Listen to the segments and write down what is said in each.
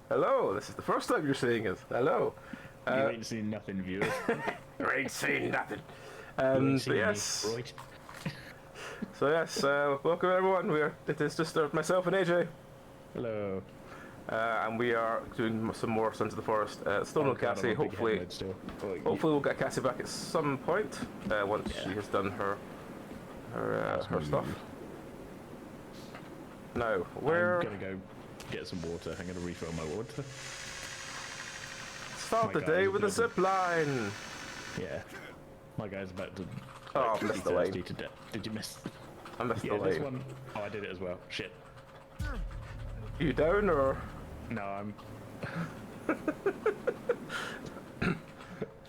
Hello, this is the first time you're seeing us. Hello. You ain't seen nothing, viewers. You ain't seen nothing. You ain't But seen yes. me, right? So yes, welcome everyone. It is just myself and AJ. Hello. And we are doing some more Sons of the Forest. Still no God, Cassie. I'm a big Hopefully, headload still. hopefully we'll get Cassie back at some point once she has done her stuff. Now, I'm gonna go get some water. I'm gonna refill my water. Start the day with a zip line. Yeah. My guy's about to I missed the lane. to death. Did you miss? I missed the Yeah, this lane. one. Oh, I did it as well. Shit. You down or? No, I'm.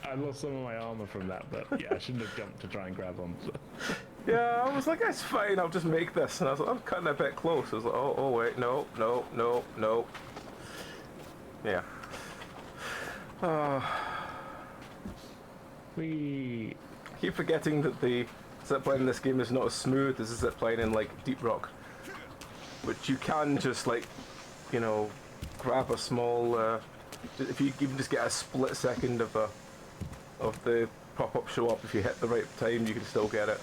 I lost some of my armor from that, but yeah, I shouldn't have jumped to try and grab on. So. Yeah, I was like, it's fine, I'll just make this. And I was like, I'm cutting a bit close. I was like, oh wait, no. Yeah. We keep forgetting that the zipline in this game is not as smooth as the zipline in like Deep Rock, which you can just like, you know, grab a small. If you even just get a split second of the pop-up show up, if you hit the right time, you can still get it.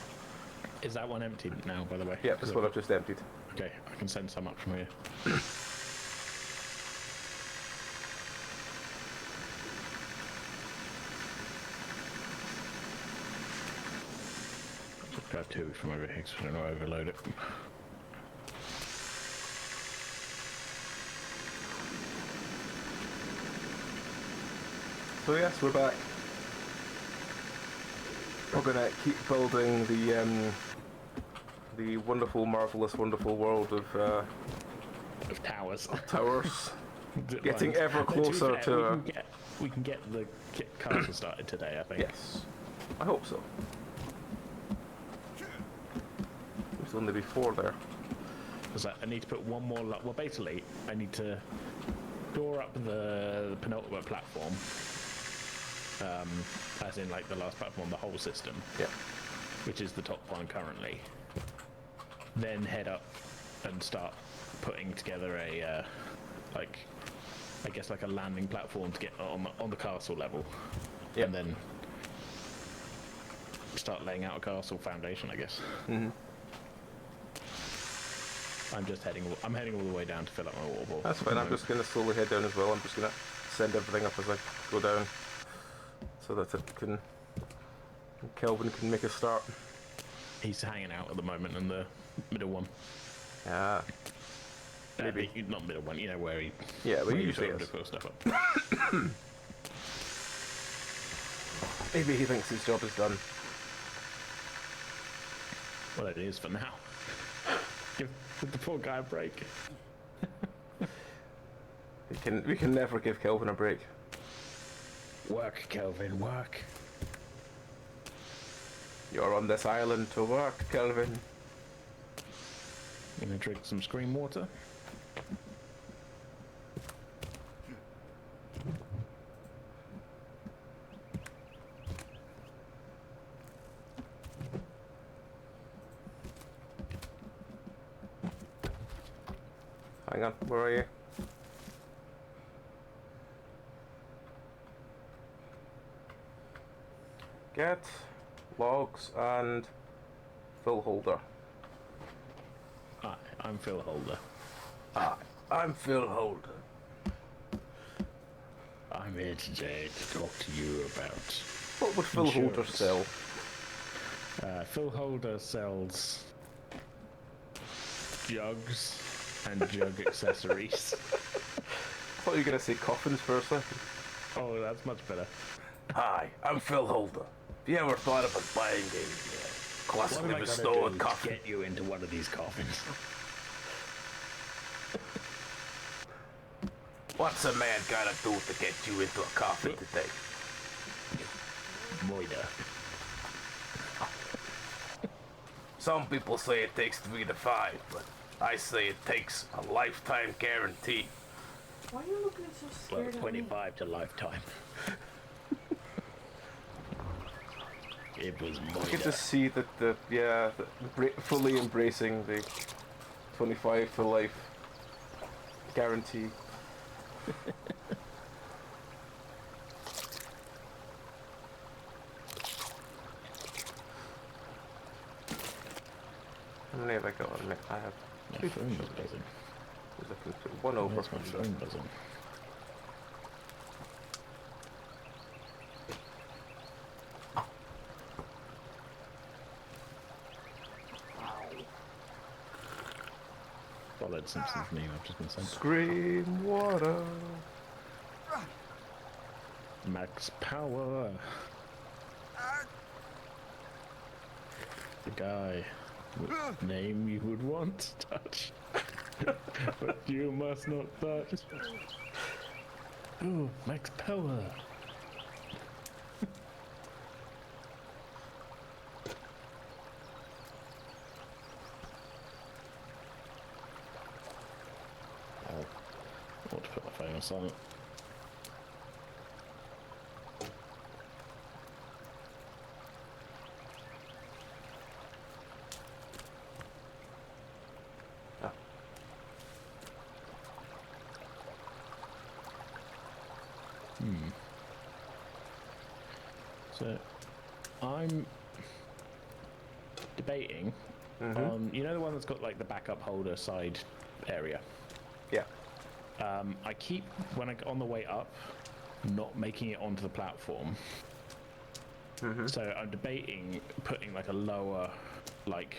Is that one emptied now, by the way? Yeah, that's what I've just emptied. Okay, I can send some up from here. Grab two from over here so I don't overload it. So yes, we're back. We're gonna keep building the wonderful, marvelous, wonderful world of towers. Towers. Getting ever closer to. We can get the castle started today, I think. Yes, I hope so. There's only be 4 there. Because I need to put one more. Well, basically, I need to door up the penultimate platform. As in, like the last platform on the whole system. Yeah. Which is the top one currently. Then head up and start putting together a like, I guess like a landing platform to get on the castle level. Yep. And then start laying out a castle foundation, I guess. Mm-hmm. I'm heading all the way down to fill up my water ball. That's fine. I'm just going to slowly head down as well. I'm just going to send everything up as I go down, so that Kelvin can make a start. He's hanging out at the moment in the middle one. Yeah. Maybe not middle one. You know where he. Yeah, where he usually is. Put stuff up. Maybe he thinks his job is done. Well, it is for now. Give the poor guy a break. We can never give Kelvin a break. Work, Kelvin, work. You're on this island to work, Kelvin. Gonna drink some scream water. Hang on, where are you? Get logs and fill holder. Hi, I'm Phil Holder. Hi, I'm Phil Holder. I'm here today to talk to you about... What would Phil Holder sell? Phil Holder sells jugs and jug accessories. I thought you were going to say coffins for a second. Oh, that's much better. Hi, I'm Phil Holder. Have you ever thought about buying a classically restored coffin? Get you into one of these coffins. What's a man gotta do to get you into a coffin today? Moida. Some people say it takes 3 to 5, but I say it takes a lifetime guarantee. Why are you looking so scared? Well, 25 to lifetime. It was Moida. I get to see that fully embracing the 25 for life guarantee. How many have I got on me? I have My two phone is pictures. buzzing. I can put one over Where's my from phone buzzing? Followed Simpsons meme I've just been sent. Scream water. Max power. The guy with name you would want to touch, but you must not touch. Ooh, max power. Oh, I want to put my phone on silent. Ah. So, I'm debating on, you know, the one that's got like the backup holder side area. Yeah. I keep, when I on the way up, not making it onto the platform. So I'm debating putting like a lower, like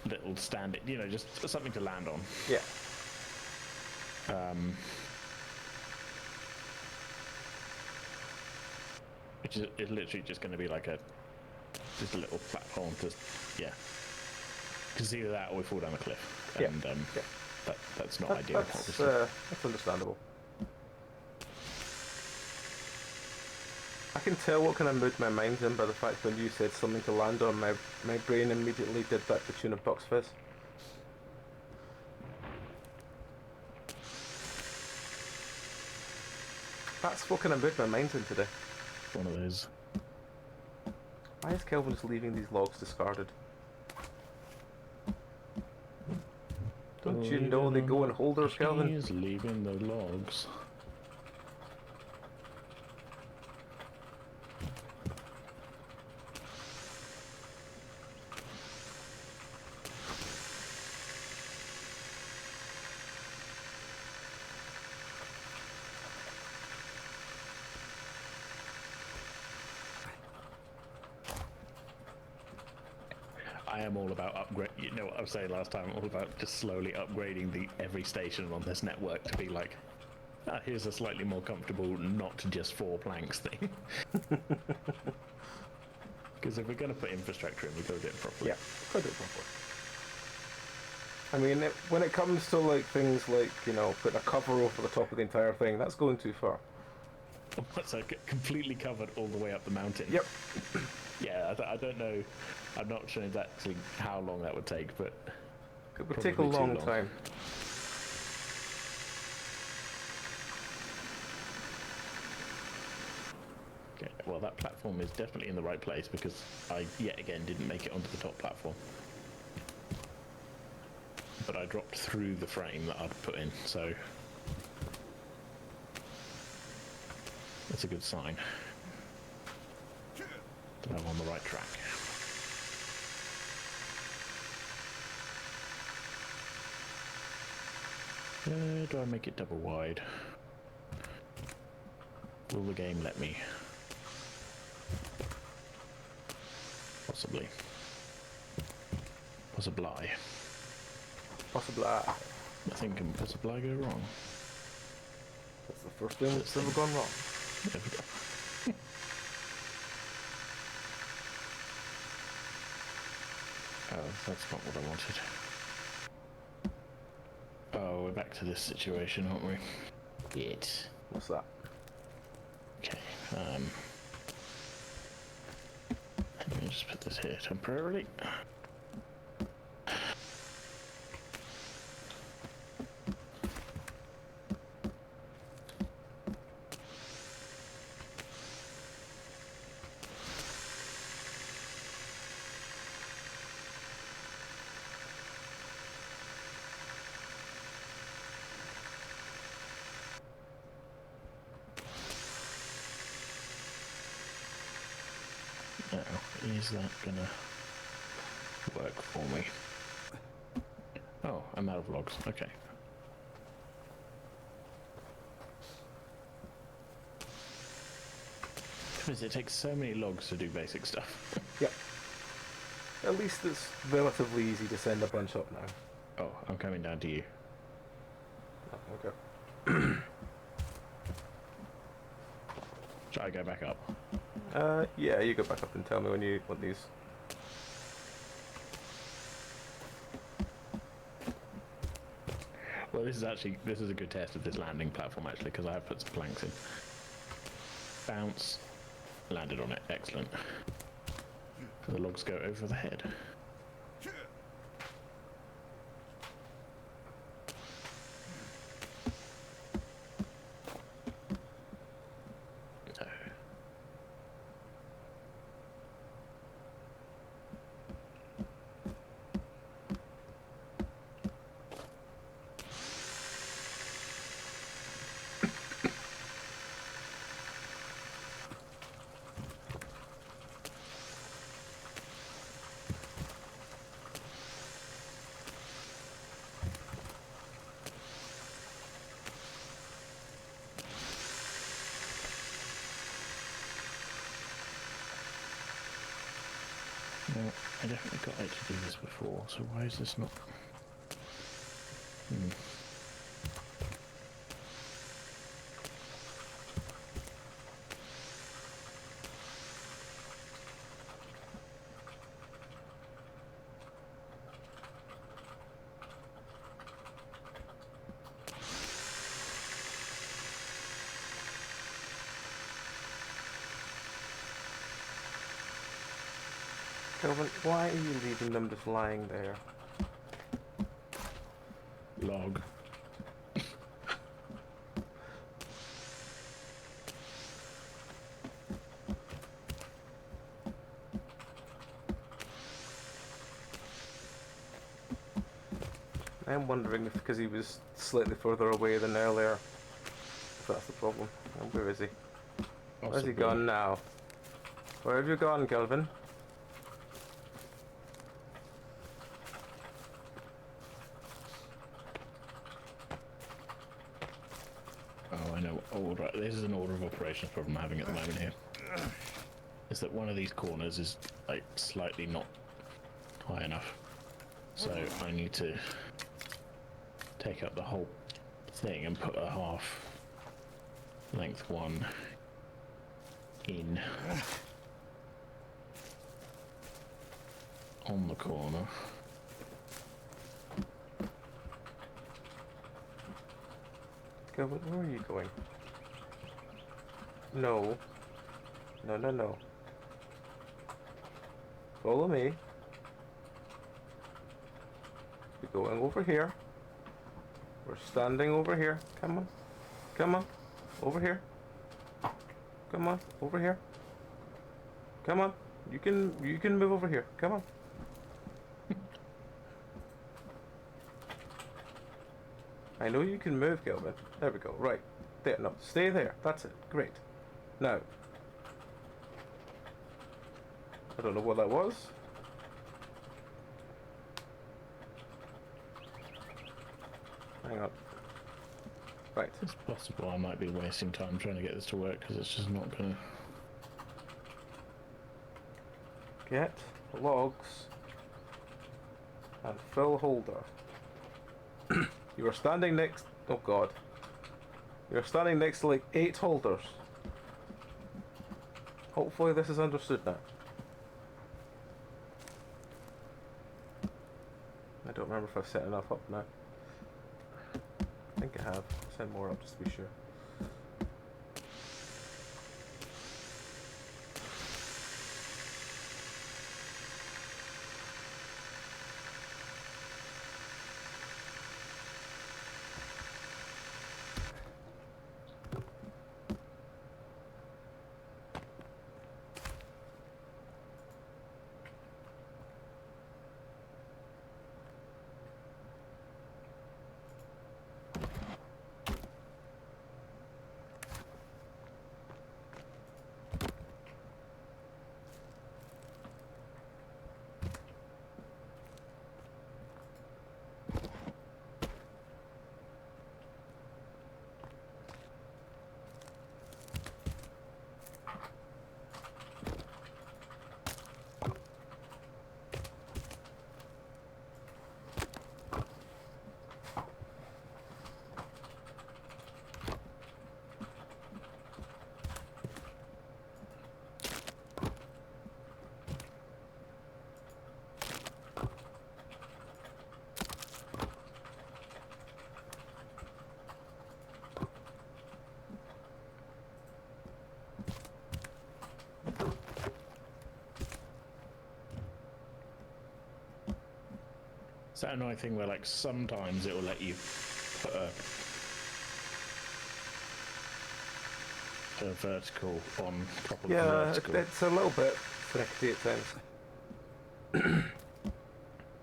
little stand, you know, just something to land on. Yeah. Which is literally just going to be like just a little platform to, yeah. Because either that or we fall down the cliff. Yeah. And Yeah. that's not ideal, That's obviously. that's understandable. I can tell what kind of mood my mind's in by the fact when you said something to land on, my brain immediately did that to tune of Box Fizz. That's what kind of mood my mind's in today. One of those. Why is Kelvin just leaving these logs discarded? Don't you know they go in holders, Kelvin? He's leaving the logs. I am all about upgrade. You know what I was saying last time? All about just slowly upgrading every station on this network to be like, ah, here's a slightly more comfortable, not just 4 planks thing. Because if we're going to put infrastructure in, we've got to do it properly. Yeah, could do it properly. I mean, when it comes to like things like, you know, putting a cover over the top of the entire thing, that's going too far. So completely covered all the way up the mountain. Yep. Yeah, I don't know. I'm not sure exactly how long that would take, but It would take a probably too long long. time. Okay, well, that platform is definitely in the right place because I, yet again, didn't make it onto the top platform. But I dropped through the frame that I'd put in, so that's a good sign that I'm on the right track. Do I make it double wide? Will the game let me? Possibly. Possibly. Possibly. Nothing can possibly go wrong. That's the first thing that's ever gone wrong. There we go. Oh, that's not what I wanted. Oh, we're back to this situation, aren't we? Yet. What's that? Okay. Let me just put this here temporarily. is that gonna work for me? Oh, I'm out of logs. Okay. Because it takes so many logs to do basic stuff. Yep. At least it's relatively easy to send a bunch up now. Oh, I'm coming down to you. Oh, okay. Should I go back up? Yeah, you go back up and tell me when you want these. Well, this is a good test of this landing platform actually, because I have put some planks in. Bounce, landed on it, excellent. The logs go over the head. No, I definitely got it to do this before, so why is this not... Kelvin, why are you leaving them just lying there? Log. I'm wondering if because he was slightly further away than earlier, if that's the problem. And where is he? Where's he Possibly. gone now? Where have you gone, Kelvin? Oh, I know. Oh, right. This is an order of operations problem I'm having at the moment here. Is that one of these corners is like slightly not high enough, so I need to take up the whole thing and put a half length one in on the corner. Kelvin, where are you going? No. No, no, no. Follow me. We're going over here. We're standing over here. Come on. Come on. Over here. Come on. Over here. Come on. You can move over here. Come on. I know you can move, Kelvin. There we go. Right. There. No. Stay there. That's it. Great. Now. I don't know what that was. Hang on. Right. It's possible I might be wasting time trying to get this to work because it's just not gonna. Get logs and fill holder. You are standing next. Oh God. You're standing next to like 8 holders. Hopefully this is understood now. I don't remember if I've set enough up now. I think I have. Send more up just to be sure. that annoying thing where like sometimes it will let you put a vertical on top of the Yeah, vertical? it's a little bit finicky at times.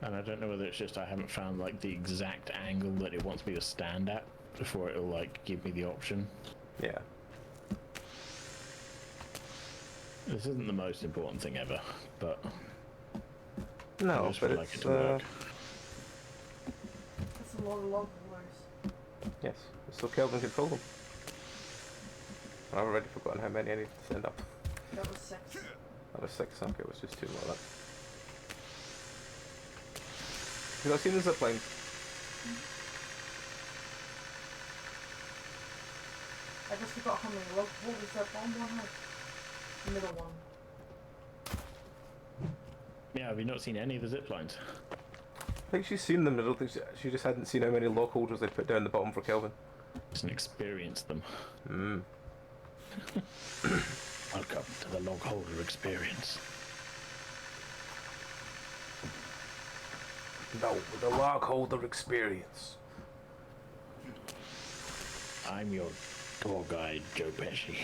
And I don't know whether it's just I haven't found like the exact angle that it wants me to stand at before it'll like give me the option. Yeah. This isn't the most important thing ever, but I No, just but would like it it's to work. That's a lot of log rollers. yes. So Kelvin control them. I've already forgotten how many I need to send up. That was 6. That was 6. Okay, it was just 2 more. That. Because I've seen the zip line. I just forgot how many log. What was that bomb one had? The middle one. Yeah, have you not seen any of the zip lines? I think she's seen them. I don't think she just hadn't seen how many log holders they put down the bottom for Kelvin. Just experienced them. Hmm. Welcome to the log holder experience. No, the log holder experience. I'm your tour guide, Joe Pesci.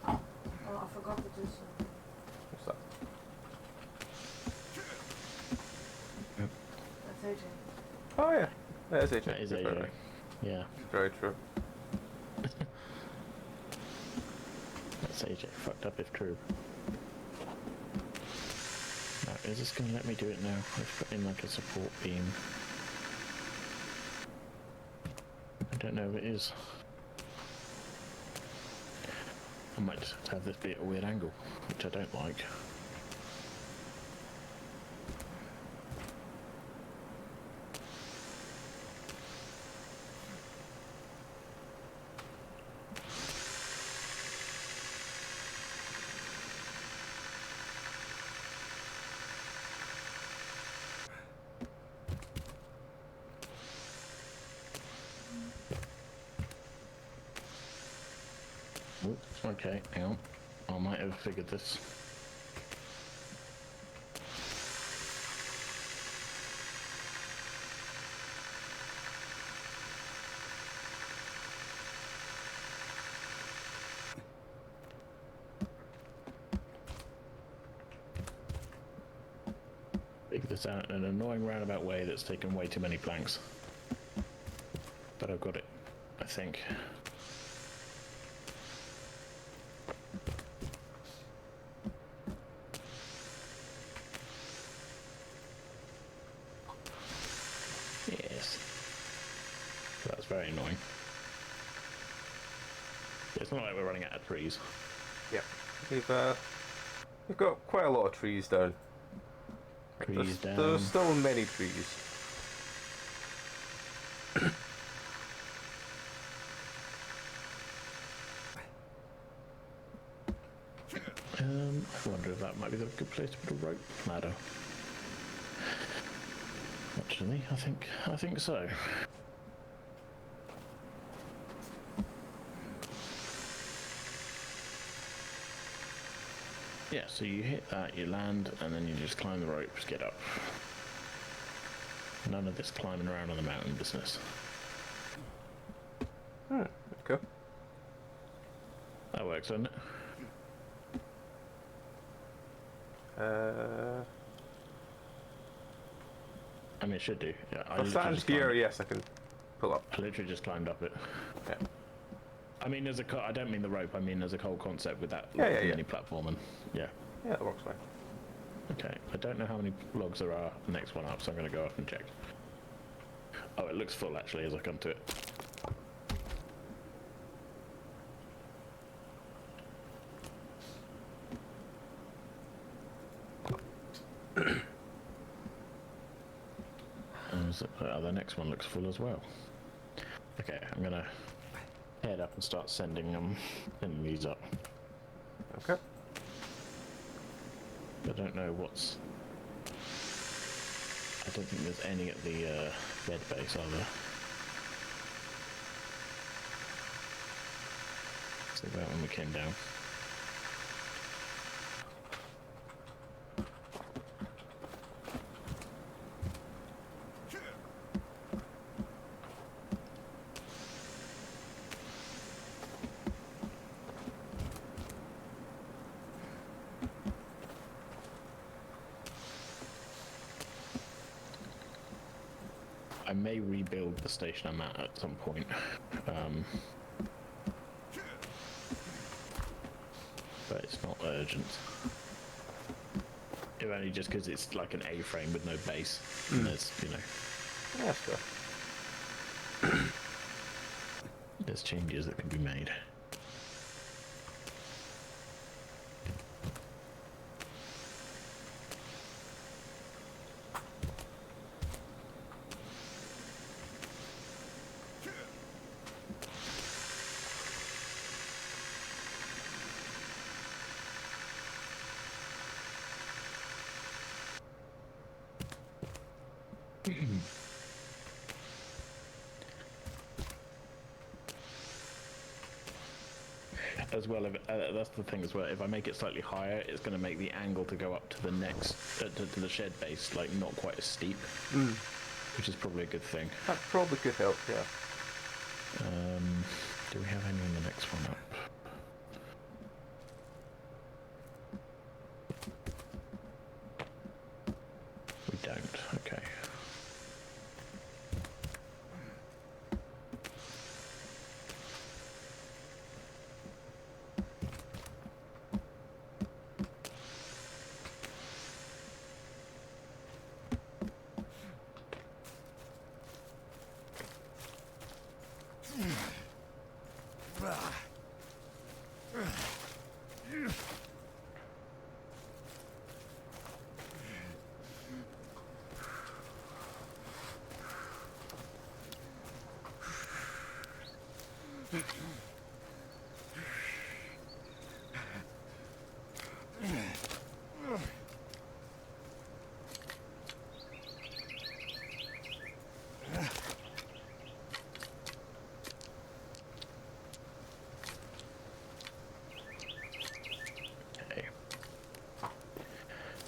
Oh, I forgot to do something. What's that? That's AJ. Oh yeah, that is AJ. That is You're AJ. right. Yeah, Very true. that's AJ. Fucked up if true. Now, is this going to let me do it now? I've put in like a support beam. I don't know if it is. I might just have to have this be at a weird angle, which I don't like. Oops, okay, hang on. I might have figured this. Figured this out in an annoying roundabout way that's taken way too many planks. But I've got it, I think. Yes. That's very annoying. It's not like we're running out of trees. Yep. We've got quite a lot of trees down. Trees down. There's still many trees. I wonder if that might be the good place to put a rope ladder. Actually, I think so. Yeah, so you hit that, you land, and then you just climb the ropes, get up. None of this climbing around on the mountain business. Okay. That works, doesn't it? I mean, it should do. Yeah, I For literally sand just here, climbed- yes, I can pull up. I literally just climbed up it. Yeah. I mean, I don't mean the rope. I mean, there's a whole concept with that Yeah, yeah. mini platform, and yeah. Yeah, that works fine. Okay, I don't know how many logs there are next one up, so I'm going to go up and check. Oh, it looks full actually as I come to it. The next one looks full as well. Okay, I'm going to head up and start sending these up. Okay. I don't know what's... I don't think there's any at the bed base, are there? See that when we came down. I may rebuild the station I'm at some point. But it's not urgent. If only just because it's like an A-frame with no base. And there's, you know... Yeah, that's fair. There's changes that can be made. As well, if, that's the thing as well. If I make it slightly higher, it's going to make the angle to go up to the next to the shed base like not quite as steep, which is probably a good thing. That probably could help. Yeah. Do we have any on the next one up? We don't. Okay.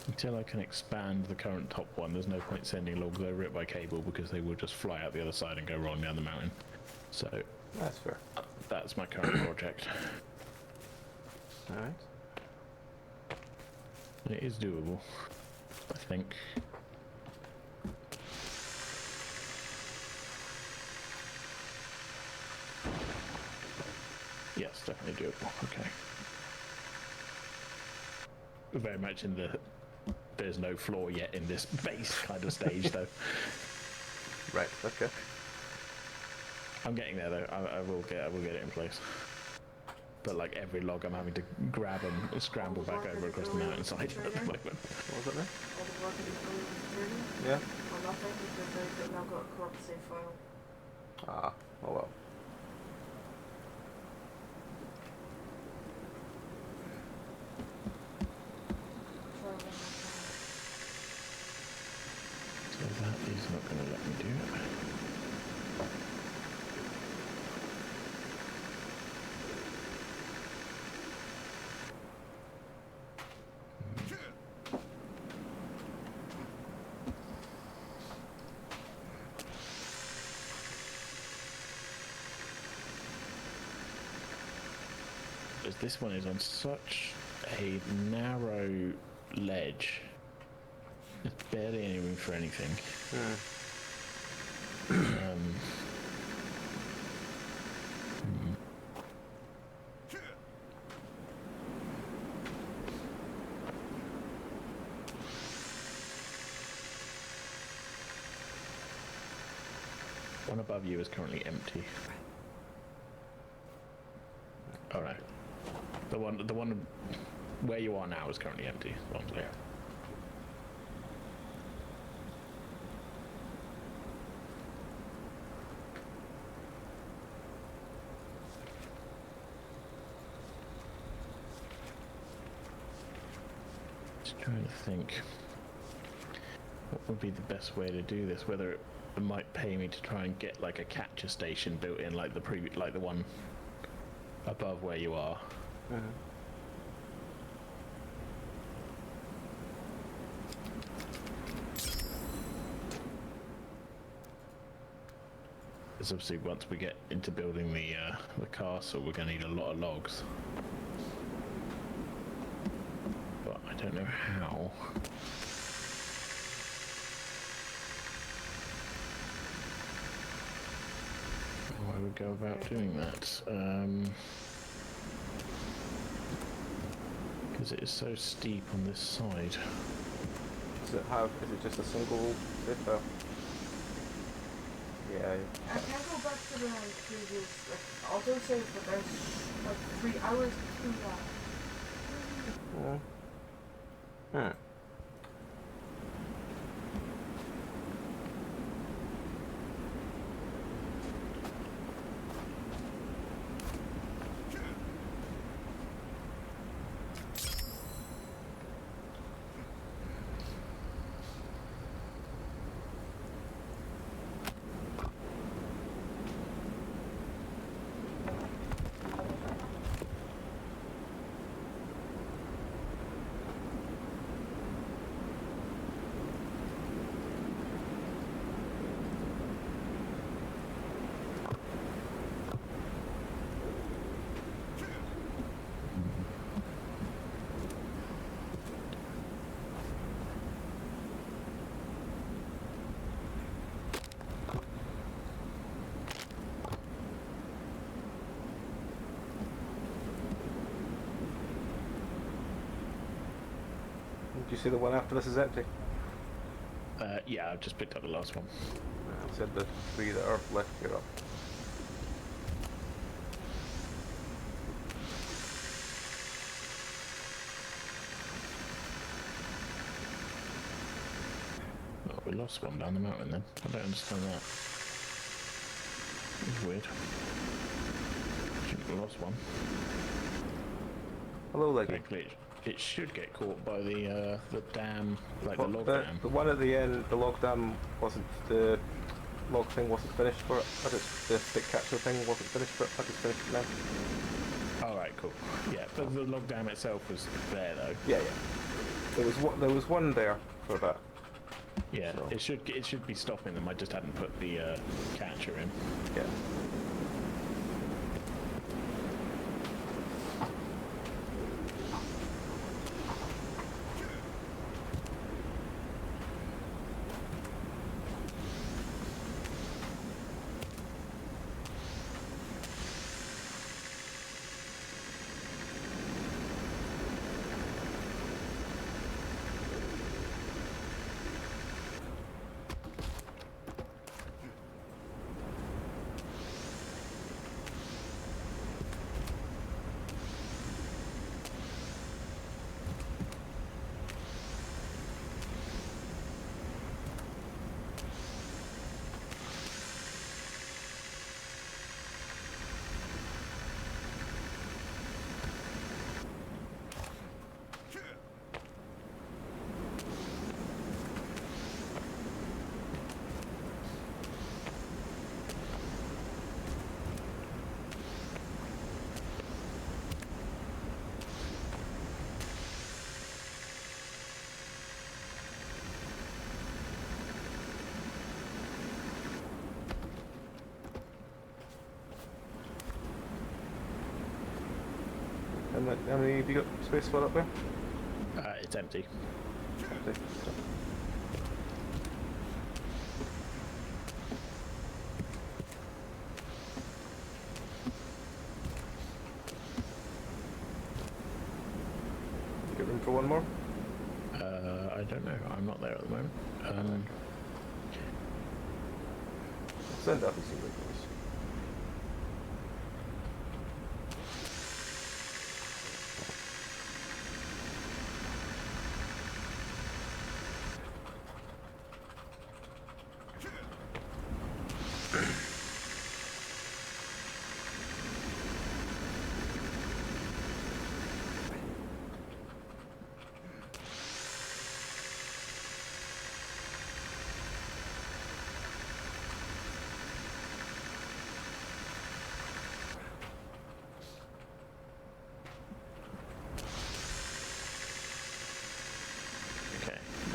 Until I can expand the current top one, there's no point sending logs over it by cable because they will just fly out the other side and go rolling down the mountain. So That's fair. that's my current project. Alright. And it is doable, I think. Yes, definitely doable. Okay. Very much in the there's no floor yet in this base kind of stage, though. Right. Okay. I'm getting there though. I will get it in place. But like every log, I'm having to grab and scramble back over across the mountainside at the moment. What was it then? All the work that you're doing is turning. Yeah. Well, nothing because they've now got a corrupt save file. Ah. Oh well. Try one more time. So that is not going to let me do it. As this one is on such a narrow ledge, there's barely any room for anything. One above you is currently empty. Oh no. The one where you are now is currently empty. One there. Just trying to think what would be the best way to do this. Whether it might pay me to try and get like a capture station built in, like the one above where you are. Because obviously once we get into building the castle, we're going to need a lot of logs. But I don't know how. we go about doing that? Because it is so steep on this side. Is it just a single zipper? Yeah. I can't go back to the previous autosave, but there's like 3 hours to do that. Hmm. Do you see the one after this is empty? Yeah, I've just picked up the last one. I said the 3 that are left here up. Oh, we lost one down the mountain then. I don't understand that. It's weird. Shouldn't have lost one. Hello, Leggy. Frankly, it should get caught by the dam, like the log dam. The one at the end, the log dam wasn't, the log thing wasn't finished for it. The stick catcher thing wasn't finished for it. I just finished it now. Alright, cool. Yeah, but the log dam itself was there though. Yeah, yeah. There was one there for a bit. Yeah, So. it should be stopping them. I just hadn't put the catcher in. Yeah. How many have you got space for up there? It's empty. Empty. Get room for one more? I don't know. I'm not there at the moment. Send up and see what it goes.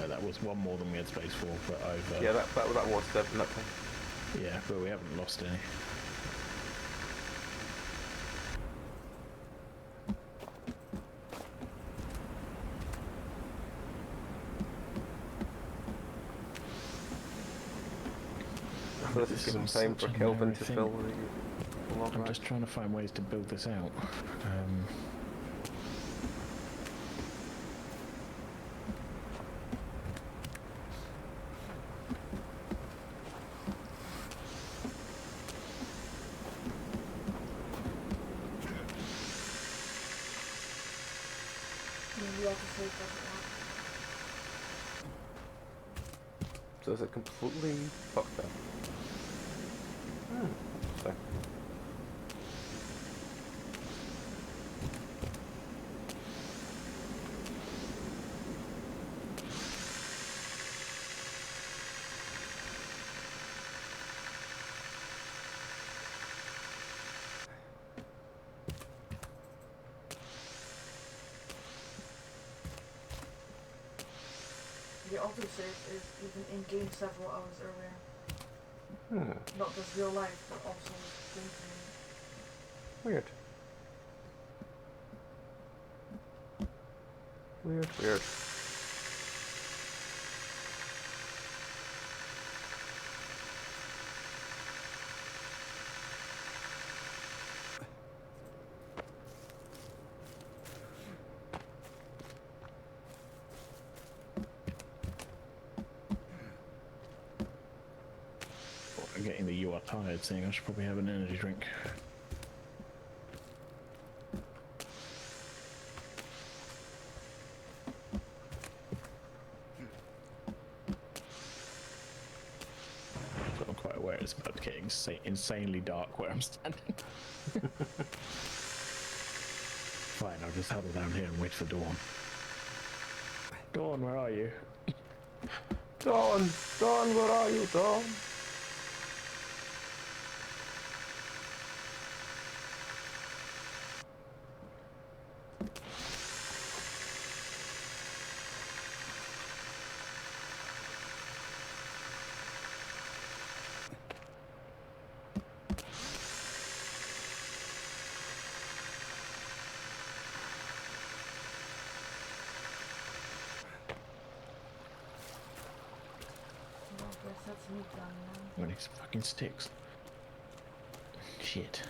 That was one more than we had space for, but over. Yeah, that was dead in that thing. Yeah, but we haven't lost any. So this is giving time for Kelvin to fill the log I'm rack. just trying to find ways to build this out. Maybe autosave doesn't work. So is it completely fucked up? Interesting. The autosave is even in game several hours earlier. Not just real life, but also game time. Weird. Weird. I'm getting the "you are tired" thing. I should probably have an energy drink. So I'm quite aware it's about getting insanely dark where I'm standing. Fine, I'll just huddle down here and wait for dawn. Dawn, where are you? Dawn, where are you, Dawn? Well, I guess that's me done now. I'm gonna need some fucking sticks. Shit.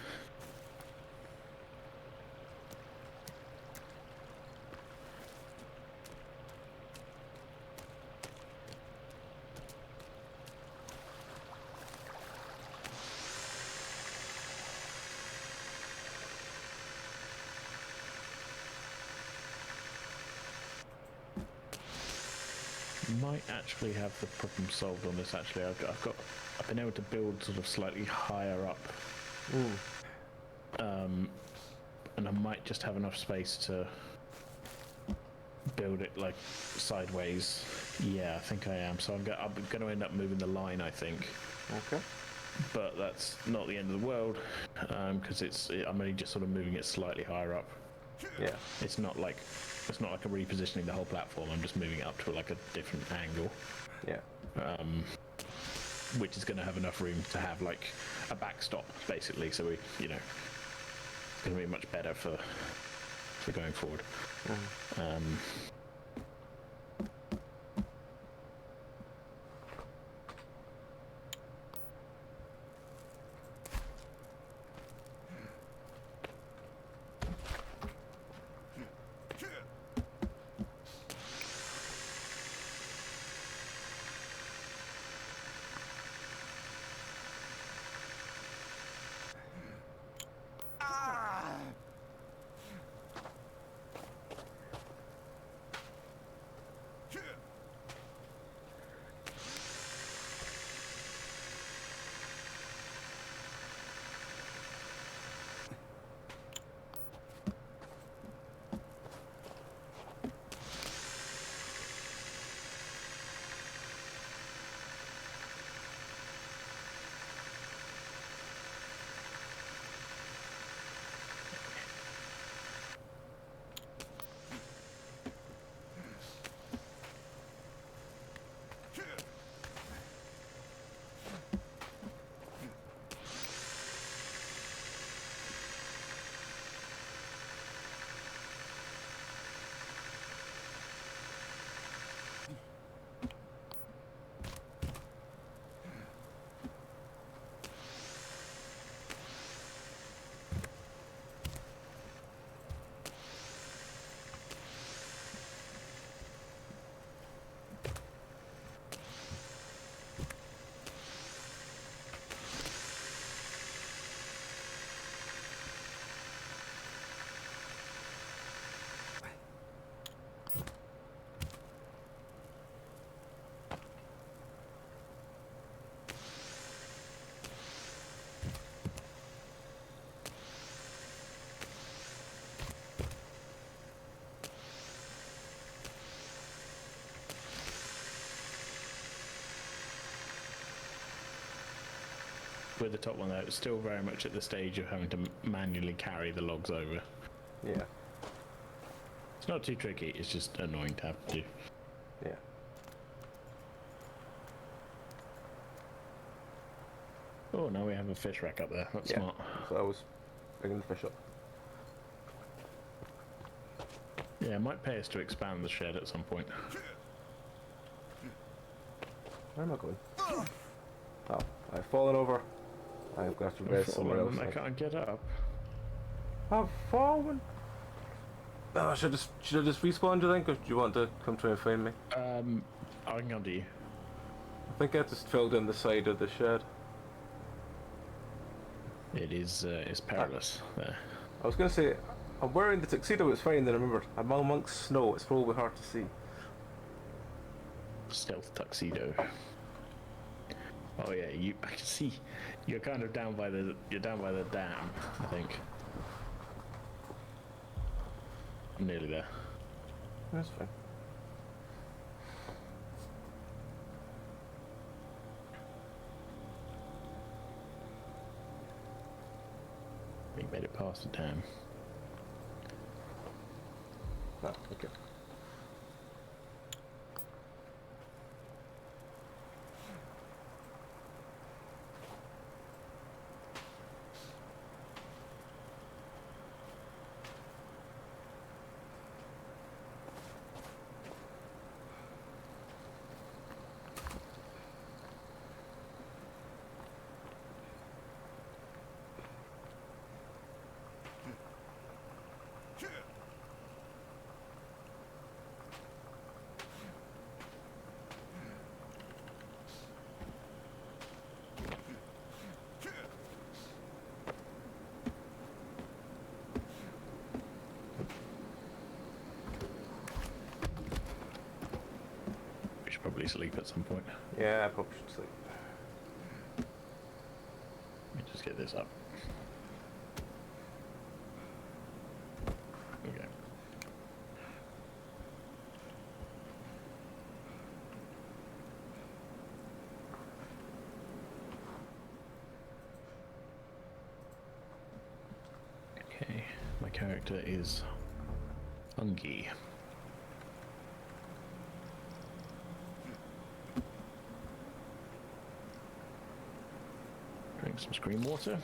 Might actually have the problem solved on this. Actually, I've been able to build sort of slightly higher up, and I might just have enough space to build it like sideways. Yeah, I think I am. So I'm going to end up moving the line, I think. Okay. But that's not the end of the world, because I'm only just sort of moving it slightly higher up. Yeah. It's not like a repositioning the whole platform. I'm just moving it up to like a different angle, Yeah. which is going to have enough room to have like a backstop, basically. So it's going to be much better for going forward. with the top one though, it's still very much at the stage of having to manually carry the logs over. Yeah. It's not too tricky, it's just annoying to have to do. Yeah. Oh, now we have a fish rack up there. That's Yeah. smart. So I was bringing the fish up. Yeah, it might pay us to expand the shed at some point. Where am I going? Oh, I've fallen over. I've got to rest somewhere else. I can't get up. I've fallen. Oh, should I just respawn, do you think, or do you want to come try and find me? I can come to you. I think I just fell down the side of the shed. It is it's perilous there. I was going to say, I'm wearing the tuxedo, it's fine, then I remembered, I'm amongst snow, it's probably hard to see. Stealth tuxedo. Oh yeah, I can see you're kind of down by the dam, I think. I'm nearly there. That's fine. We made it past the dam. Ah, okay. We should probably sleep at some point. Yeah, I probably should sleep. Let me just get this up. Okay. Okay, my character is Ungi. Drink some screen water.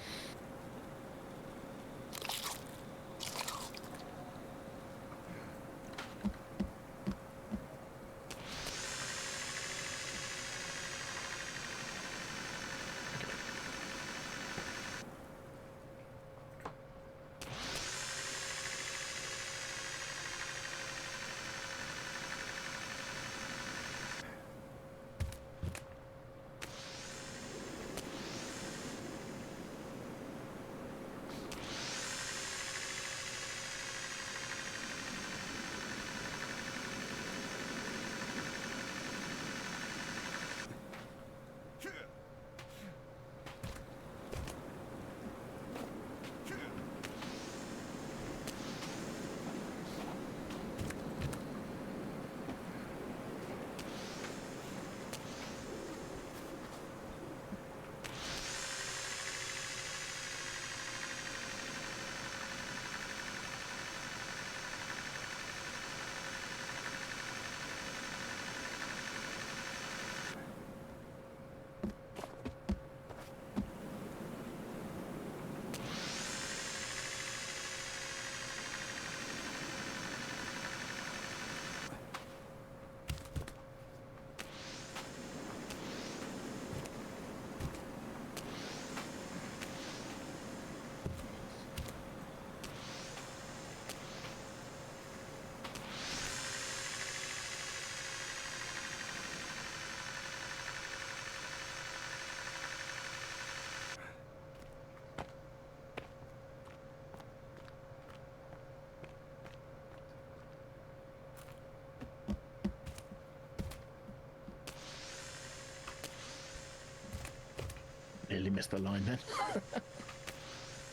Nearly missed the line then.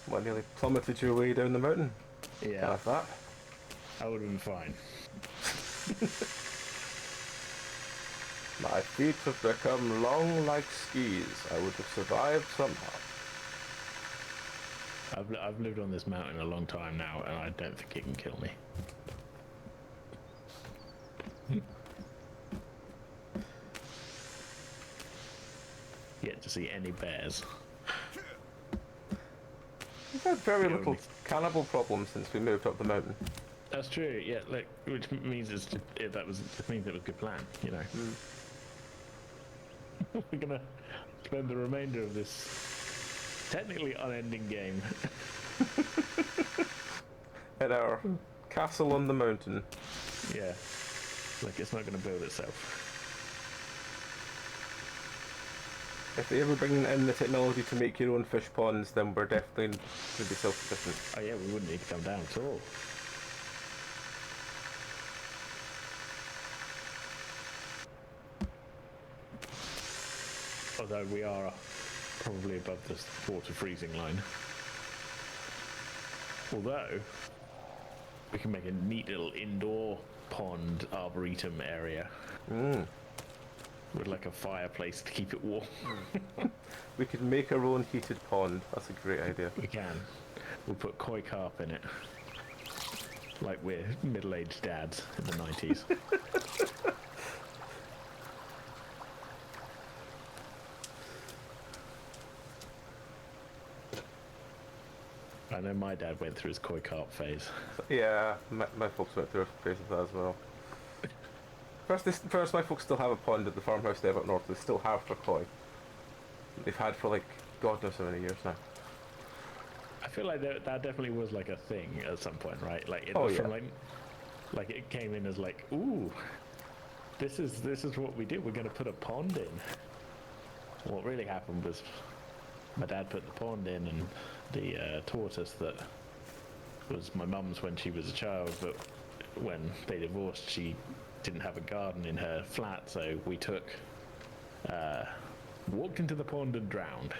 What, nearly plummeted your way down the mountain? Yeah, Like that? I would have been fine. My feet have become long like skis. I would have survived somehow. I've lived on this mountain a long time now, and I don't think it can kill me. Yet to see any bears. We've had very little cannibal problems since we moved up the mountain. That's true. Yeah, like which means it was a good plan. You know. We're gonna spend the remainder of this technically unending game. At our castle on the mountain. Yeah. Like it's not gonna build itself. If they ever bring in the technology to make your own fish ponds, then we're definitely going to be self-sufficient. Oh yeah, we wouldn't need to come down at all. Although we are probably above the water freezing line. Although, we can make a neat little indoor pond arboretum area. With like a fireplace to keep it warm. We could make our own heated pond. That's a great idea. We can. We'll put koi carp in it. Like we're middle-aged dads in the 90s. I know my dad went through his koi carp phase. Yeah, my folks went through a phase of that as well. First, my folks still have a pond at the farmhouse they have up north. They still have their koi. They've had for like God knows how many years now. I feel like that definitely was like a thing at some point, right? Like it Oh, was yeah. from like it came in as like, ooh, this is what we did. We're gonna put a pond in. What really happened was my dad put the pond in, and the tortoise that was my mum's when she was a child, but when they divorced, she didn't have a garden in her flat, so we took walked into the pond and drowned.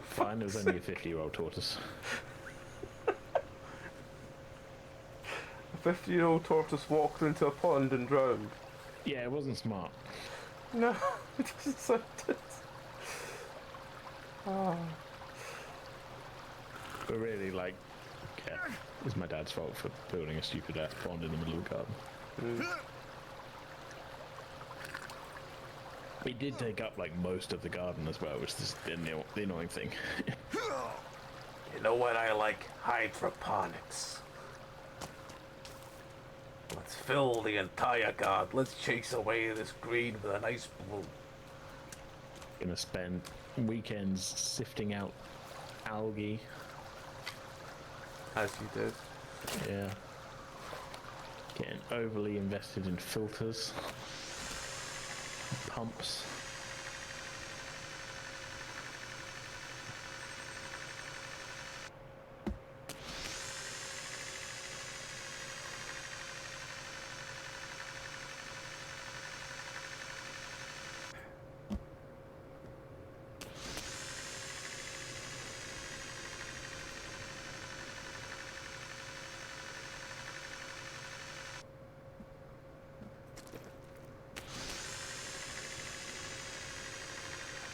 Fine, it was only a 50-year-old tortoise. A 50-year-old tortoise walked into a pond and drowned. Yeah, it wasn't smart. No, it doesn't sound it. Oh. But really, like, yeah, it's my dad's fault for building a stupid ass pond in the middle of the garden. It did take up like most of the garden as well, which is the annoying thing. You know what I like? Hydroponics. Let's fill the entire garden. Let's chase away this green with a nice blue. Gonna spend weekends sifting out algae. As you did. Yeah. Getting overly invested in filters. Pumps.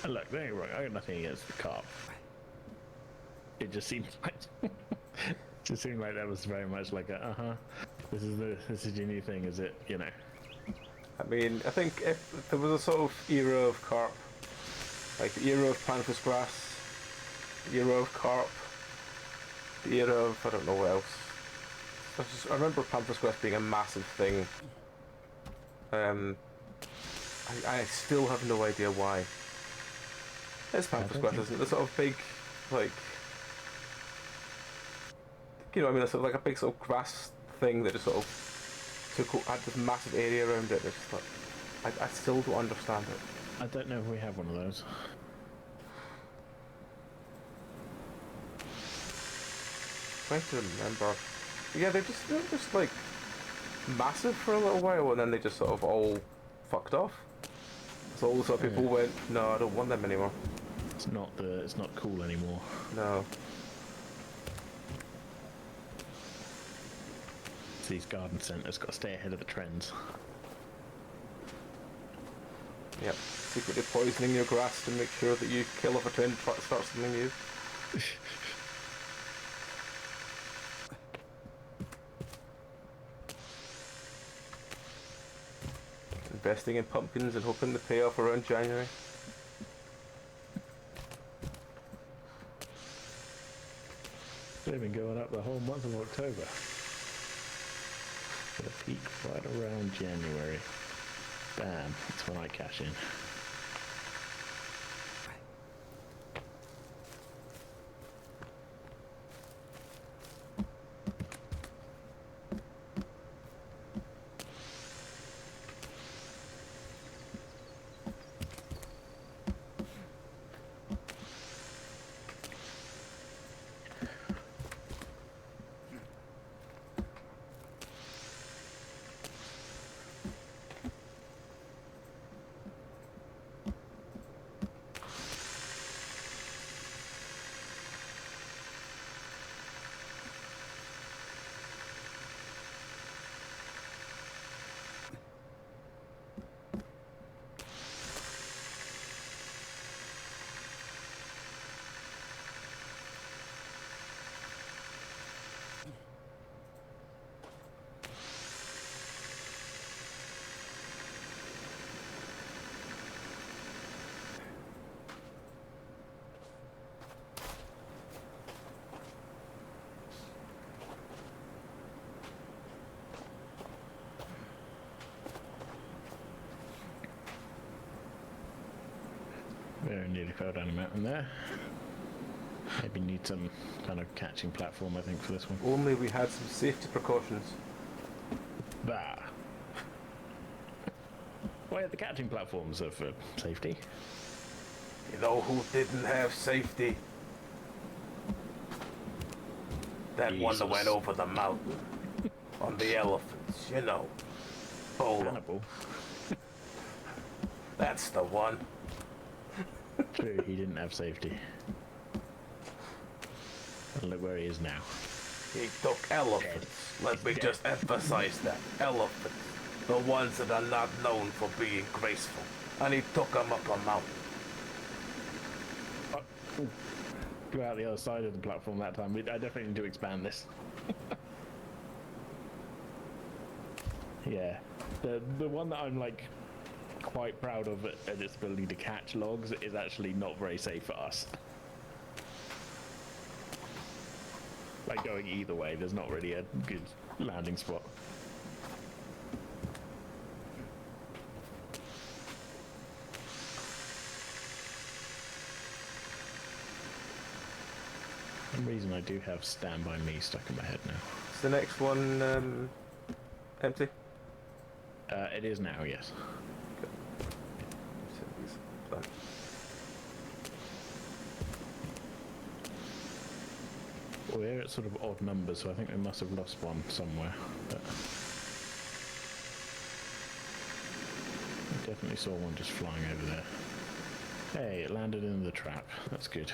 And look, don't get me wrong, I got nothing against the carp. It just seemed like that was very much like a this is your new thing, is it? You know. I mean, I think if there was a sort of era of carp, like the era of pampas grass, the era of carp, the era of I don't know what else. I remember pampas grass being a massive thing. I still have no idea why. It's pampas grass, isn't it? The sort of big, like, you know what I mean? It's sort of like a big sort of grass thing that just sort of had this massive area around it. It's just like, I still don't understand it. I don't know if we have one of those. Trying to remember. Yeah, they're just like massive for a little while, and then they just sort of all fucked off. So all the sort of people went, no, I don't want them anymore. It's not cool anymore. No. These garden centres got to stay ahead of the trends. Yep. Secretly poisoning your grass to make sure that you kill off a trend starts something new. Investing in pumpkins and hoping to pay off around January. They've been going up the whole month of October. Gonna peak right around January. Bam, that's when I cash in. Very nearly fell down a mountain there. Maybe need some kind of catching platform, I think, for this one. Only we had some safety precautions. Bah. Why are the catching platforms are for safety? You know who didn't have safety? That one that went over the mountain. On the elephants, you know. Bowler. Hannibal. That's the one. True, he didn't have safety. And look where he is now. He took elephants. Let me just emphasize that. Elephants. The ones that are not known for being graceful. And he took them up a mountain. Go out the other side of the platform that time. I definitely need to expand this. Yeah. The one that I'm like quite proud of at its ability to catch logs is actually not very safe for us. Like going either way, there's not really a good landing spot. For some reason I do have Stand By Me stuck in my head now. Is the next one empty? It is now, yes. Done. We're at sort of odd numbers, so I think we must have lost one somewhere. But I definitely saw one just flying over there. Hey, it landed in the trap. That's good.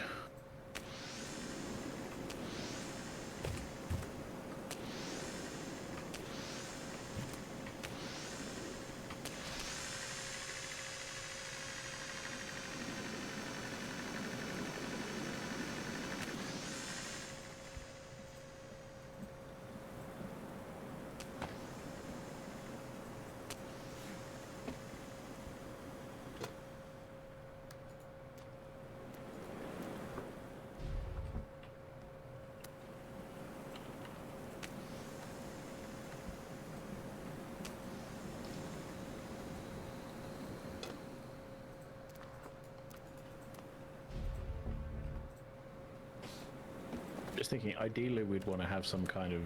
Just thinking, ideally we'd want to have some kind of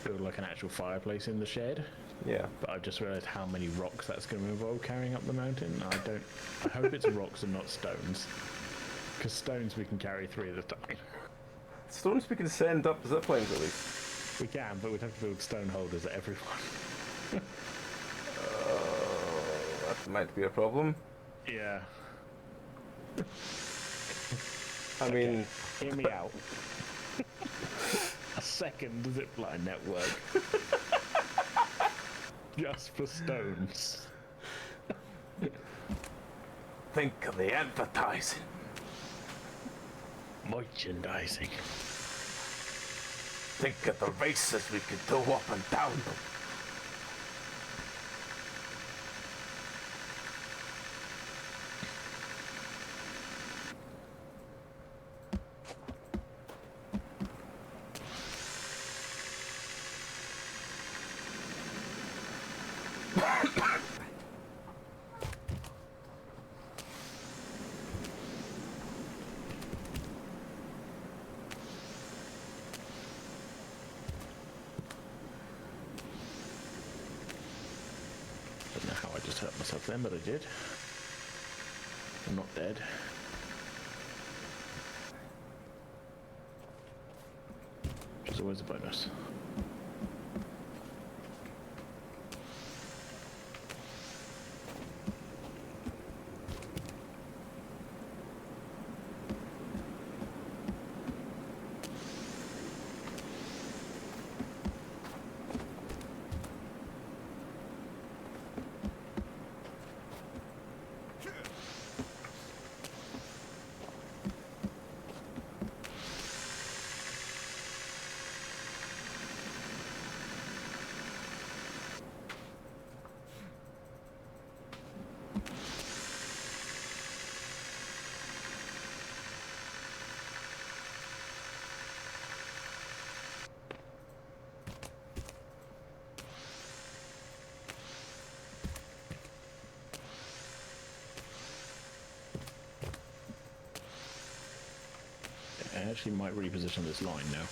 build like an actual fireplace in the shed. Yeah. But I've just realised how many rocks that's going to involve carrying up the mountain. I hope it's rocks and not stones, because stones we can carry 3 at a time. Stones we can send up zip lines at least. We can, but we'd have to build stone holders at every one. That might be a problem. Yeah. I mean, hear me out. A second zipline network. Just for stones. think of the advertising. Merchandising. Think of the races we could do up and down them. Don't know how I just hurt myself then, but I did. I'm not dead. Which is always a bonus. I actually might reposition this line now.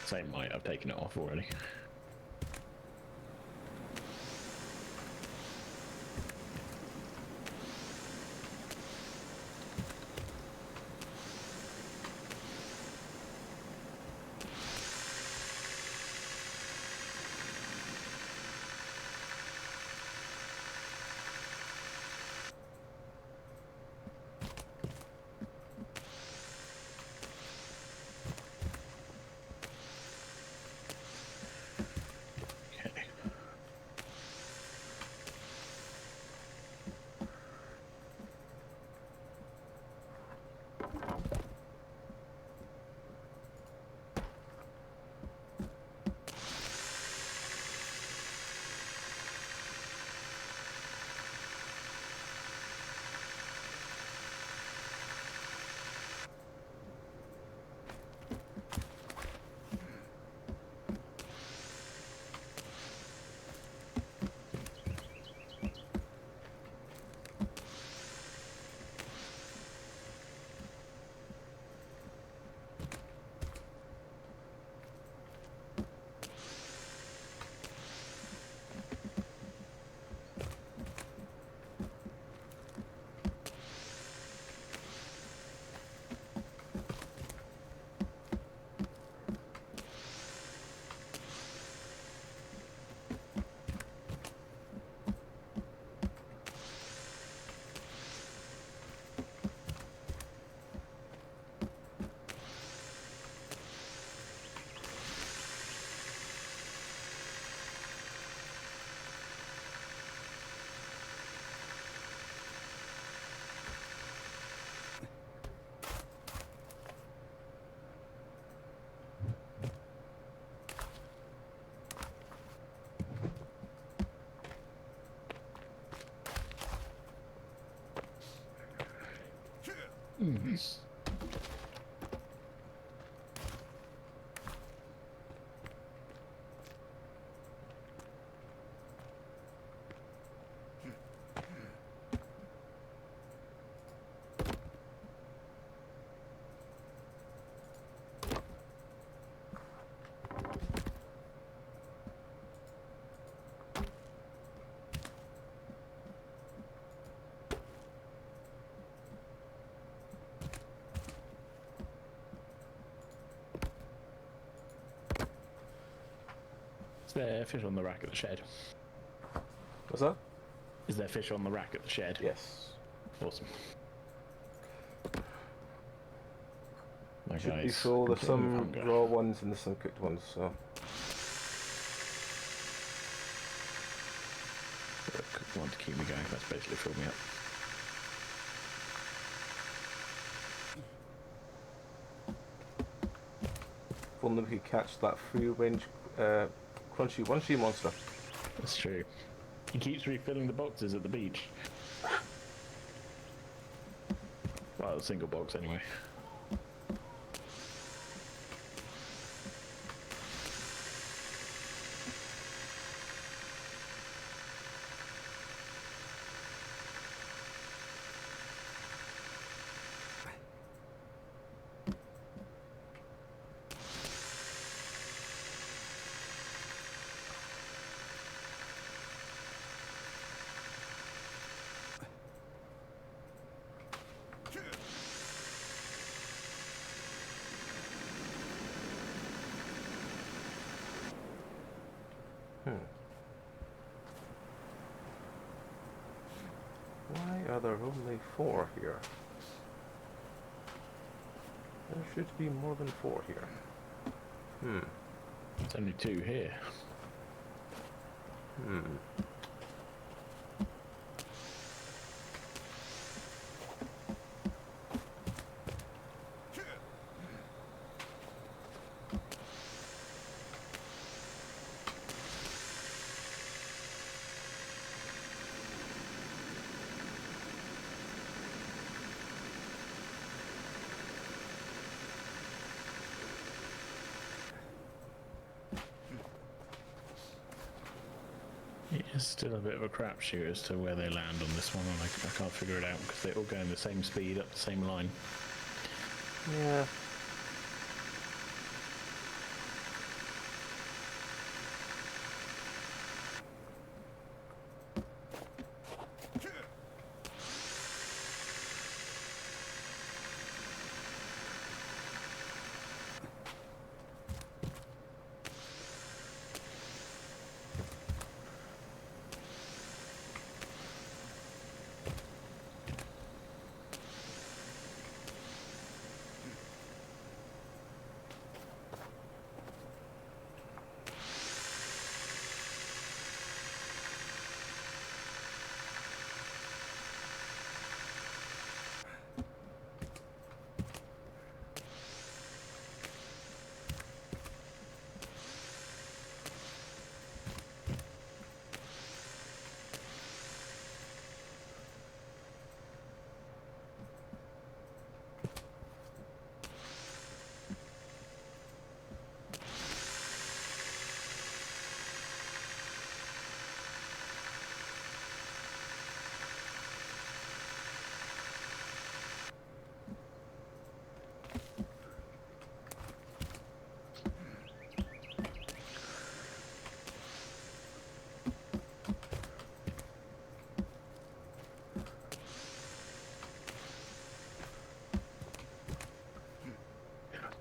Same might, I've taken it off already. Is there fish on the rack at the shed? What's that? Is there fish on the rack at the shed? Yes. Awesome. My Should be guys, full. There's complaining of some hunger. raw ones and there's some cooked ones, so. quickly fill me up. If only we could catch that free range crunchy wunchy monster. That's true. He keeps refilling the boxes at the beach. Well, a single box anyway. Why are there only 4 here? There should be more than 4 here. There's only 2 here. It's still a bit of a crapshoot as to where they land on this one, and I can't figure it out because they all go in the same speed up the same line. Yeah.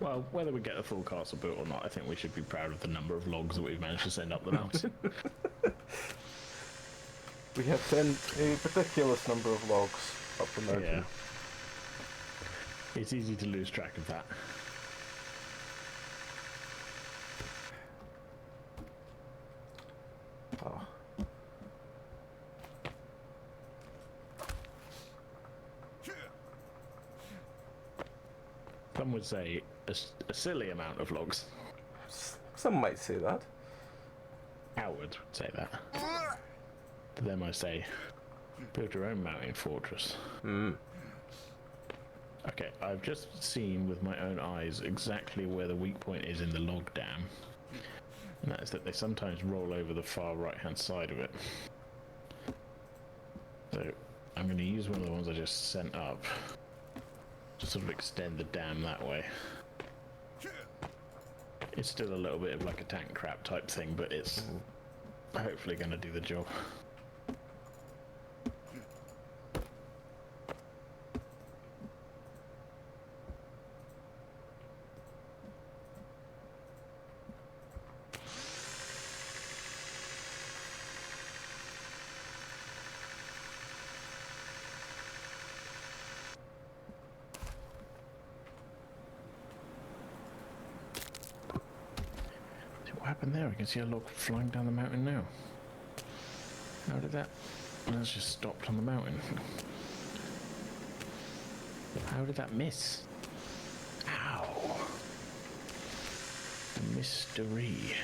Well, whether we get a full castle built or not, I think we should be proud of the number of logs that we've managed to send up the mountain. We have sent a ridiculous number of logs up the mountain. Yeah. It's easy to lose track of that. Oh. Some would say a silly amount of logs. Some might say that. Howard would say that. To them I say, build your own mountain fortress. Okay, I've just seen with my own eyes exactly where the weak point is in the log dam. And that is that they sometimes roll over the far right hand side of it. So I'm going to use one of the ones I just sent up to sort of extend the dam that way. It's still a little bit of like a tank crap type thing, but it's hopefully going to do the job. What happened there? I can see a log flying down the mountain now. How did that That's just stopped on the mountain. How did that miss? Ow! Mystery.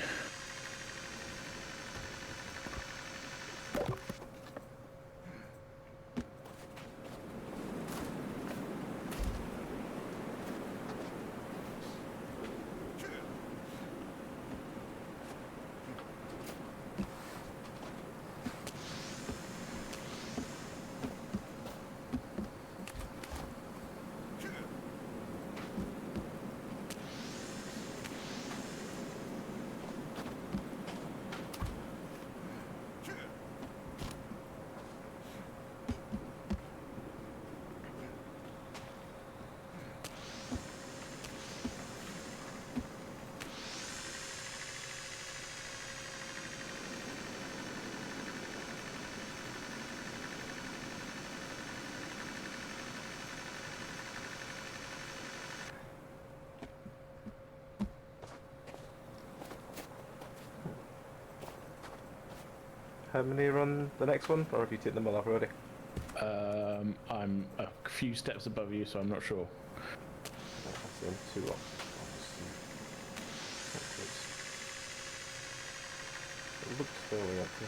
How many are on the next one, or have you taken them all off already? I'm a few steps above you, so I'm not sure. I see them 2 up. It looks fairly empty.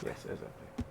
Yes, it is empty.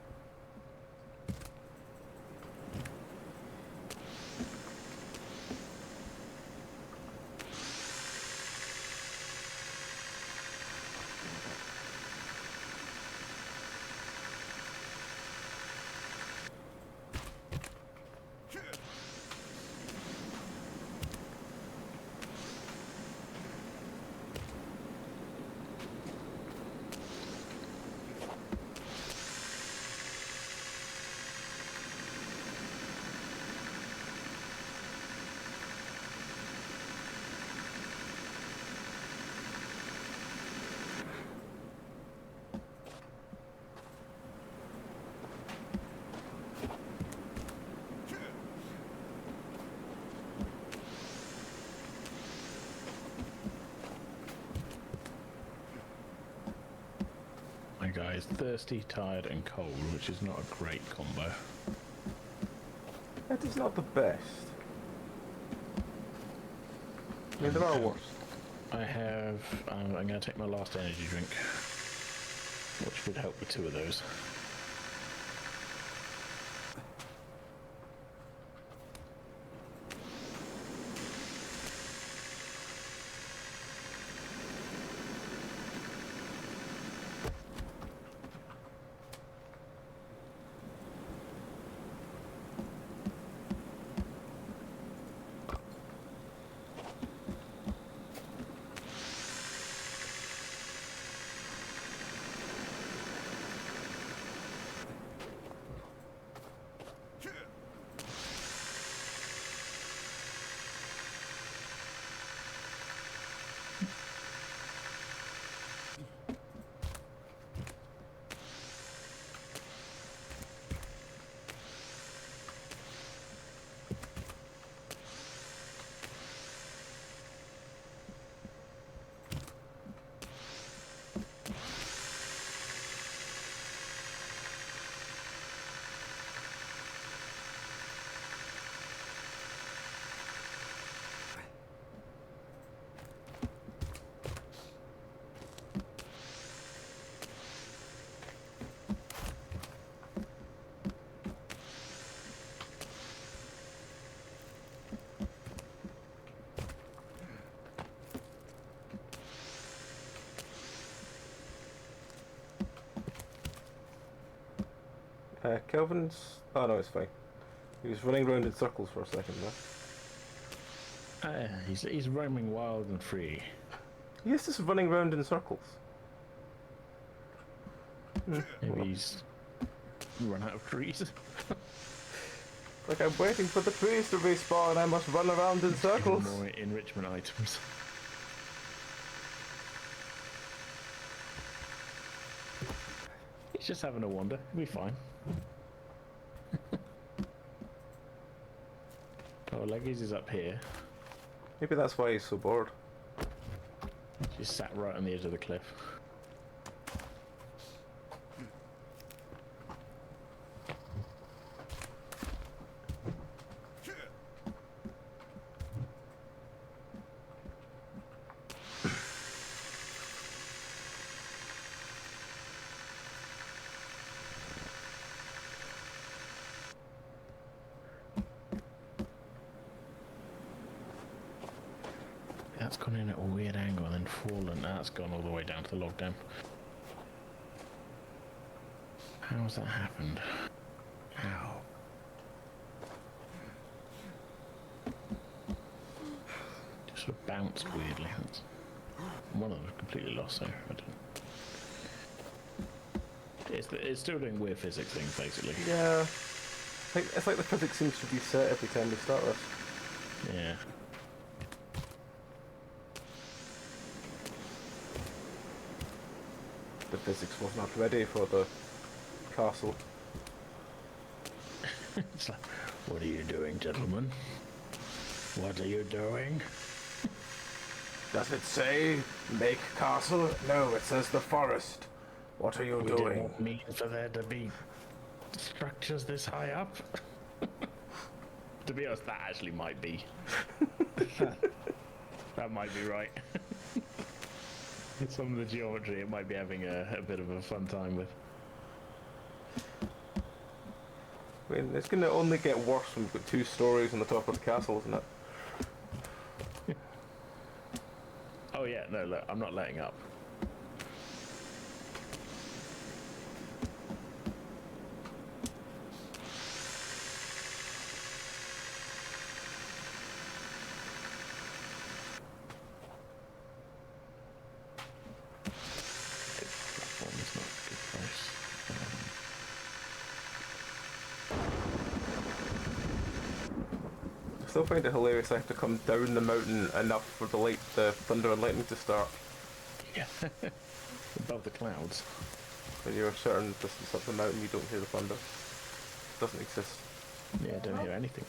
My guy is thirsty, tired, and cold, which is not a great combo. It is not the best. I mean, there are worse. I have. I'm going to take my last energy drink, which would help with 2 of those. Kelvin's... Oh no, it's fine. He was running around in circles for a second there. He's roaming wild and free. He is just running around in circles. Maybe he's run out of trees. Like, I'm waiting for the trees to respawn, I must run around in circles. More enrichment items. He's just having a wander. He'll be fine. Oh, Leggies is up here. Maybe that's why he's so bored. She's sat right on the edge of the cliff. That's gone in at a weird angle and then fallen. That's gone all the way down to the log dam. How's that happened? How? Just sort of bounced weirdly. That's one of them completely lost, so I don't. It's still doing weird physics things, basically. Yeah. It's like the physics seems to reset every time we start this. Yeah. The physics was not ready for the castle. It's like, what are you doing, gentlemen? What are you doing? Does it say make castle? No, it says the forest. What are you We doing? didn't mean for there to be structures this high up. To be honest, that actually might be. That might be right. Some of the geometry it might be having a bit of a fun time with. I mean, it's going to only get worse when we've got 2 stories on the top of the castle, isn't it? Oh yeah, no, look, I'm not letting up. Platform is not a good place. I still find it hilarious I have to come down the mountain enough for the thunder and lightning to start. Yeah. Above the clouds. When you're a certain distance up the mountain, you don't hear the thunder. It doesn't exist. Yeah, I don't hear anything.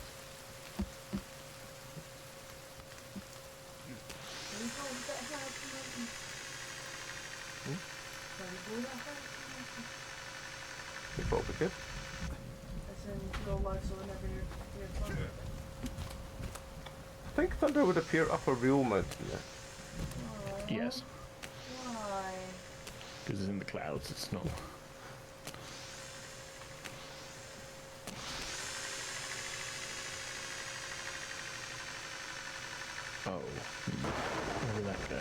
Can you go a bit higher to the mountain? Hmm? Can you go that high to the mountain? You probably could. As in real life, so whenever you're thunder. I think thunder would appear up a real mountain, yeah. Aww. Yes, Why? because it's in the clouds, it's not. Oh, where did that go?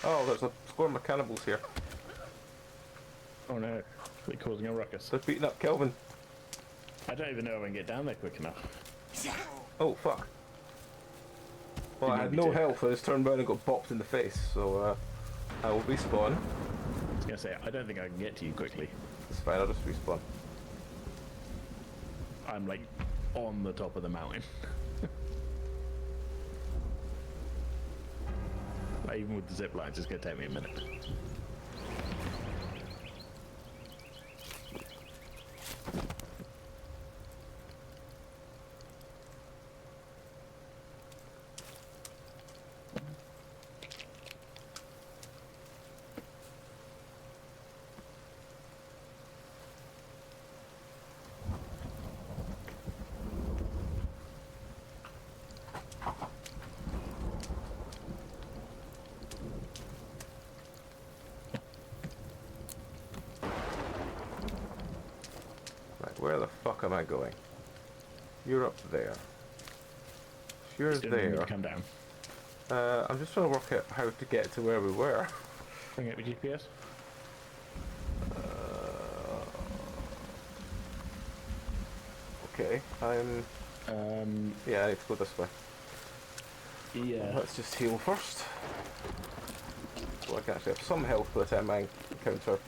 Oh, there's a swarm of cannibals here. Oh no, they're causing a ruckus. They're beating up Kelvin. I don't even know if I can get down there quick enough. Oh, fuck. Well, You I had need no to. health, I just turned around and got bopped in the face, so I will respawn. I was gonna say, I don't think I can get to you quickly. It's fine, I'll just respawn. I'm like on the top of the mountain. Like, even with the zip lines, it's gonna take me a minute. Right, where the fuck am I going? You're up there. You're Still need me to there. come down. I'm just trying to work out how to get to where we were. Bring up your GPS. Okay, I'm... yeah, I need to go this way. Yeah. Let's just heal first. So I can actually have some health by the time I encounter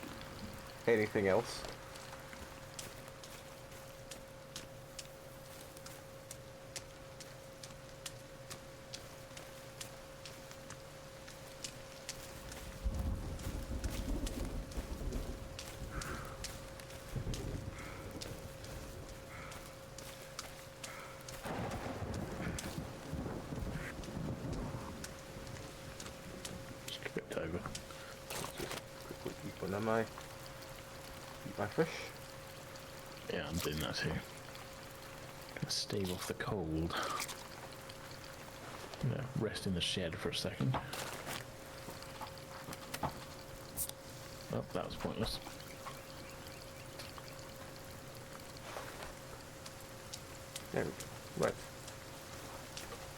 anything else. Just flipped over. time I eat my fish. Yeah, I'm doing that too. Gonna stave off the cold. Gonna rest in the shed for a second. Oh, that was pointless. There we go. Right.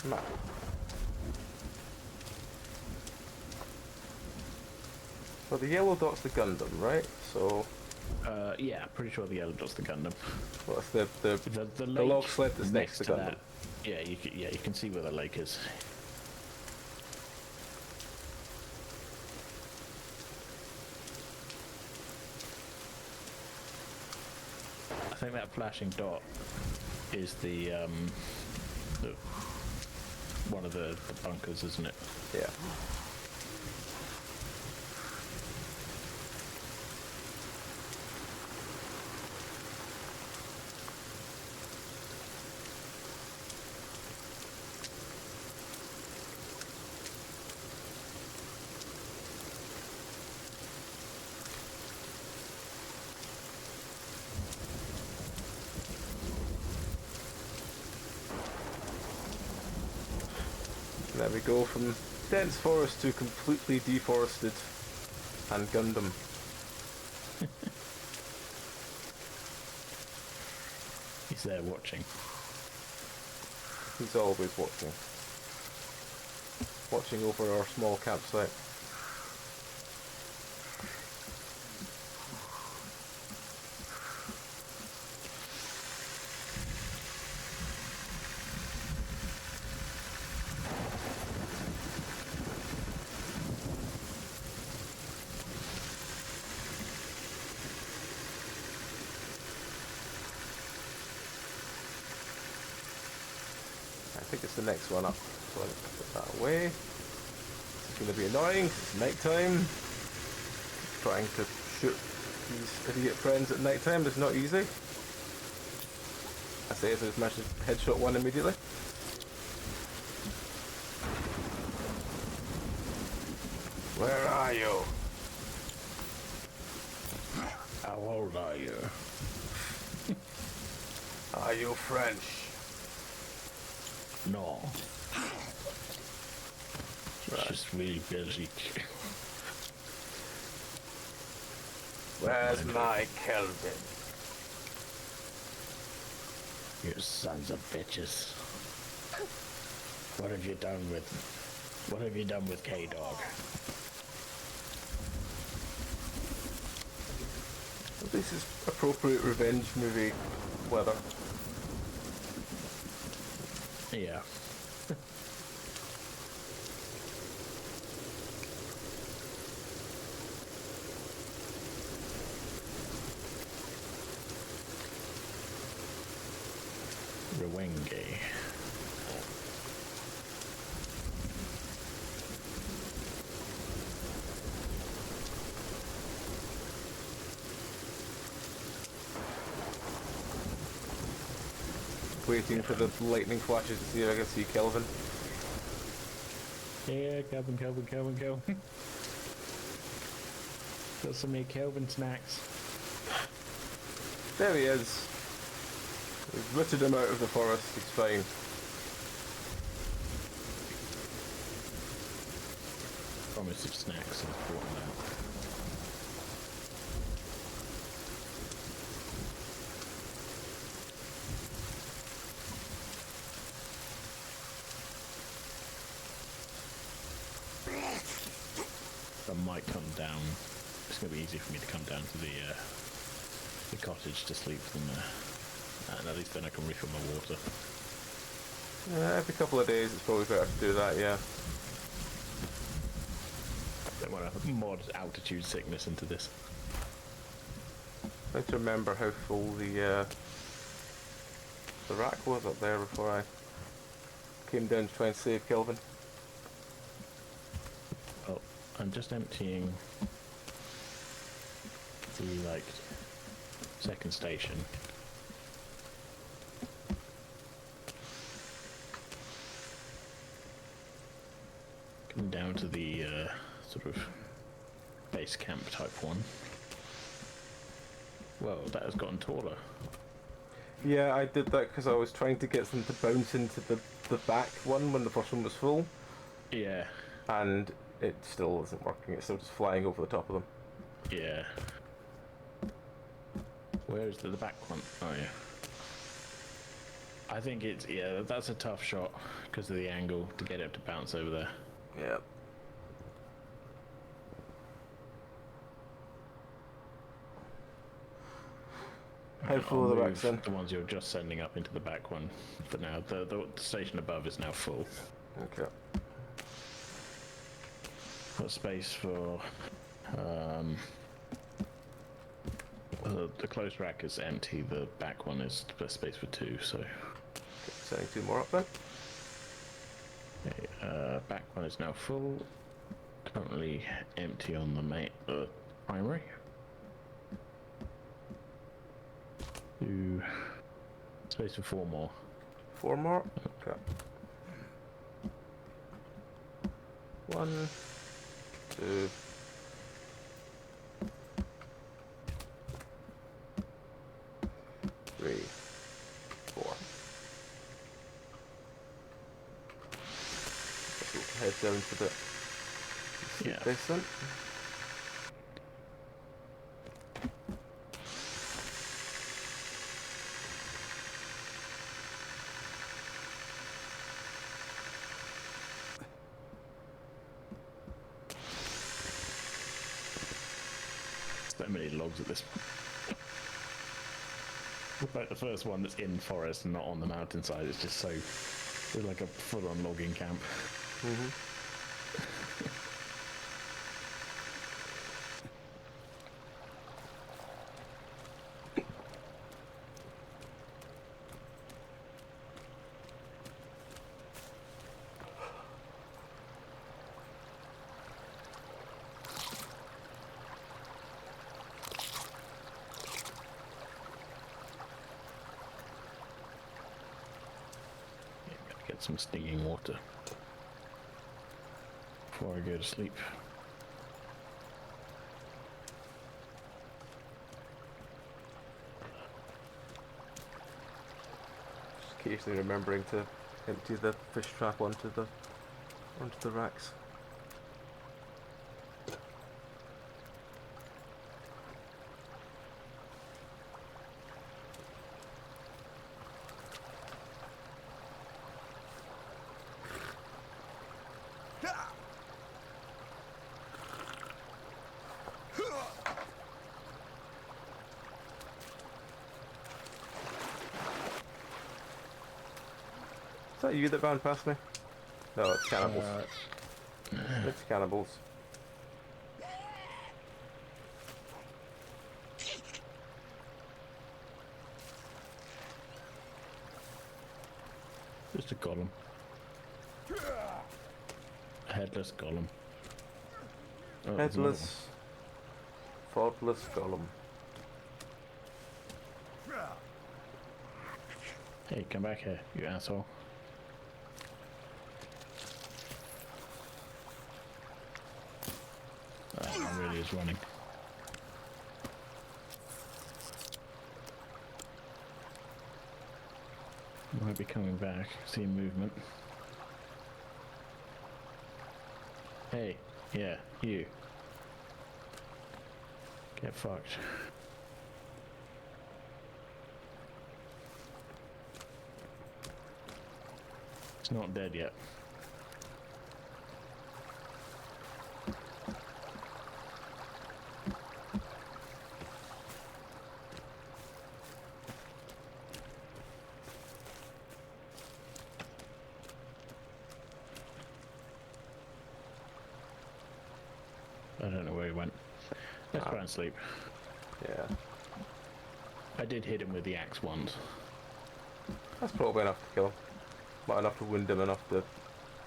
Map. So the yellow dot's the Gundam, right? So Yeah, pretty sure the yellow dot's the Gundam. what's the The log lake sled that's next to Gundam? that. Yeah, you can see where the lake is. I think that flashing dot is the one of the bunkers, isn't it? Yeah. There we go, from dense forest to completely deforested and Gundam. He's there watching. He's always watching. Watching over our small campsite. I think it's the next one up, so I'll put that away. It's going to be annoying 'cause it's night time. Trying to shoot these idiot friends at night time is not easy. I say as I've managed to headshot one immediately. Where are you? How old are you? Are you French? No. Just really busy. Where's my Kelvin? You sons of bitches. What have you done with K-Dog? This is appropriate revenge movie weather. Yeah. Rwenge. Waiting for the lightning flashes to see if I can see Kelvin. Yeah, Kelvin. Got some new Kelvin snacks. There he is. We've rooted him out of the forest, he's fine. Promise of snacks and brought them out. I might come down. It's going to be easy for me to come down to the cottage to sleep from there. And at least then I can refill my water. Every couple of days it's probably better to do that, yeah. I don't want to mod altitude sickness into this. I have to remember how full the rack was up there before I came down to try and save Kelvin. Oh, I'm just emptying the second station. Coming down to the sort of base camp type one. Well, that has gotten taller. Yeah, I did that because I was trying to get them to bounce into the back one when the first one was full, Yeah. and it still isn't working. It's still just flying over the top of them. Yeah. Where is the back one? Oh, yeah. I think it's, yeah, that's a tough shot because of the angle to get it to bounce over there. Yeah. How full are the racks then? The ones you're just sending up into the back one for now. The station above is now full. Okay. Got space for the close rack is empty. The back one is there's space for 2. So Sending 2 more up then. okay, back one is now full. Currently empty on the main primary. Space for 4 more. 4 more. Okay. 1, 2. 3, 4. Head down to the Yeah. basement. So many logs at this point. Like the first one that's in forest and not on the mountainside. It's just so it's like a full-on logging camp. Mm-hmm. Get some stinging water before I go to sleep. Just occasionally remembering to empty the fish trap onto the racks. Is that you that ran past me? No, it's cannibals. It's cannibals. Just a golem. A headless golem. Oh, there's another Headless, faultless golem. one. Hey, come back here, you asshole. That really is running. Might be coming back. See movement. Hey, yeah, you. Get fucked. It's not dead yet. I don't know where he went. Let's try and sleep. Yeah, I did hit him with the axe once. that's probably enough to kill him. Not enough to wound him, enough to It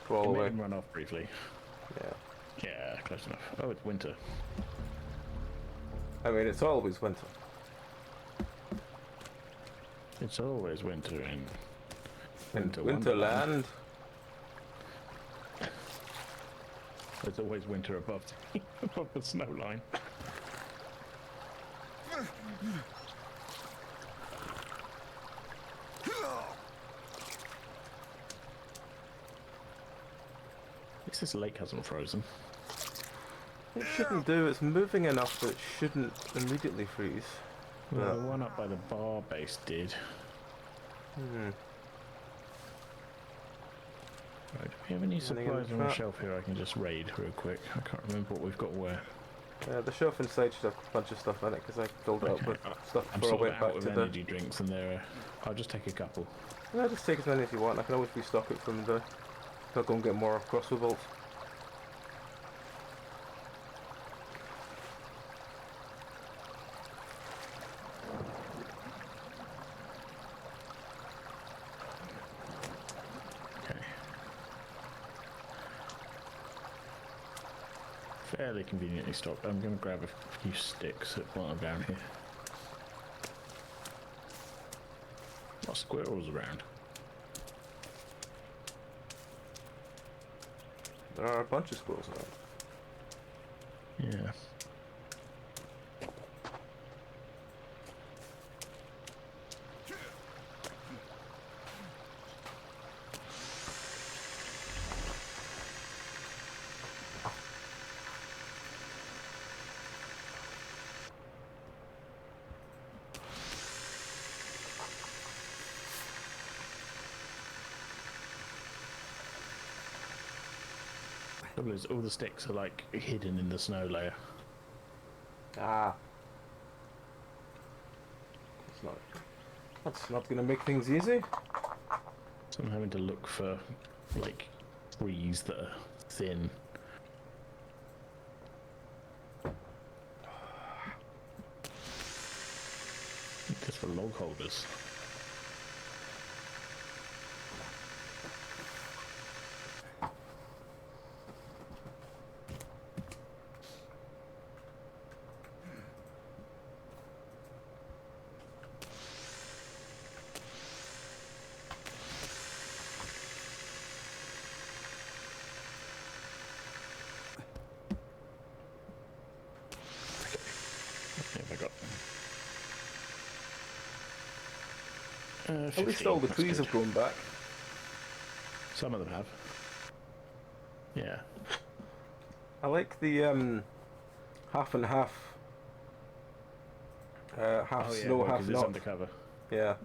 crawl made away. him run off briefly. Yeah. Yeah, close enough. Oh, it's winter. I mean, it's always winter. It's always winter in In Winter Winterland. There's always winter above above the snow line. At least this lake hasn't frozen. It shouldn't do. It's moving enough that it shouldn't immediately freeze. Well, But, the one up by the bar base did. hmm. Right, do we have any Anything in the supplies on the trap? shelf here I can just raid real quick? I can't remember what we've got where. The shelf inside should have a bunch of stuff in it because I filled it up with stuff I'm before I sort of went out back of to the. energy drinks and there. I'll just take a couple. Yeah, just take as many as you want. I can always restock it from the. I'll go and get more crossbow bolts. Okay. Fairly conveniently stocked. I'm going to grab a few sticks while I'm down here. What squirrels around? There are a bunch of squirrels around. Yeah. Trouble is, all the sticks are like hidden in the snow layer. Ah. It's not. That's not going to make things easy. So I'm having to look for like trees that are thin. Just for log holders. What have I got? At least all 15, the that's trees good. have grown back. Some of them have. Yeah. I like the half and half. Half Oh yeah, snow, well, half 'cause it's not. undercover. Yeah.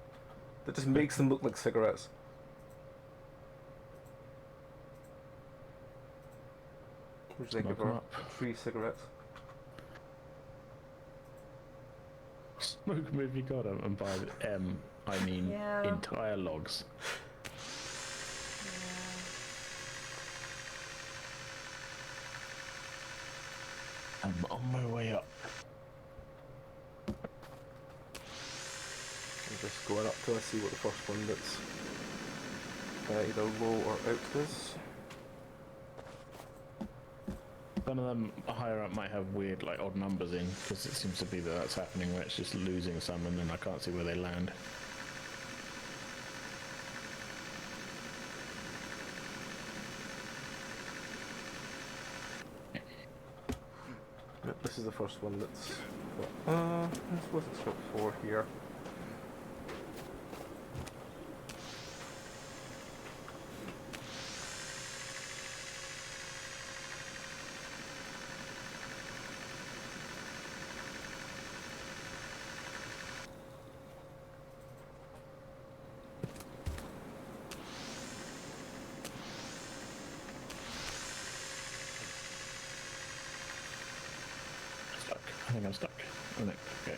That just makes them look like cigarettes. What do you think of Smoke 'em our up. tree cigarettes? Smoke 'em if you got 'em, and by I mean Yeah. entire logs. Yeah. I'm on my way up. I'm just going up till I see what the first one that's either low or out is. Some of them higher up might have weird, like, odd numbers in, because it seems to be that that's happening where it's just losing some and then I can't see where they land. Yep, this is the first one that's. I suppose it's got 4 here. Stuck. I think I'm stuck. Oh no, okay.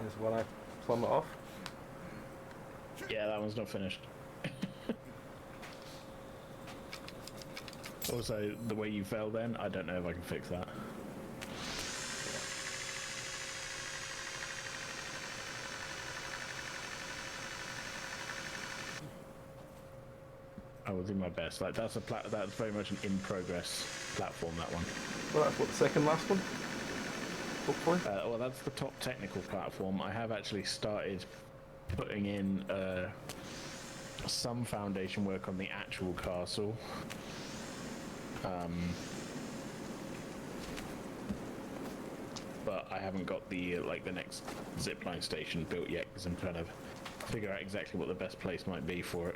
Is when I plumb it off. Yeah, that one's not finished. Also, the way you fell then, I don't know if I can fix that. I will do my best. Like that's that's very much an in-progress platform. That one. Well, that's what the second last one. Hopefully. Well, that's the top technical platform. I have actually started putting in some foundation work on the actual castle. But I haven't got the the next zipline station built yet because I'm trying to figure out exactly what the best place might be for it.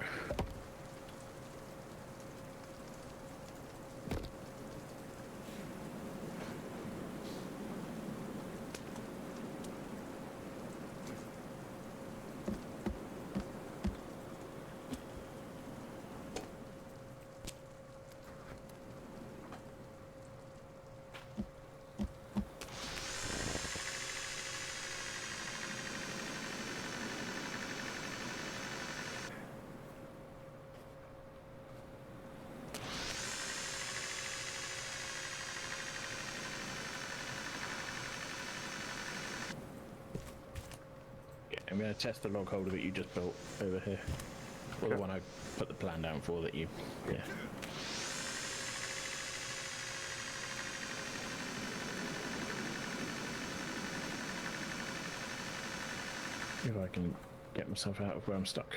I'm going to test the log holder that you just built over here. Or the one I put the plan down for that you... Yeah. If I can get myself out of where I'm stuck.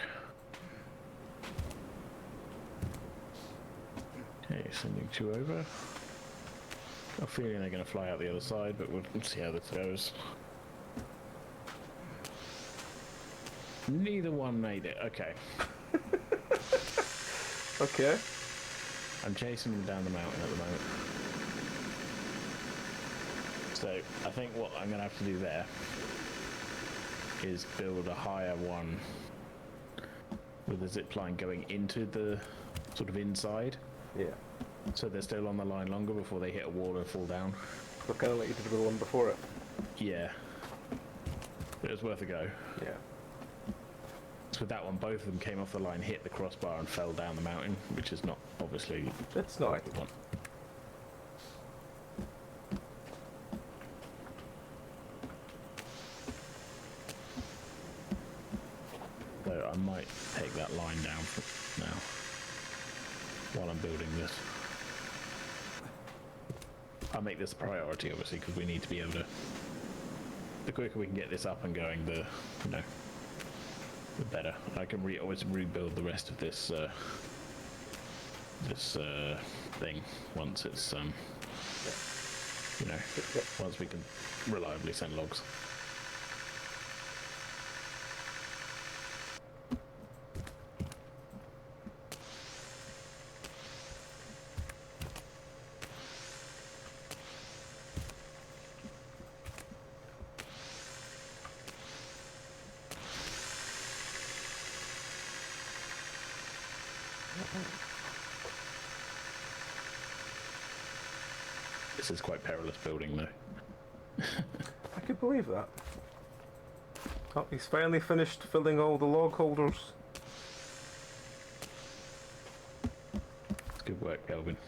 Okay, sending 2 over. Got a feeling they're going to fly out the other side, but we'll see how this goes. Neither one made it. Okay. Okay. I'm chasing them down the mountain at the moment. So I think what I'm going to have to do there is build a higher one with a zip line going into the sort of inside. Yeah. So they're still on the line longer before they hit a wall and fall down. So kind of like you did with the one before it. Yeah. It was worth a go. Yeah. So with that one, both of them came off the line, hit the crossbar and fell down the mountain, which is not obviously It's not. what we want. So I might take that line down for now while I'm building this. I'll make this a priority, obviously, because we need to be able to... The quicker we can get this up and going, the better. I can always rebuild the rest of this thing once it's once we can reliably send logs. This is quite perilous building, though. I could believe that. Oh, he's finally finished filling all the log holders. It's good work, Kelvin.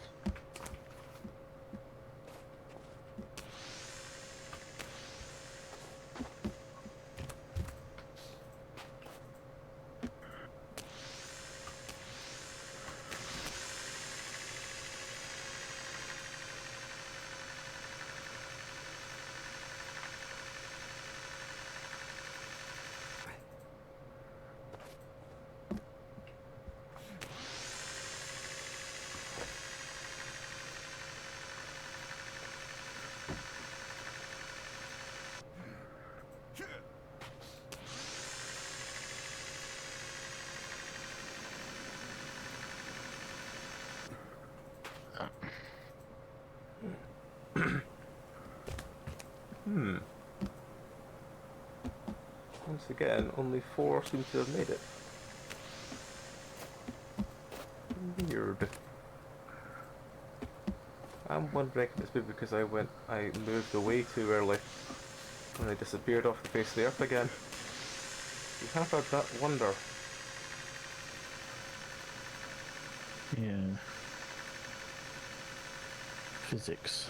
Once again, only 4 seem to have made it. Weird. I'm wondering if it's maybe because I moved away too early and I disappeared off the face of the earth again. You have had that wonder. Yeah. Physics.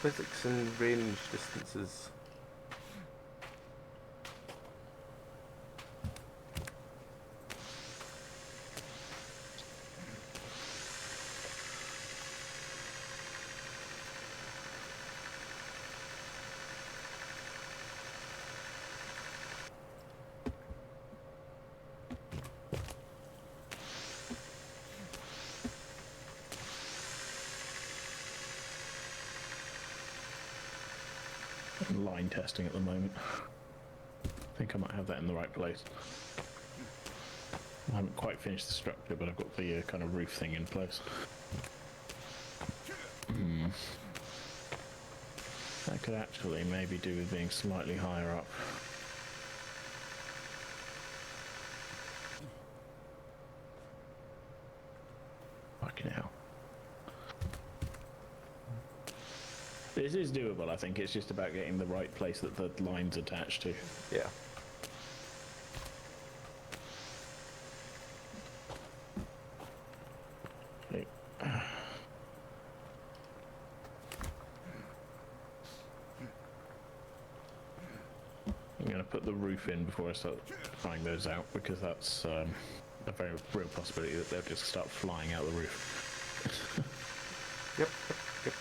Physics and range distances. Line testing at the moment. I think I might have that in the right place. I haven't quite finished the structure, but I've got the kind of roof thing in place. That could actually maybe do with being slightly higher up. Fucking hell. This is doable, I think. It's just about getting the right place that the line's attached to. Yeah. Okay. I'm going to put the roof in before I start trying those out, because that's a very real possibility that they'll just start flying out the roof. Yep. Yep.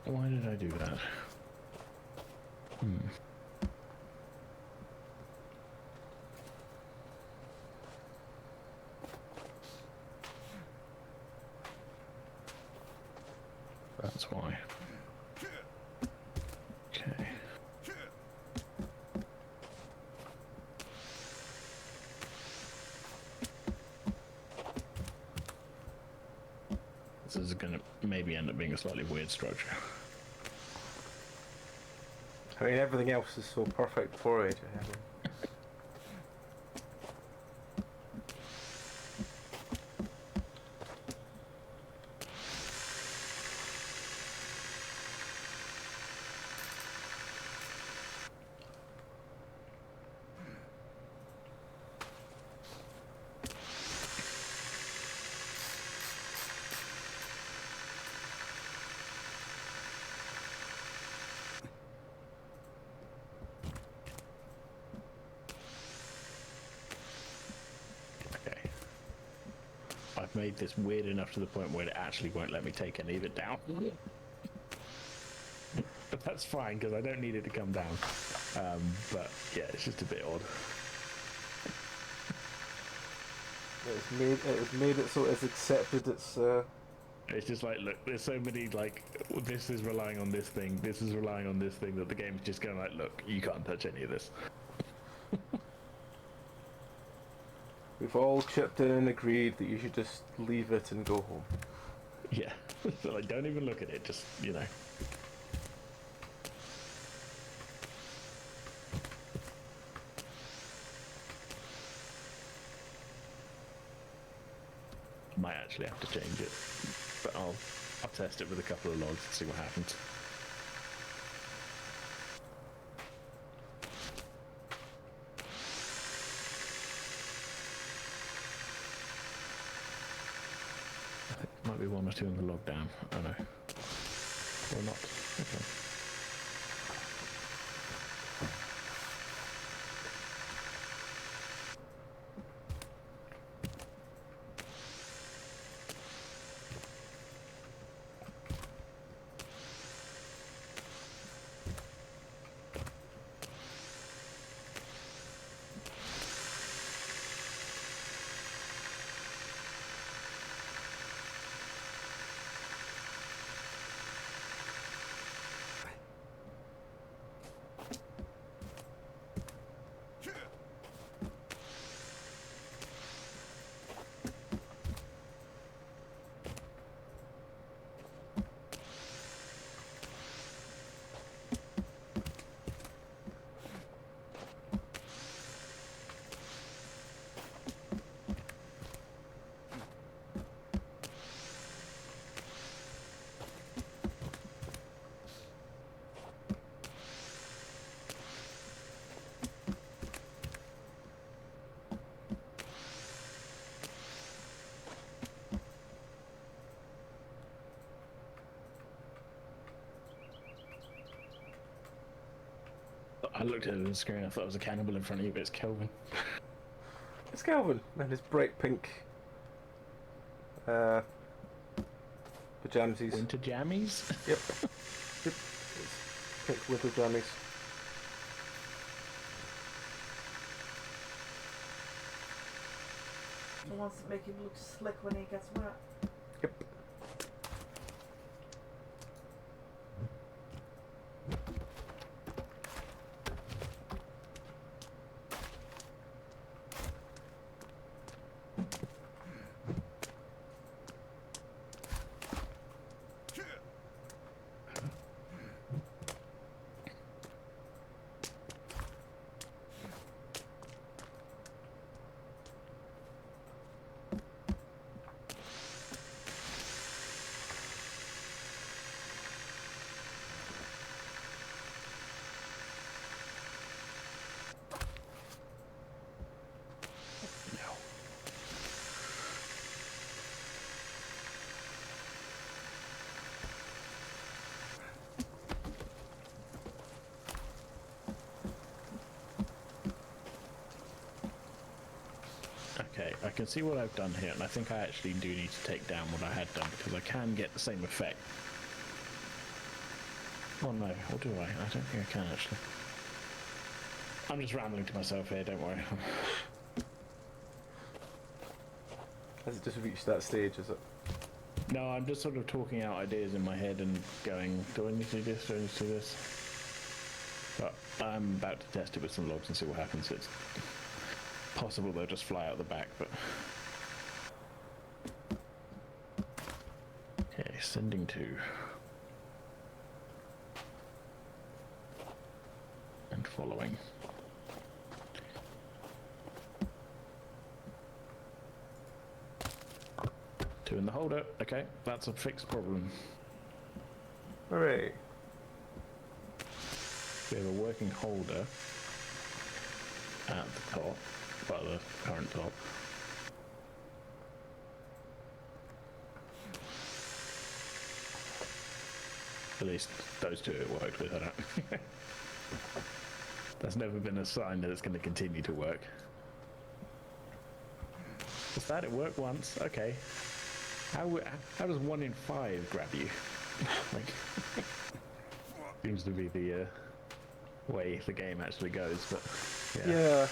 Why did I do that? That's why. Okay. This is going to maybe end up being a slightly weird structure. I mean, everything else is so perfect for it. I've made this weird enough to the point where it actually won't let me take any of it down. But that's fine, because I don't need it to come down. But yeah, it's just a bit odd. It has made it so it's accepted it's... It's just like, look, there's so many, like, this is relying on this thing, this is relying on this thing, that the game's just going like, look, you can't touch any of this. We've all chipped in and agreed that you should just leave it and go home. Yeah. So, like, don't even look at it, just, you know. Might actually have to change it, but I'll test it with a couple of logs and see what happens. I think there might be one or two in the log down. Oh no. Or not. Okay. I looked at the screen, I thought it was a cannibal in front of you, but it's Kelvin. It's Calvin and his bright pink pajamsies. Winter jammies? Yep. Yep. It's pink winter jammies. The ones that make him look slick when he gets wet. Yep. Okay, I can see what I've done here, and I think I actually do need to take down what I had done, because I can get the same effect. Oh no, or do I? I don't think I can actually. I'm just rambling to myself here, don't worry. Has it just reached that stage, is it? No, I'm just sort of talking out ideas in my head and going, do I need to do this, do I need to do this? But I'm about to test it with some logs and see what happens. It's possible they'll just fly out the back, but... Okay, sending to... and following. Two in the holder. Okay, that's a fixed problem. Hooray. We have a working holder at the top, well, the current top. At least those two it worked with, I don't. That's never been a sign that it's going to continue to work. Just that it worked once. Okay. How does 1 in 5 grab you? Like, seems to be the way the game actually goes, but Yeah.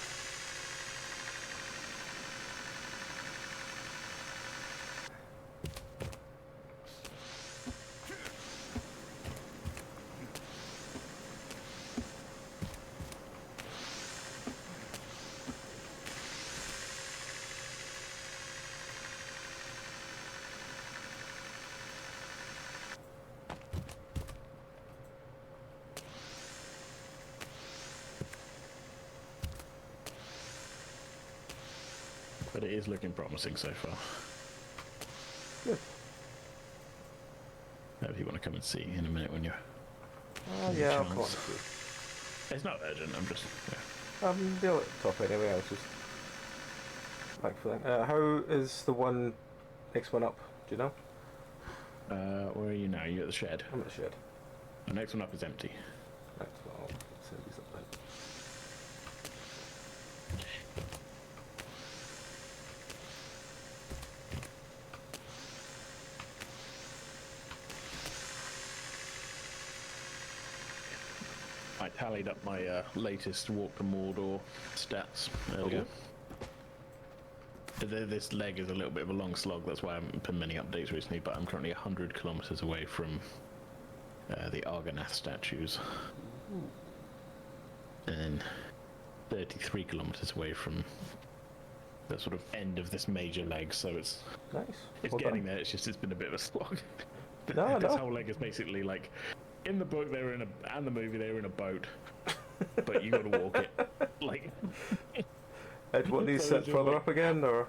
But it is looking promising so far. Good. If you want to come and see in a minute when you're... Yeah, I'll chance. come on to see. It's not urgent, I'm just... They'll at the top anyway, I was just... like feeling. How is the next one up? Do you know? Where are you now? You at the shed? I'm at the shed. The next one up is empty. Right, well, I'll send these up then. I tallied up my latest walk to Mordor stats earlier. This leg is a little bit of a long slog, that's why I haven't been many updates recently, but I'm currently 100 kilometers away from the Argonath statues. And 33 kilometers away from the sort of end of this major leg, so it's Nice. it's Well getting done. there, it's just it's been a bit of a slog. No, This no. whole leg is basically like, in the book they were in a, and the movie they were in a boat, but you gotta walk it. Like, Do you want these So set would you further like- up again, or?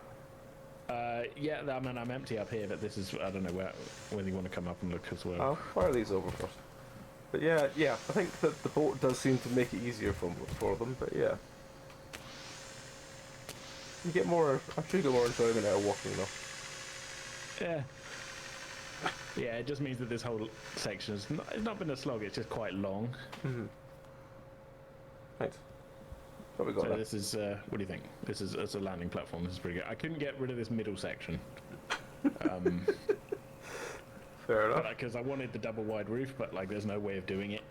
yeah, I mean, I'm empty up here, but this is, I don't know whether you want to come up and look as well. I'll fire these over first. But yeah, I think that the boat does seem to make it easier for them, but yeah. You get more, I'm sure you get more enjoyment out of walking though. Yeah. Yeah, it just means that this whole section has it's not been a slog, it's just quite long. Right. What we got So there? this is, what do you think? This is, as a landing platform, this is pretty good. I couldn't get rid of this middle section. Fair enough. Because I wanted the double wide roof, but like there's no way of doing it,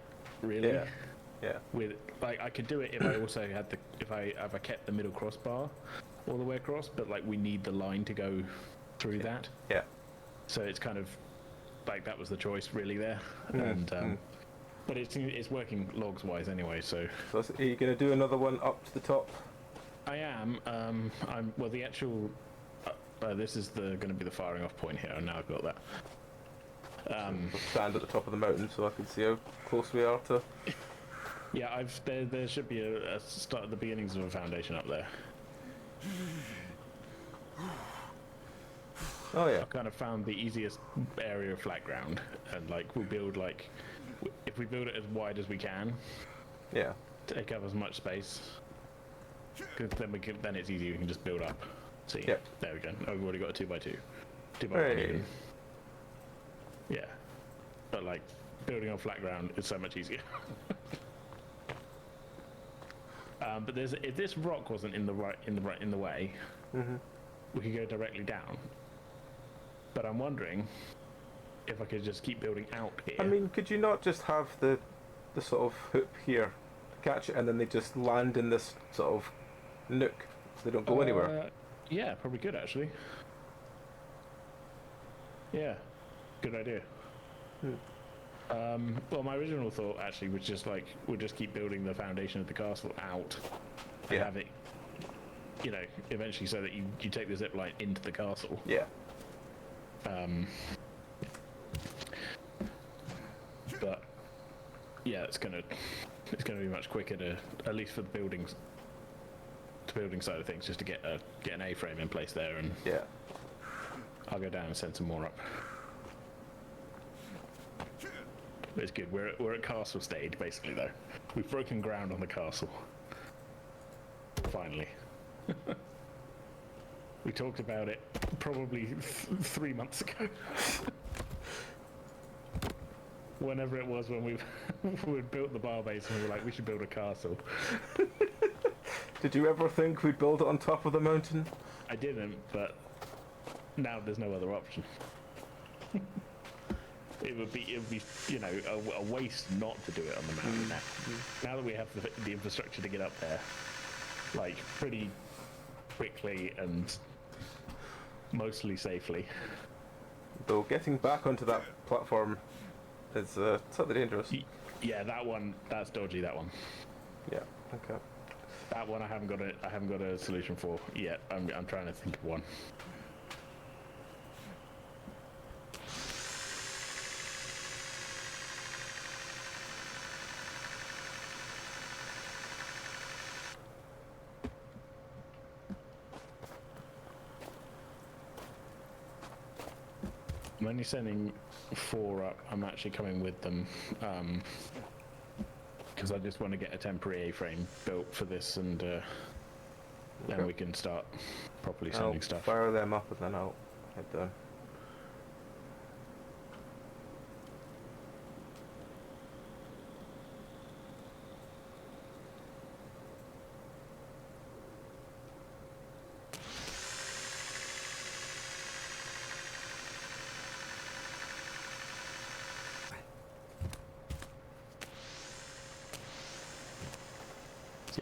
really. Yeah. Yeah. With like I could do it if I also had the if I kept the middle crossbar all the way across, but like we need the line to go through that. Yeah. So it's kind of like that was the choice really there, and but it's working logs wise anyway. So So are you going to do another one up to the top? I am. I'm well. The actual this is going to be the firing off point here, and now I've got that. We'll stand at the top of the mountain so I can see how close we are to... Yeah, there should be a start at the beginnings of a foundation up there. Oh yeah. I've kind of found the easiest area of flat ground, and like we'll build like if we build it as wide as we can, Yeah. take up as much space, because then it's easy. We can just build up. See, Yep. there we go. Oh, we've already got a 2x2, 2x1 Hey. even. Yeah, but like building on flat ground is so much easier. But if this rock wasn't in the way, we could go directly down. But I'm wondering if I could just keep building out here. I mean, could you not just have the sort of hoop here, catch it, and then they just land in this sort of nook, so they don't go anywhere? Yeah, probably could actually. Yeah, good idea. Well, my original thought actually was just like we'll just keep building the foundation of the castle out and Yeah. have it, you know, eventually so that you take the zip line into the castle. Yeah. But yeah, it's gonna be much quicker to, at least for the building side of things, just to get an A-frame in place there, and Yeah. I'll go down and send some more up. But it's good. We're at castle stage basically though. We've broken ground on the castle. Finally. We talked about it probably 3 months ago. Whenever it was when we built the bar base and we were like, we should build a castle. Did you ever think we'd build it on top of the mountain? I didn't, but now there's no other option. It would be, you know, a waste not to do it on the mountain now. Now that we have the infrastructure to get up there, like, pretty quickly and mostly safely. Though getting back onto that platform is slightly dangerous. Yeah, that one, that's dodgy, that one. Yeah, okay. That one I haven't got a solution for yet. I'm trying to think of one. I'm only sending 4 up. I'm actually coming with them because I just want to get a temporary A-frame built for this, and then we can start properly sending stuff. Fire them up and then I'll head down.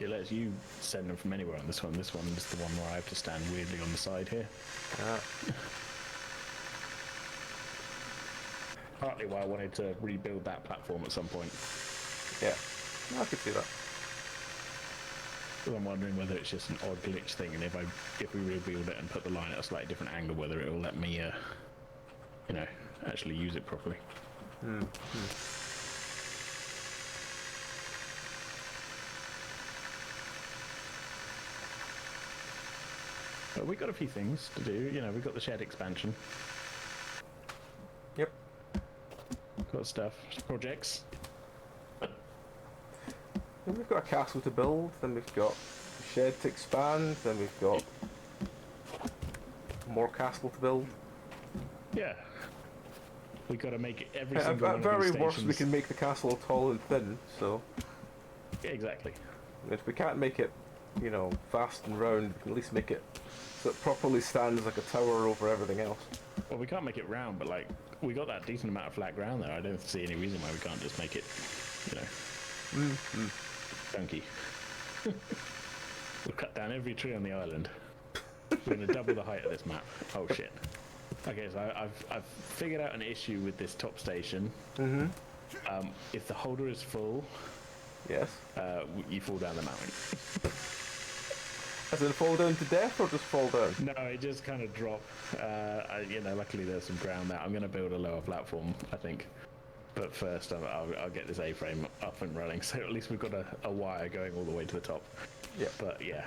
It lets you send them from anywhere on this one. This one is the one where I have to stand weirdly on the side here. Partly why I wanted to rebuild that platform at some point. Yeah, I could see that. But I'm wondering whether it's just an odd glitch thing, and if we rebuild it and put the line at a slightly different angle, whether it will let me, you know, actually use it properly. But we got a few things to do. You know, we got the shed expansion. Yep. Got stuff, projects. Then we've got a castle to build, then we've got a shed to expand, then we've got more castle to build. Yeah. We got to make it every single one At of very these worst, we stations. can make the castle tall and thin, so... Yeah, exactly. If we can't make it, you know, vast and round, we can at least make it so it properly stands like a tower over everything else. Well, we can't make it round, but like, we got that decent amount of flat ground there. I don't see any reason why we can't just make it, you know, chunky. We'll cut down every tree on the island. We're going to double the height of this map. Oh shit. Okay, so I've figured out an issue with this top station. If the holder is full, Yes. You fall down the mountain. As in fall down to death or just fall down? No, it just kind of drop. You know, luckily there's some ground there. I'm going to build a lower platform, I think. But first, I'll get this A-frame up and running, so at least we've got a wire going all the way to the top. Yeah. But yeah,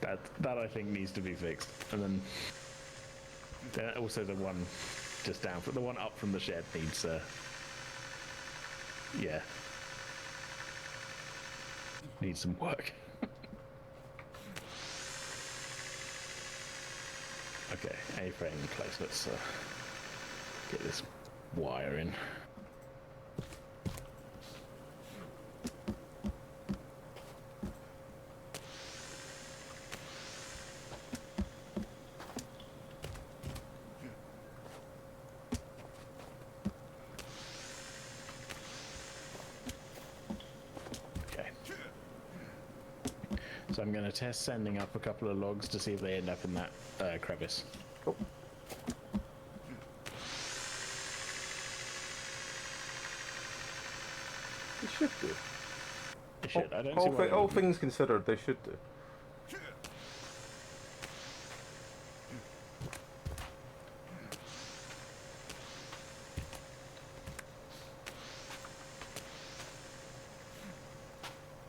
that I think needs to be fixed. And then also the one just down, the one up from the shed needs, yeah, needs some work. Okay, A-frame in place. Let's get this wire in. Okay. So I'm going to test sending up a couple of logs to see if they end up in that crevice. Cool. They should do. They should. I don't see why they All wouldn't. things considered, they should do.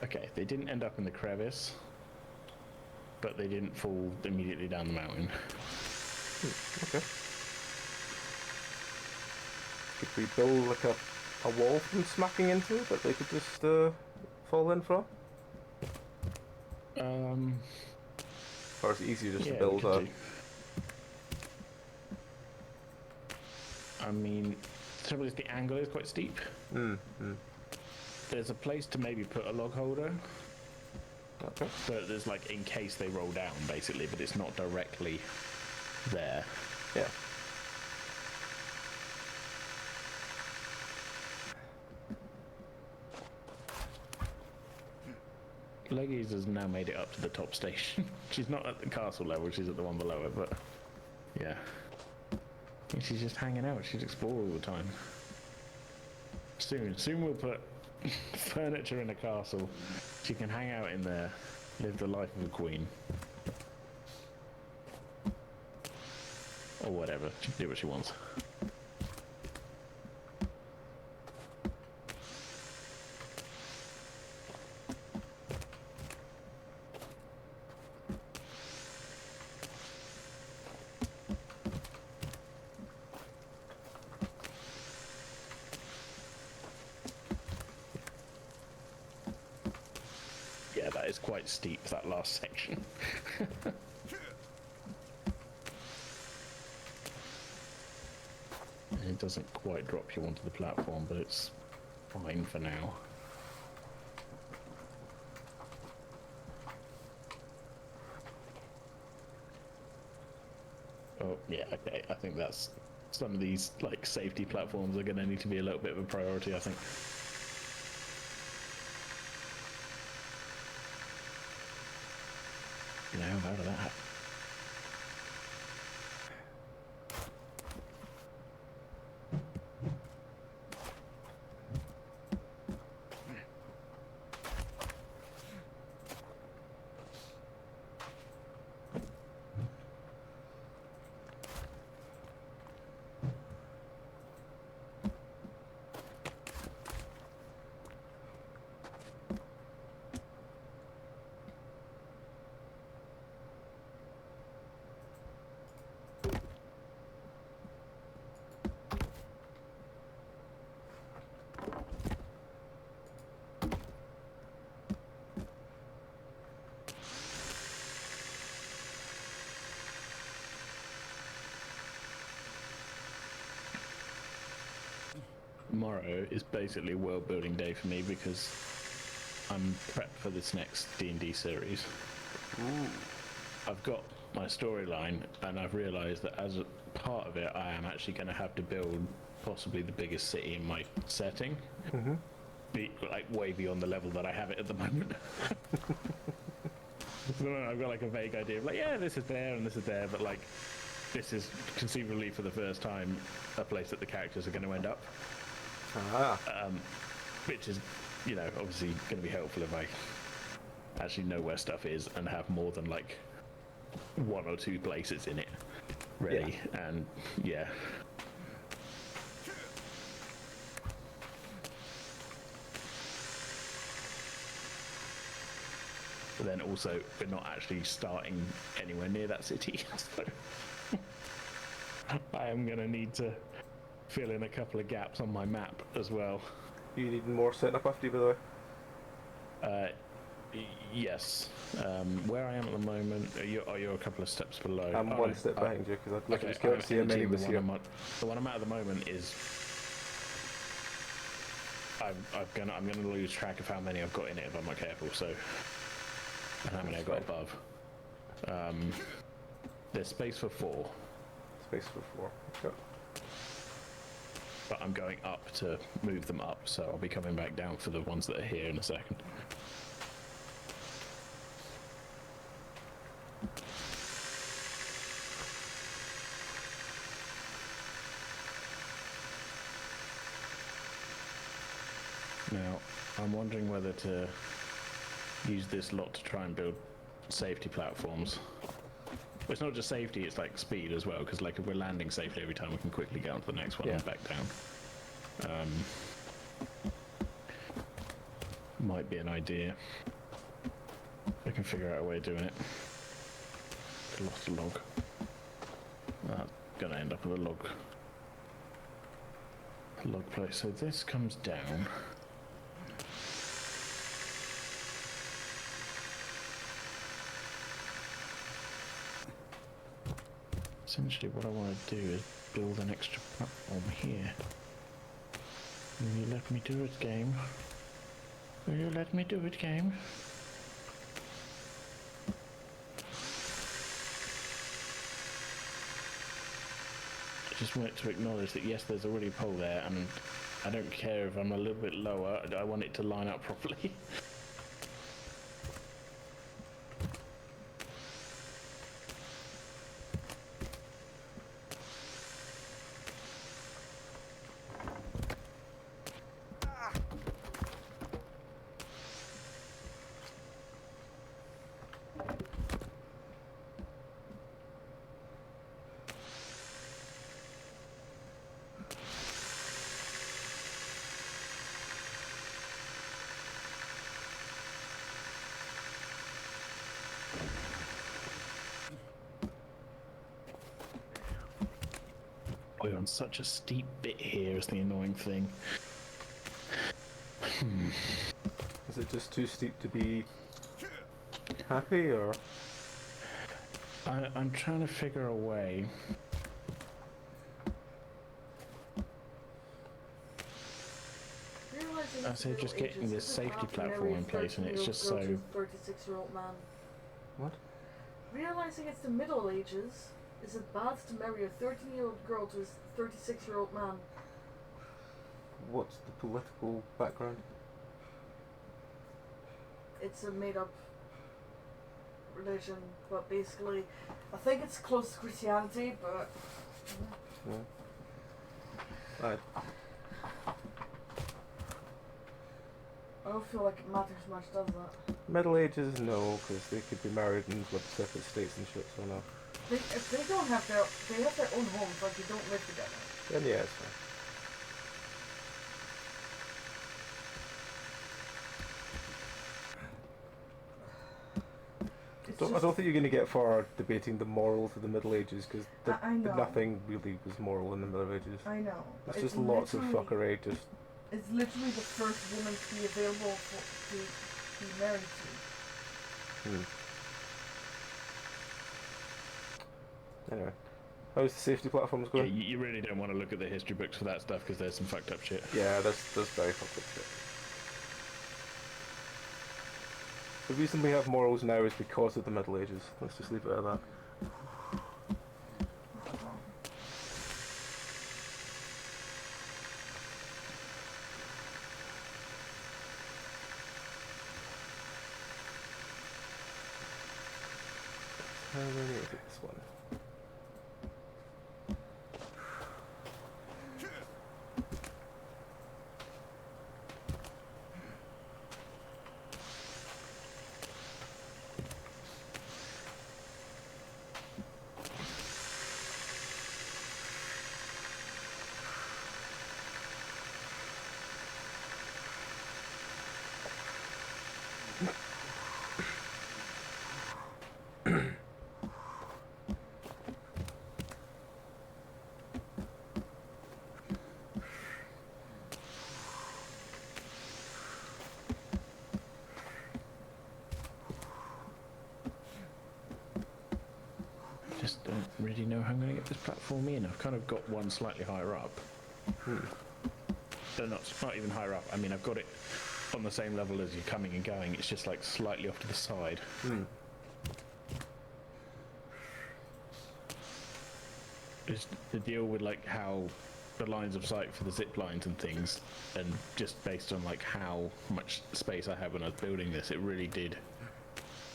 Okay, they didn't end up in the crevice, but they didn't fall immediately down the mountain. Okay. Could we build like a wall from smacking into that they could just fall in from? Or is it easier just to Yeah, build we a... could do. I mean, the trouble is the angle is quite steep. There's a place to maybe put a log holder, Okay. So there's like in case they roll down, basically, but it's not directly there. Yeah. Leggies has now made it up to the top station. She's not at the castle level, she's at the one below it, but yeah. And she's just hanging out, she's exploring all the time. Soon we'll put furniture in a castle. She can hang out in there, live the life of a queen. Or whatever, she can do what she wants. Yeah, that is quite steep, that last section. It doesn't quite drop you onto the platform, but it's fine for now. Oh, yeah, okay, I think that's... Some of these, like, safety platforms are going to need to be a little bit of a priority, I think. You know, how about that? Tomorrow is basically a world building day for me because I'm prepped for this next D&D series. Ooh. I've got my storyline and I've realised that as a part of it I am actually going to have to build possibly the biggest city in my setting. Mm-hmm. Like way beyond the level that I have it at the moment. I've got like a vague idea of like, yeah, this is there and this is there, but like this is conceivably for the first time a place that the characters are going to end up. Which is, you know, obviously going to be helpful if I actually know where stuff is and have more than like one or two places in it ready. Yeah. And yeah. But then also we're not actually starting anywhere near that city, so I am going to need to fill in a couple of gaps on my map as well. You need more setting up after you, by the way? Yes. Where I am at the moment, are you a couple of steps below? I'm one step behind you because I'd like to just see how many was here. The one I'm at the moment is... I'm gonna lose track of how many I've got in it if I'm not careful, so... And how many I've got above. There's space for 4. Space for 4, okay. But I'm going up to move them up, so I'll be coming back down for the ones that are here in a second. Now, I'm wondering whether to use this lot to try and build safety platforms. Well, it's not just safety, it's like speed as well, because like if we're landing safely every time we can quickly get on to the next one and back down. Might be an idea. I can figure out a way of doing it. Lost a log. That's gonna end up with a log place. So this comes down. Essentially what I want to do is build an extra platform here. Will you let me do it, game? Will you let me do it, game? just wanted to acknowledge that yes, there's already a pole there, and I don't care if I'm a little bit lower. I want it to line up properly. We're on such a steep bit here is the annoying thing. Is it just too steep to be happy, or? I'm trying to figure a way. I say just getting this safety platform in place, and it's just so. 36-year-old man. What? Realizing it's the Middle Ages, is it bad to marry a 13-year-old girl to a 36-year-old man? What's the political background? It's a made-up religion, but basically, I think it's close to Christianity, but... Yeah. I don't feel like it matters much, does it? Middle Ages, no, because they could be married and live separate states and shit, so no. If they don't have they have their own homes, like they don't live together. Then yeah, it's fine. I don't think you're going to get far debating the morals of the Middle Ages, because nothing really was moral in the Middle Ages. I know. It's just lots of fuckery, just... It's literally the first woman to be available to be married to. Anyway, how's the safety platforms going? Yeah, you really don't want to look at the history books for that stuff, because there's some fucked up shit. Yeah, there's very fucked up shit. The reason we have morals now is because of the Middle Ages. Let's just leave it at that. How many is it, this one? Don't really know how I'm going to get this platform in. I've kind of got one slightly higher up. They're not even higher up. I mean, I've got it on the same level as you're coming and going. It's just like slightly off to the side. It's the deal with like how the lines of sight for the zip lines and things, and just based on like how much space I have when I was building this, it really did,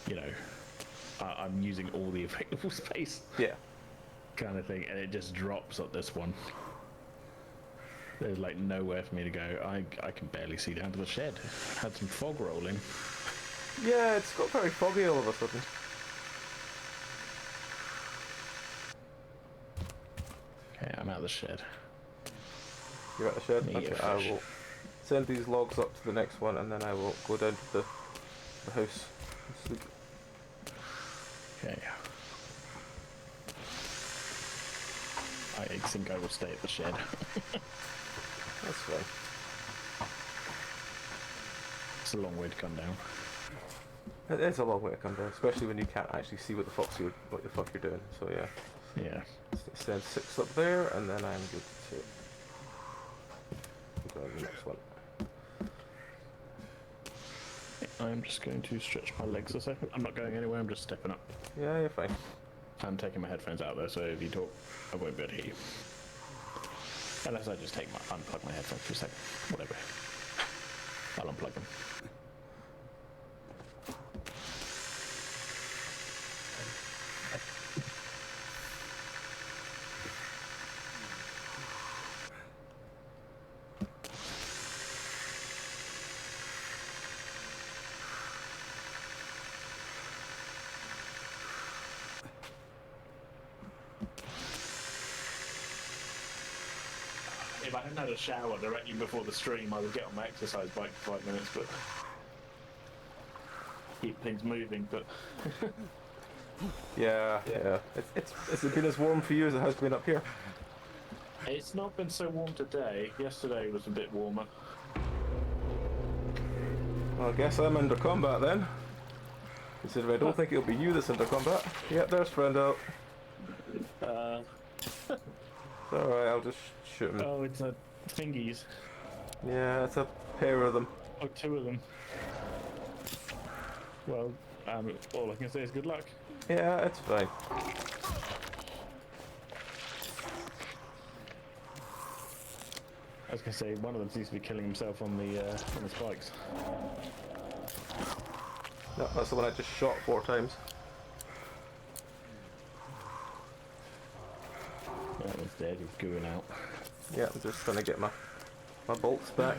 you know, I'm using all the available space. Yeah. Kind of thing, and it just drops at this one. There's like nowhere for me to go. I can barely see down to the shed. Had some fog rolling. Yeah, it's got very foggy all of a sudden. Okay, I'm out of the shed. You're at the shed? Me, Okay, I will send these logs up to the next one, and then I will go down to the house and sleep. Okay. I think I will stay at the shed. That's fine. It's a long way to come down. It is a long way to come down, especially when you can't actually see what the fuck you're doing. So yeah. Yeah. Send 6 up there, and then I'm good to go on the next one. I'm just going to stretch my legs a second. I'm not going anywhere, I'm just stepping up. Yeah, you're fine. I'm taking my headphones out though, so if you talk, I won't be able to hear you. Unless I just unplug my headphones for a second. Whatever. I'll unplug them. If I hadn't had a shower directly before the stream, I would get on my exercise bike for 5 minutes, but keep things moving. But Yeah. It's been as warm for you as it has been up here. it's not been so warm today. Yesterday was a bit warmer. Well, I guess I'm under combat then. Considering I don't think it'll be you that's under combat. Yeah, there's friend out. It's alright, I'll just shoot him. Oh, it's a thingies. Yeah, it's a pair of them. Oh, 2 of them. Well, all I can say is good luck. Yeah, it's fine. I was gonna say one of them seems to be killing himself on the spikes. No, that's the one I just shot 4 times. That one's dead. He's gooing out. Yeah, I'm just trying to get my bolts back.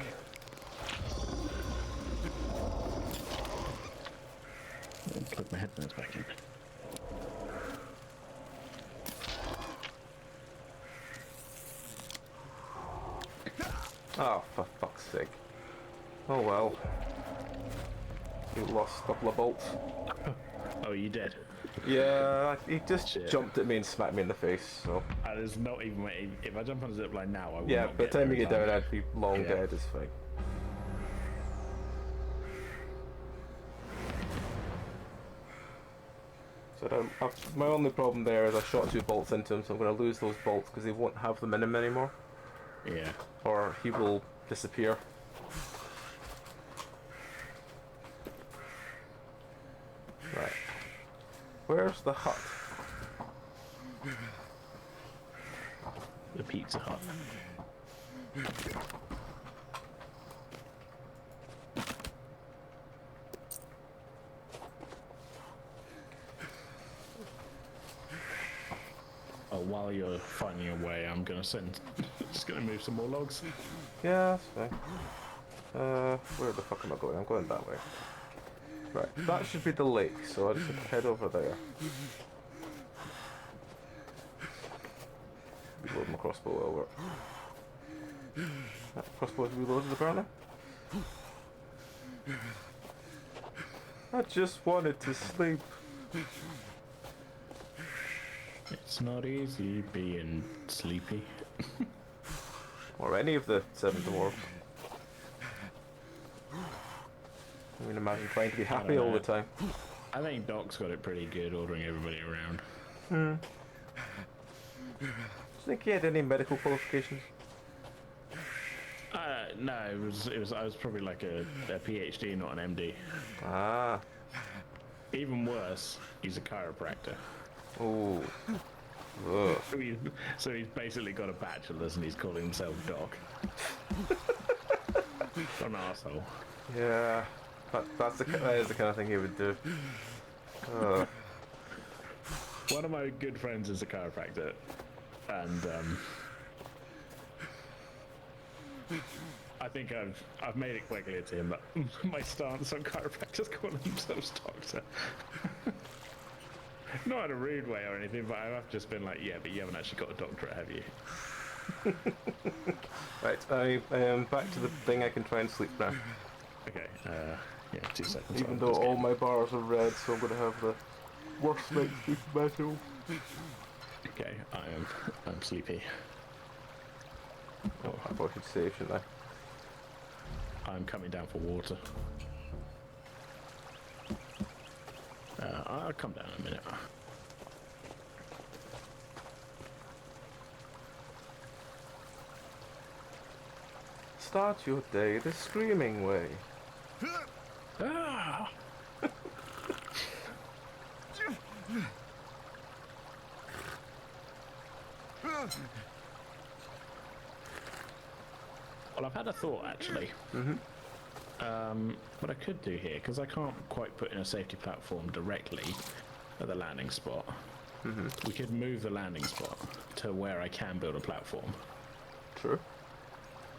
I'll plug my headphones back in. Oh, for fuck's sake. Oh well. You lost a couple of bolts. Oh, you dead? Yeah, he just Shit. jumped at me and smacked me in the face, so... There's not even way. If I jump on the zip line now, I will Yeah, not by the time you there get in down, time. I'd be long Yeah. dead, it's fine. So my only problem there is I shot 2 bolts into him, so I'm going to lose those bolts because he won't have them in him anymore. Yeah. Or he will disappear. Right. Where's the hut? The Pizza Hut. Oh, while you're finding a way, I'm gonna just gonna move some more logs. Yeah, that's fine. Where the fuck am I going? I'm going that way. Right, that should be the lake, so I just have to head over there. Reload my crossbow over. That crossbow is reloaded apparently. I just wanted to sleep. It's not easy being sleepy. Or any of the 7 dwarves. I mean, imagine trying to be happy all the time. I think Doc's got it pretty good ordering everybody around. Do you think he had any medical qualifications? No, I was probably like a PhD, not an MD. Ah. Even worse, he's a chiropractor. Ooh. Ugh. So he's basically got a bachelor's and he's calling himself Doc. What an asshole. Yeah. That is the kind of thing he would do. One of my good friends is a chiropractor, and I think I've made it quite clear to him that my stance on chiropractors calling themselves doctor. Not in a rude way or anything, but I've just been like, yeah, but you haven't actually got a doctorate, have you? Right, I am back to the thing. I can try and sleep now. Okay, yeah, 2 seconds. Even though all my bars are red, so I'm going to have the worst night's sleep battle. Okay, I'm sleepy. Oh, I probably should save, shouldn't I? I'm coming down for water. I'll come down in a minute. Start your day the screaming way. Ah! Well, I've had a thought actually. What I could do here, because I can't quite put in a safety platform directly at the landing spot, we could move the landing spot to where I can build a platform. True.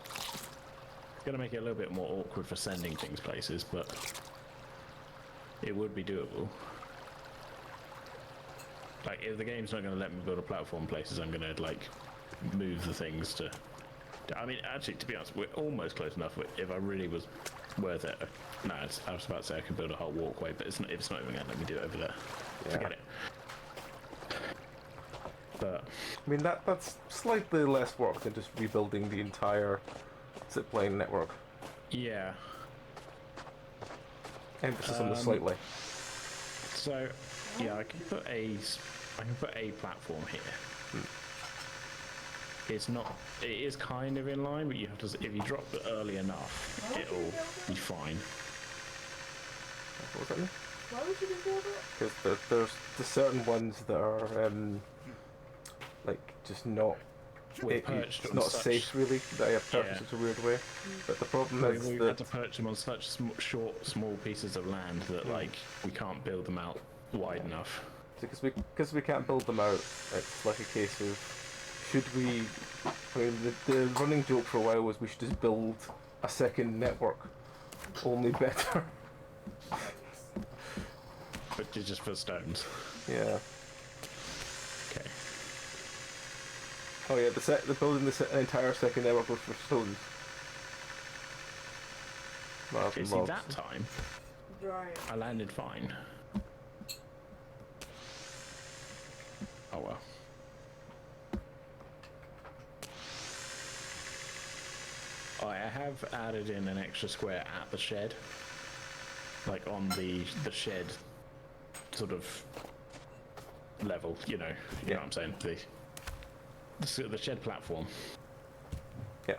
It's going to make it a little bit more awkward for sending things places, but it would be doable. Like, if the game's not going to let me build a platform places, I'm going to, like, move the things to... I mean, actually, to be honest, we're almost close enough. If I really was worth it... No, I was about to say I could build a whole walkway, but it's not even going to let me do it over there. Yeah. Forget it. But... I mean, that's slightly less work than just rebuilding the entire zipline network. Yeah. Emphasis on the slightly. So, yeah, I can put a platform here. It's not. It is kind of in line, but you have to. If you drop it early enough, it'll be fine. What was that mean? Why would you build it? Because there's the certain ones that are like just not. It's not safe really. They have perched in such a weird way. But the problem is we that had to perch them on such small pieces of land that like we can't build them out wide enough. because we can't build them out. It's like a case of should we? I mean, the running joke for a while was we should just build a second network, only better. But just for stones. Yeah. Okay. Oh yeah, the building the entire second network was for stones. Okay, see that time, Right. I landed fine. Oh well. Oh, I have added in an extra square at the shed, like on the shed sort of level. You know what I'm saying. The shed platform. Yeah.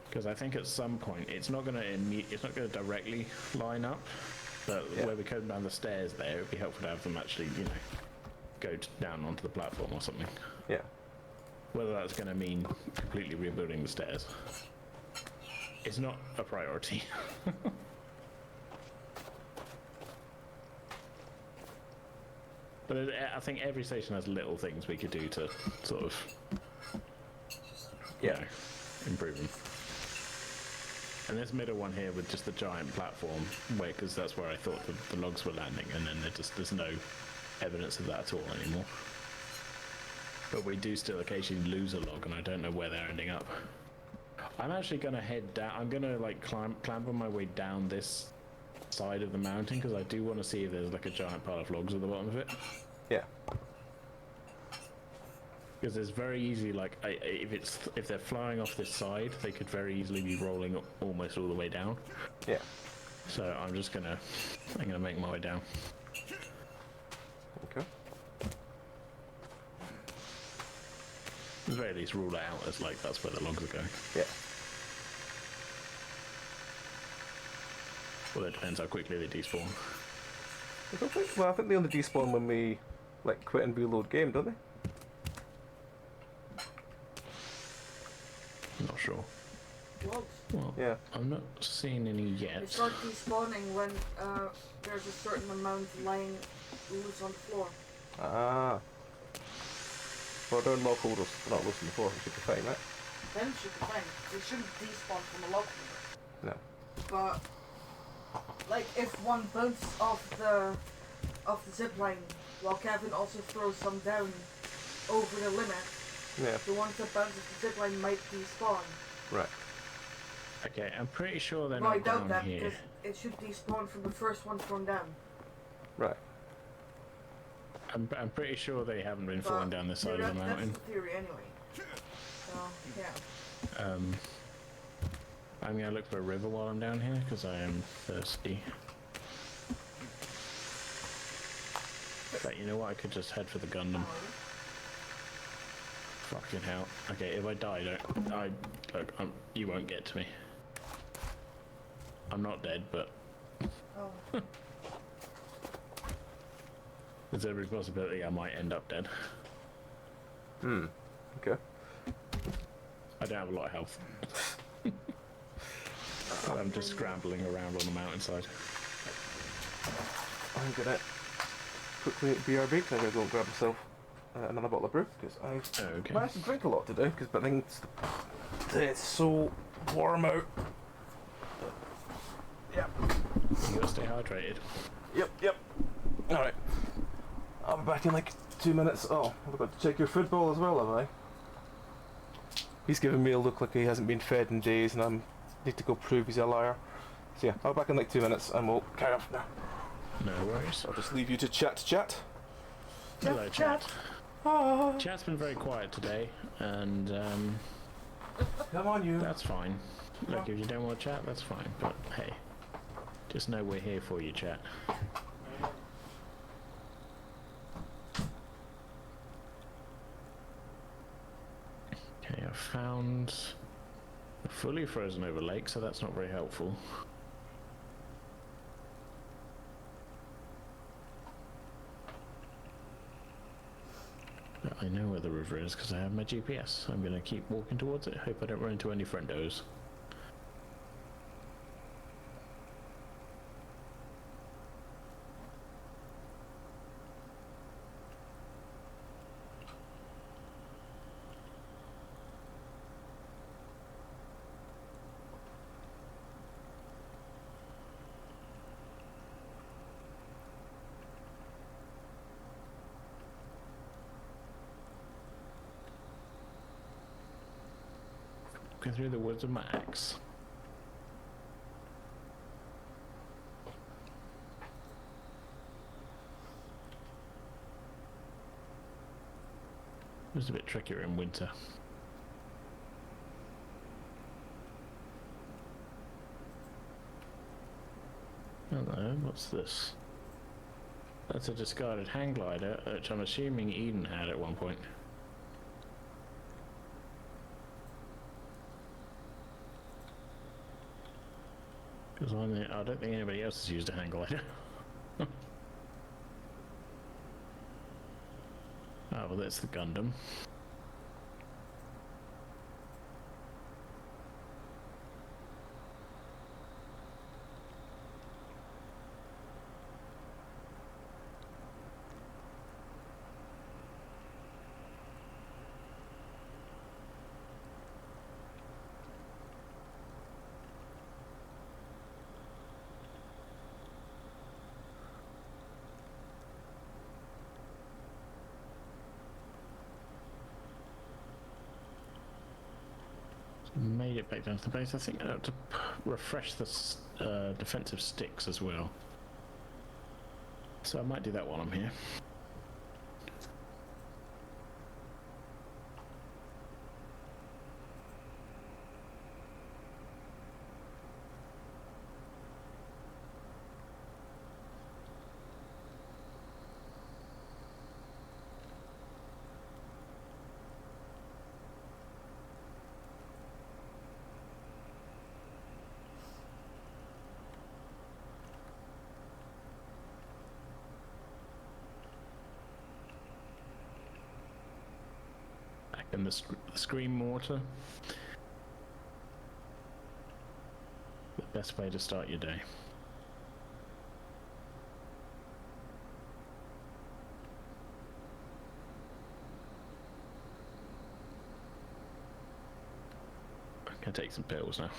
Because I think at some point it's not going to directly line up, but where we come down the stairs there, it would be helpful to have them actually, go down onto the platform or something. Yeah. Whether that's going to mean completely rebuilding the stairs, it's not a priority. But I think every station has little things we could do to sort of, improve them. And this middle one here with just the giant platform, because that's where I thought the logs were landing, and then there's no evidence of that at all anymore. But we do still occasionally lose a log, and I don't know where they're ending up. I'm actually going to head down. I'm going to like clamber my way down this side of the mountain because I do want to see if there's like a giant pile of logs at the bottom of it. Yeah. Because there's very easy, like, if they're flying off this side, they could very easily be rolling almost all the way down. Yeah. So I'm gonna make my way down. Okay. At the very least, rule it out as like that's where the logs are going. Yeah. Well, it depends how quickly they despawn. I think they only despawn when we like quit and reload game, don't they? I'm not sure. Logs. Well, Yeah. I'm not seeing any yet. They start despawning when there's a certain amount lying loose on the floor. Ah. Well, they're log holders. They're not loose on the floor. We should be fine, right? Then it should be fine. They shouldn't despawn from a log holder. No. But like if one bounces off the zip line, while Kevin also throws some down over the limit, the ones that bounce off the zip line might despawn. Right. Okay, I'm pretty sure they're Well, I not doubt down that here. because it should despawn from the first one thrown down. Right. I'm pretty sure they haven't been falling down this side of the mountain. That's the theory anyway. So, yeah. I'm gonna look for a river while I'm down here because I am thirsty. But you know what? I could just head for the Gundam. Fucking hell. Okay, if I die, you won't get to me. I'm not dead, but Oh. there's every possibility I might end up dead. Okay. I don't have a lot of health. I'm just scrambling around on the mountainside. I'm gonna quickly BRB because I'm gonna go and grab myself another bottle of brew because I managed to drink a lot today but I think it's so warm out. Yep. You gotta stay hydrated. Yep. Alright. I'll be back in like 2 minutes. Oh, I've got to check your food bowl as well, have I? He's giving me a look like he hasn't been fed in days and I need to go prove he's a liar. So yeah, I'll be back in like 2 minutes and we'll carry on now. No worries. I'll just leave you to chat. Hello, chat. Chat's been very quiet today, and Come on, you. that's fine. Look, if you don't want to chat, that's fine. But hey, just know we're here for you, chat. Okay, I've found a fully frozen over lake, so that's not very helpful. But I know where the river is because I have my GPS. I'm going to keep walking towards it. Hope I don't run into any friendos. Walking through the woods with my axe. It's a bit trickier in winter. Hello, what's this? That's a discarded hang glider, which I'm assuming Eden had at one point. Because I don't think anybody else has used a hang glider. Oh, well, that's the Gundam. Made it back down to the base. I think I have to refresh the defensive sticks as well. So I might do that while I'm here. In the scream mortar. The best way to start your day. I'm gonna take some pills now.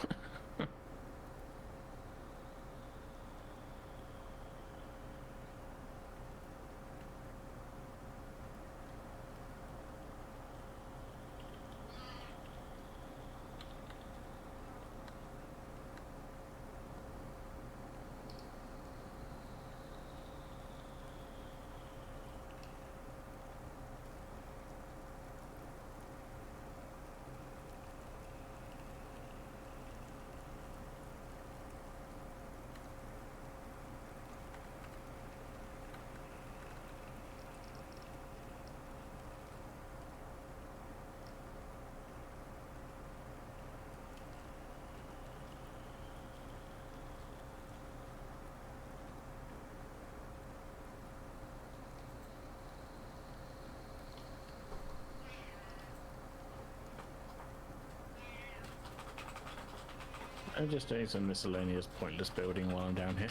I'm just doing some miscellaneous pointless building while I'm down here.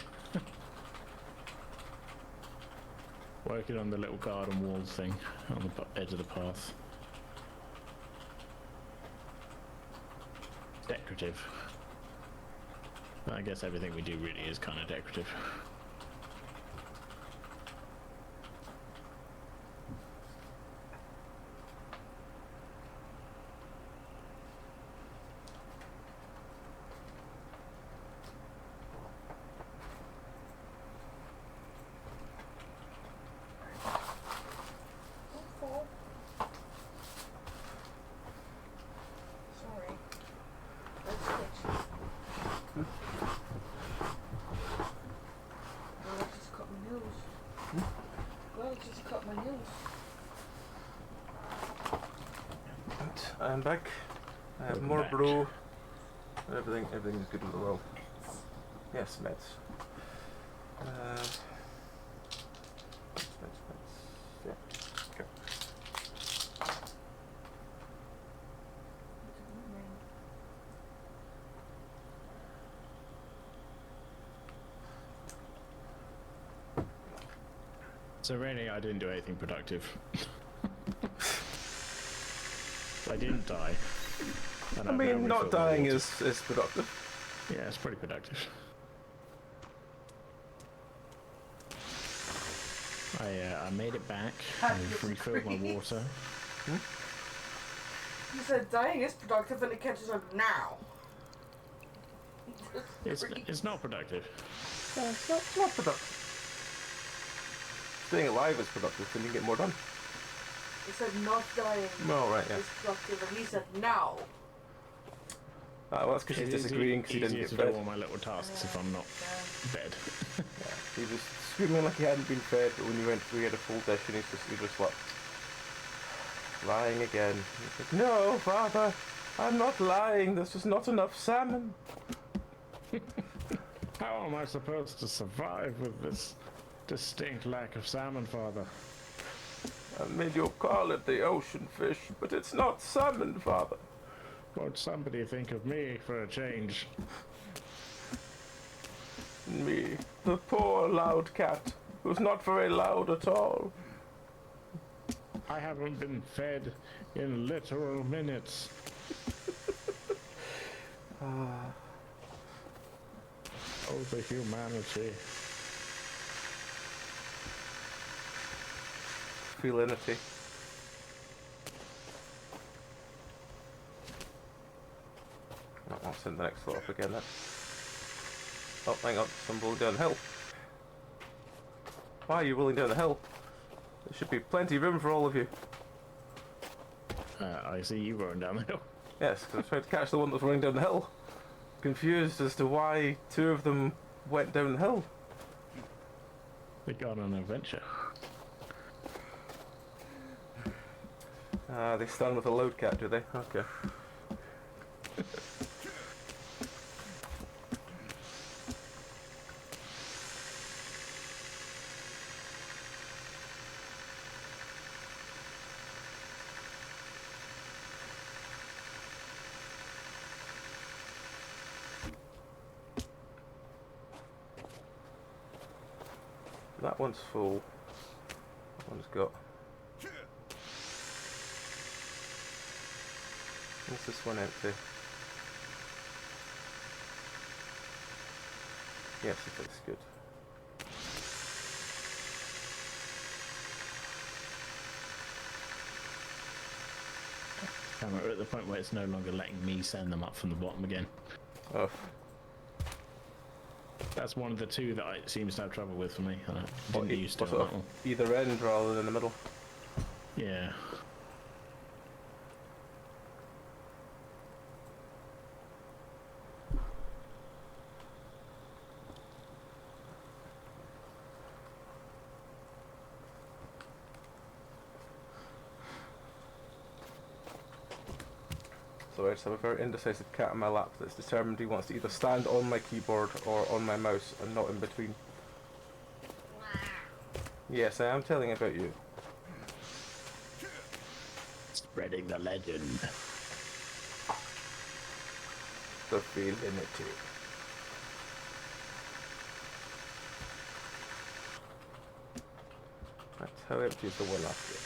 Working on the little garden wall thing on the edge of the path. Decorative. I guess everything we do really is kind of decorative. I'm back. I have more brew. Everything is good in the world. Yes, meds. Meds. Yeah. Okay. So really, I didn't do anything productive. I didn't die. I mean, not dying is productive. Yeah, it's pretty productive. I made it back. I refilled my water. You said dying is productive and it catches up now. It's not productive. It's not productive. Staying alive is productive, then you get more done. He said not dying. Oh, right, yeah. Is productive, and he said now. Well, that's because he's disagreeing because he didn't get fed. Do all my little tasks if I'm not fed. Yeah, he was screaming like he hadn't been fed, but when you went through, he had a full dish and he just like lying again. He's like, no, Father, I'm not lying. There's just not enough salmon. How am I supposed to survive with this distinct lack of salmon, Father? I made you call it the ocean fish, but it's not salmon, Father. Won't somebody think of me for a change? Me, the poor loud cat, who's not very loud at all. I haven't been fed in literal minutes. Oh, the humanity. Felinity. I'll send the next floor up again then. Oh, hang on, I'm rolling down the hill. Why are you rolling down the hill? There should be plenty of room for all of you. I see you rolling down the hill. Yes, because I was trying to catch the one that's running down the hill. Confused as to why two of them went down the hill. They got on an adventure. They stand with a load cat, do they? Okay. That one's full. That one's got... Is this one empty? Yes, it is. Good. We're at the point where it's no longer letting me send them up from the bottom again. Oh. That's one of the two that it seems to have trouble with for me. I didn't used to on that one. Either end rather than in the middle. Yeah. So I just have a very indecisive cat in my lap that's determined he wants to either stand on my keyboard or on my mouse and not in between. Yes, I am telling about you. Spreading the legend. Stability. That's how empty is the one after it.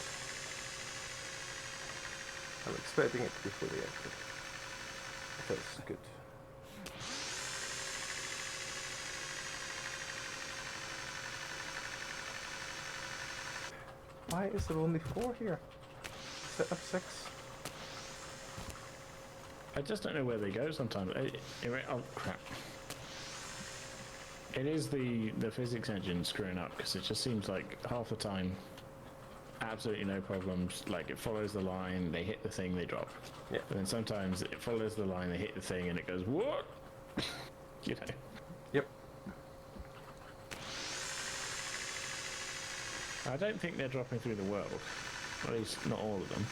I'm expecting it to be fully empty. That's good. Why is there only 4 here? Set of 6? I just don't know where they go sometimes. Oh crap. It is the physics engine screwing up, because it just seems like half the time, absolutely no problems. Like, it follows the line, they hit the thing, they drop. Yeah. And then sometimes it follows the line, they hit the thing, and it goes, what? You know. Yep. I don't think they're dropping through the world. At least, not all of them.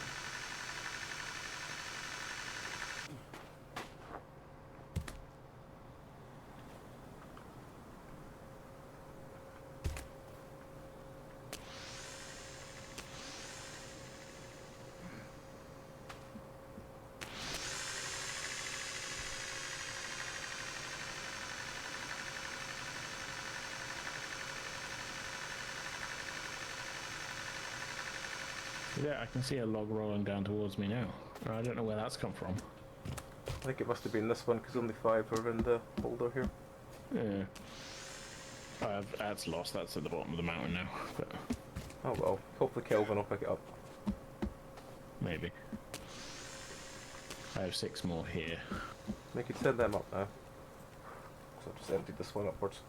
Yeah, I can see a log rolling down towards me now. I don't know where that's come from. I think it must have been this one, because only 5 are in the holder here. Yeah. That's lost. That's at the bottom of the mountain now. But oh well. Hopefully Kelvin will pick it up. maybe. I have 6 more here. We could send them up now. So I've just emptied this one upwards.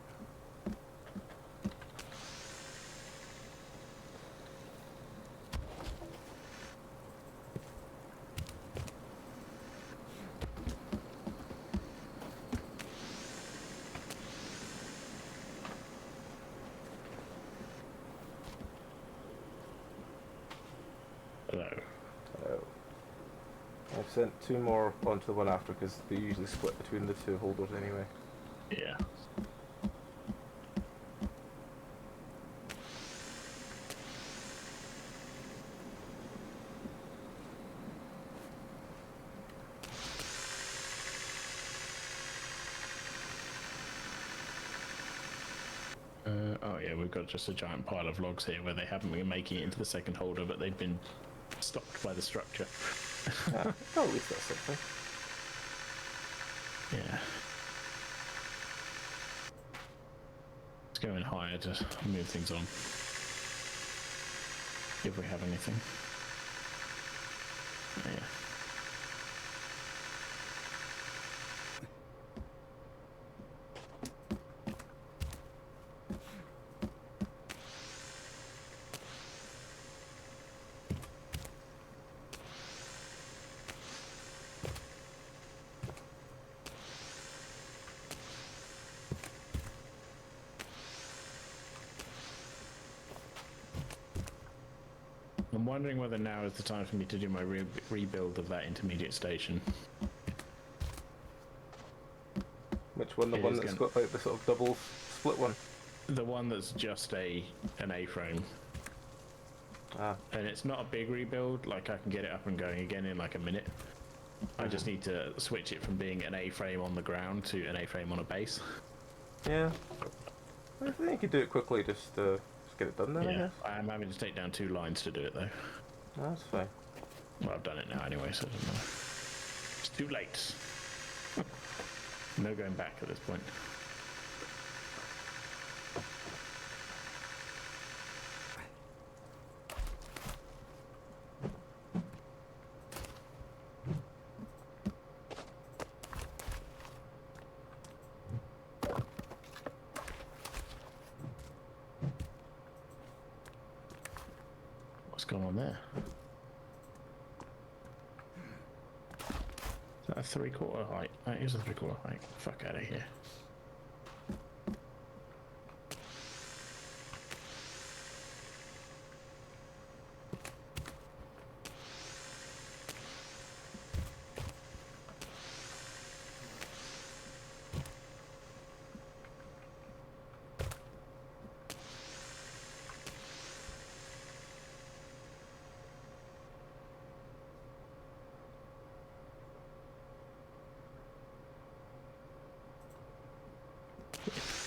Hello. I've sent 2 more onto the one after, because they usually split between the 2 holders anyway. Yeah. Oh yeah, we've got just a giant pile of logs here where they haven't been making it into the second holder, but they've been stopped by the structure. Well, at least that's something. Yeah. Let's go in higher to move things on. If we have anything. Yeah. I'm wondering whether now is the time for me to do my rebuild of that intermediate station. Which one? The one that's got like the sort of double split one? The one that's just an A-frame. Ah. And it's not a big rebuild, like I can get it up and going again in like a minute. I just need to switch it from being an A-frame on the ground to an A-frame on a base. Yeah. I think you could do it quickly, just get it done then, I guess. I am having to take down 2 lines to do it though. No, that's fine. Well, I've done it now anyway, so it doesn't matter. It's too late. No going back at this point. What's going on there? Is that a 3/4 height? That is a 3/4 height. Fuck out of here.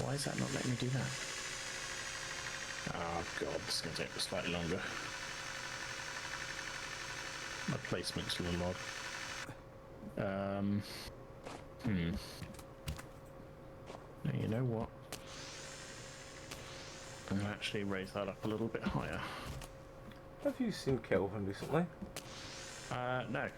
Why is that not letting me do that? Oh god, this is going to take slightly longer. My placement's a little odd. Now, you know what? I'm going to actually raise that up a little bit higher. Have you seen Kelvin recently? No.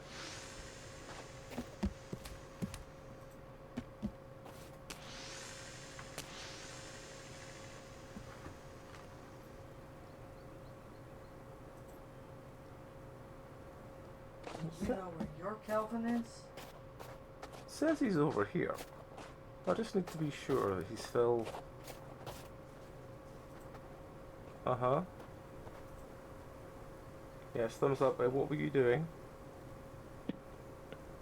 You know where your Kelvin is? Says he's over here. I just need to be sure that he's still... Uh-huh. Yes, thumbs up. What were you doing?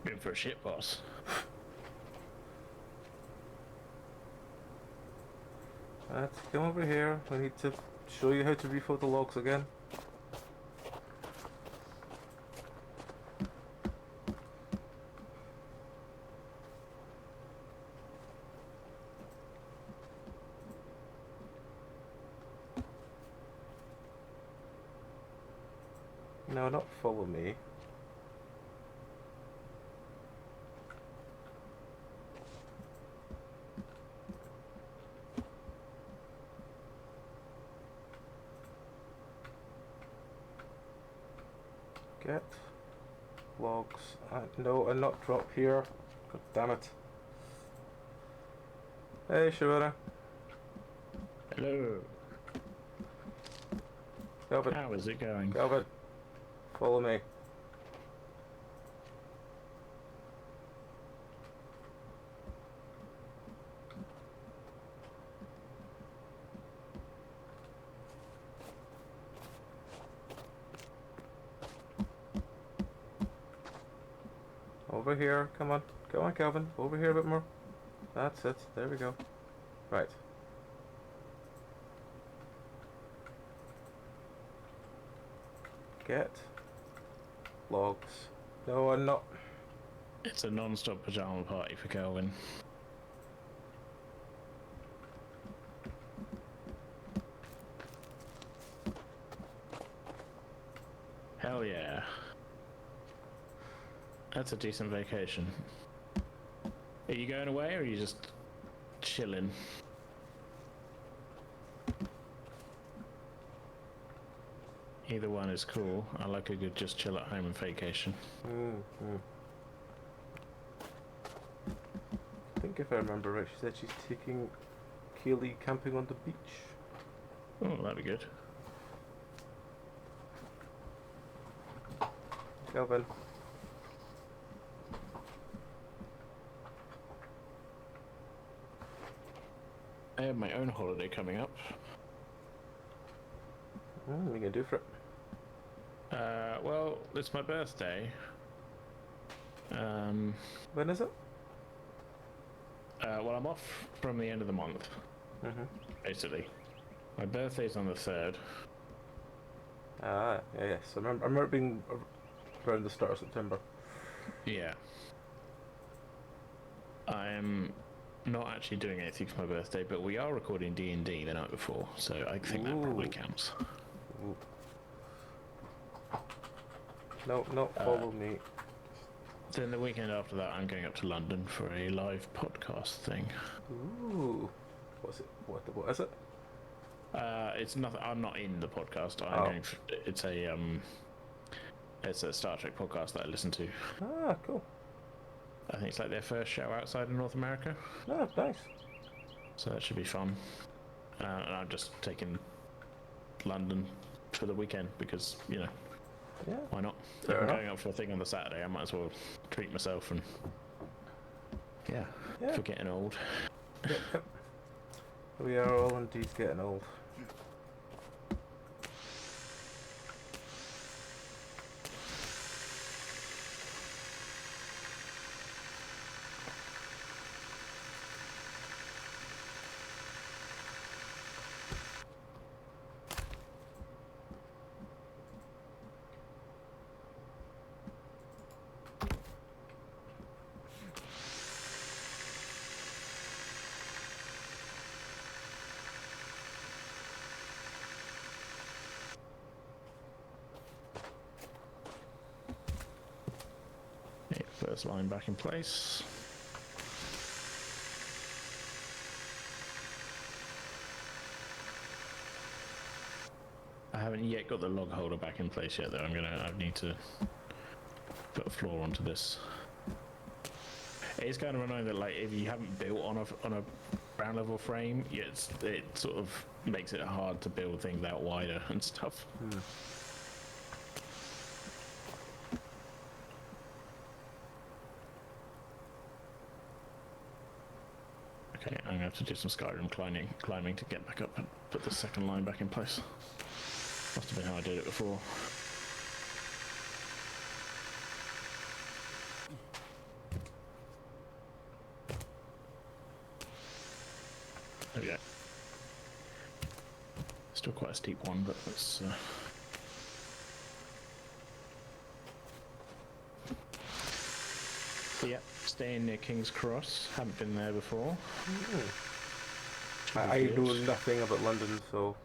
Been for a shit, boss. Come over here. I need to show you how to refill the logs again. No, not follow me. Get logs. No, and not drop here. God damn it. Hey, Sharona. Hello. Kelvin. How is it going? Kelvin. Follow me. Over here. Come on. Come on, Kelvin. Over here a bit more. That's it. There we go. Right. Get logs. No, I'm not. It's a non-stop pajama party for Kelvin. Hell yeah. That's a decent vacation. Are you going away or are you just chilling? Either one is cool. I like a good just chill at home and vacation. I think if I remember right, she said she's taking Kaylee camping on the beach. Oh, that'd be good. Kelvin. I have my own holiday coming up. What are you gonna do for it? Well, it's my birthday. When is it? Well, I'm off from the end of the month, basically. My birthday's on the 3rd. Ah, yeah, yes. I remember it being around the start of September. Yeah. I'm not actually doing anything for my birthday, but we are recording D&D the night before, so I think that probably counts. Ooh. No, not follow me. Then the weekend after that, I'm going up to London for a live podcast thing. Ooh. What's it? What is it? It's nothing. I'm not in the podcast. I'm going for, it's a Star Trek podcast that I listen to. Ah, cool. I think it's like their first show outside of North America. Ah, nice. So that should be fun. And I'm just taking London for the weekend because, you know, Yeah. why not? If Fair I'm enough. going up for a thing on the Saturday, I might as well treat myself and, yeah. For getting old. Yep. We are all indeed getting old. First line back in place. I haven't yet got the log holder back in place yet though. I need to put a floor onto this. It is kind of annoying that like if you haven't built on a ground level frame, it sort of makes it hard to build things out wider and stuff. Okay, I'm gonna have to do some Skyrim climbing to get back up and put the second line back in place. Must have been how I did it before. There we go. Still quite a steep one, but let's. Yeah, staying near King's Cross. Haven't been there before. I know nothing about London, so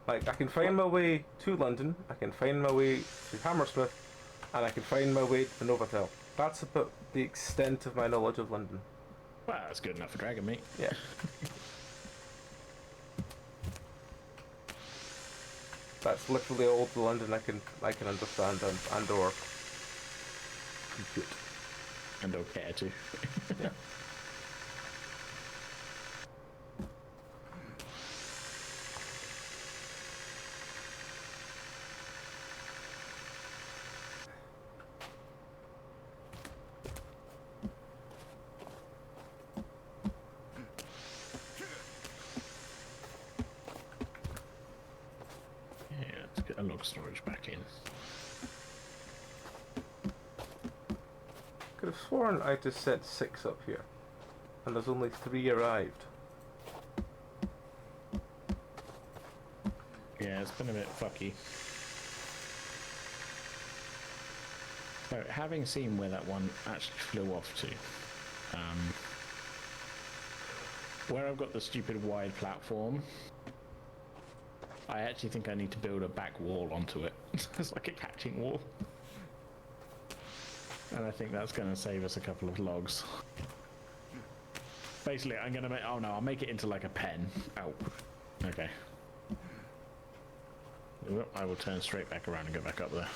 like I can find my way to London, I can find my way to Hammersmith, and I can find my way to Novotel. That's about the extent of my knowledge of London. Well, that's good enough for Dragon Meat. Yeah. That's literally all the London I can understand and or compute. And or care to. Yeah. A log storage back in. Could have sworn I just set 6 up here, and there's only 3 arrived. Yeah, it's been a bit fucky. So, having seen where that one actually flew off to, where I've got the stupid wide platform, I actually think I need to build a back wall onto it. It's like a catching wall. And I think that's going to save us a couple of logs. Basically, I'm going to make... Oh no, I'll make it into like a pen. Oh. Okay. I will turn straight back around and go back up there.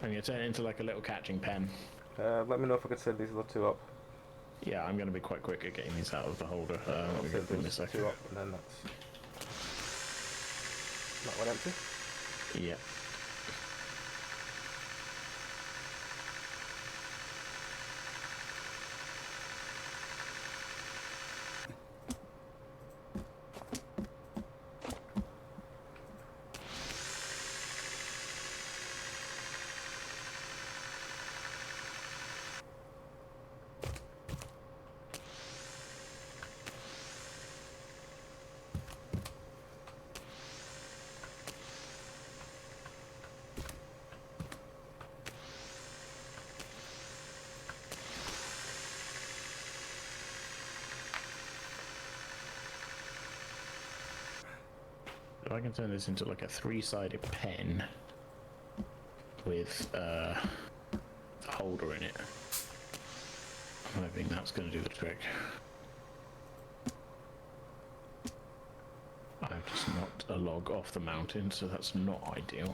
I'm going to turn it into like a little catching pen. Let me know if I could send these other 2 up. Yeah, I'm going to be quite quick at getting these out of the holder. I'll Let me send go in a those second. 2 up, and then that's... That one empty? Yeah. If I can turn this into like a 3-sided pen with a holder in it, I'm hoping that's going to do the trick. I've just knocked a log off the mountain, so that's not ideal.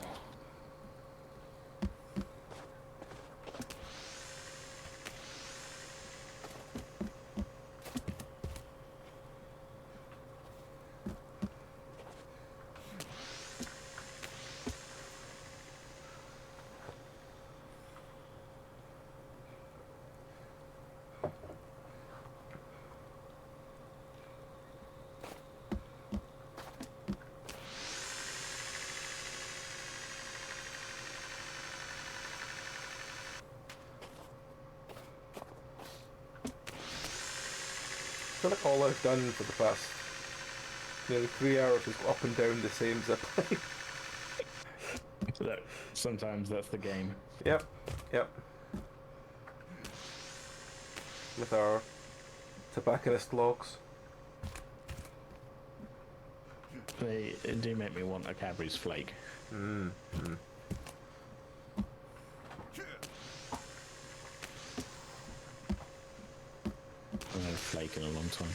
I feel like all I've done for the past nearly 3 hours is go up and down the same zip line. So that, sometimes that's the game. Yep, yep. With our tobacconist logs. They do make me want a Cadbury's flake. flake in a long time.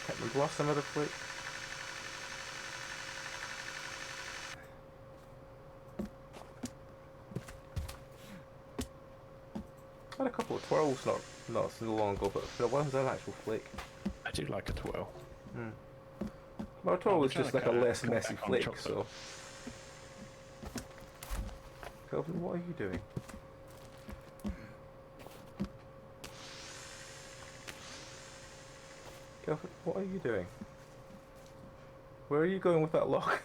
Can't remember last time I had a flake. I had a couple of twirls not so long ago, but it wasn't an actual flake. I do like a twirl. Well, a twirl was just like a less come messy back on flake, chocolate. so... Kelvin, what are you doing? Kelvin, what are you doing? Where are you going with that lock?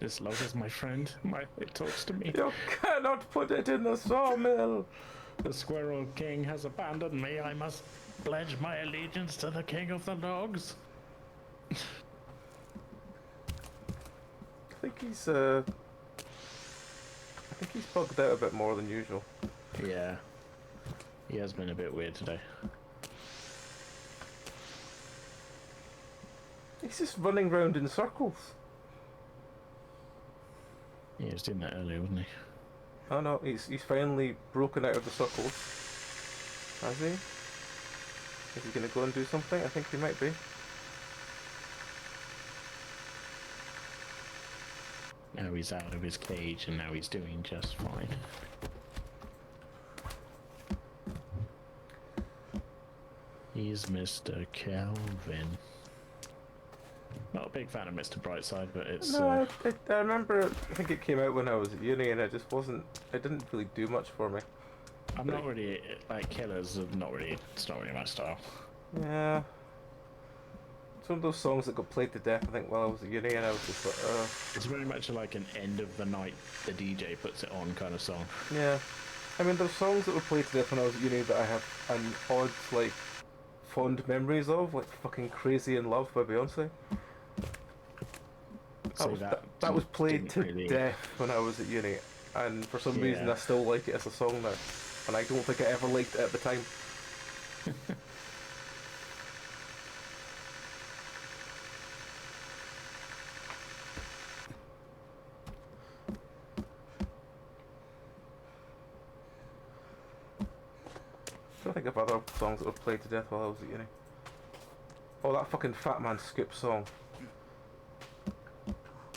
This log is my friend. It talks to me. You cannot put it in the sawmill! The Squirrel King has abandoned me. I must pledge my allegiance to the King of the Logs. I think he's bugged out a bit more than usual. Yeah. He has been a bit weird today. He's just running round in circles. Yeah, he was doing that earlier, wasn't he? Oh no, he's finally broken out of the circles. Has he? Is he gonna go and do something? I think he might be. Now he's out of his cage and now he's doing just fine. He's Mr. Kelvin. Not a big fan of Mr. Brightside, but it's... No, I remember, I think it came out when I was at uni and it didn't really do much for me. I'm not really, like, Killers, it's not really my style. Yeah. It's one of those songs that got played to death, I think, while I was at uni, and I was just like, It's very much like an end of the night, the DJ puts it on kind of song. Yeah. I mean, there's songs that were played to death when I was at uni that I have an odd, like, fond memories of, like fucking Crazy in Love by Beyonce. That was played to death when I was at uni, and for some reason I still like it as a song now, and I don't think I ever liked it at the time. I think of other songs that were played to death while I was at uni. Oh, that fucking Fat Man Scoop song.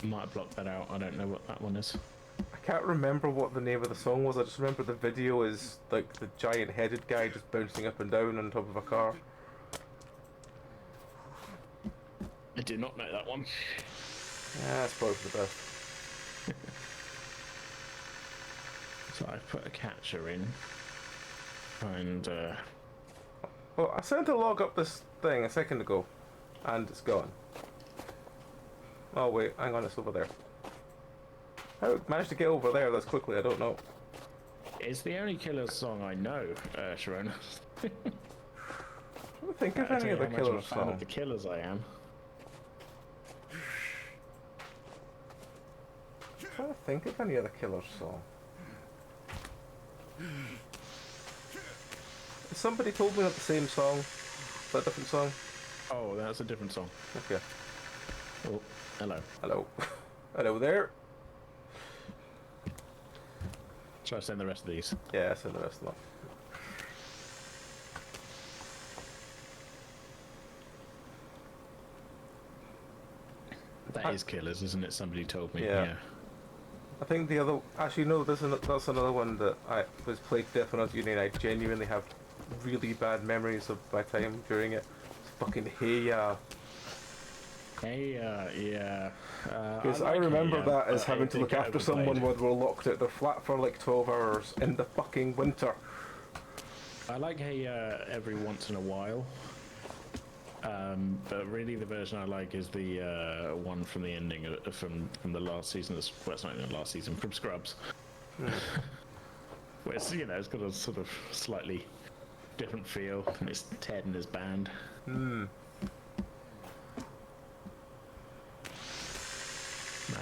Might have blocked that out, I don't know what that one is. I can't remember what the name of the song was, I just remember the video is like the giant headed guy just bouncing up and down on top of a car. I do not know that one. Yeah, that's probably for the best. So I've put a catcher in. And, Well, I sent a log up this thing a second ago, and it's gone. Oh wait, hang on, it's over there. How I managed to get over there this quickly, I don't know. it's the only Killers song I know, Sharona. I don't think of any other Killers fan of song. the Killers I am. I'm trying to think of any other Killers song. Somebody told me not the same song. Is that a different song? Oh, that's a different song. Okay. Oh, hello. Hello. Hello there. Shall I send the rest of these? Yeah, send the rest of them. That is Killers, isn't it? Somebody told me. Yeah. I think the other... Actually, no, that's another one that I was played to death when I was at uni, and I genuinely have really bad memories of my time during it. It's fucking Hey Ya. Hey, yeah. Because I remember that as having to look after someone when they were locked out their flat for like 12 hours in the fucking winter. I like Hey every once in a while. But really the version I like is the one from the ending from the last season. Well, it's not even the last season, from Scrubs. Where it's, you know, it's got a sort of slightly different feel, and it's Ted and his band. Man,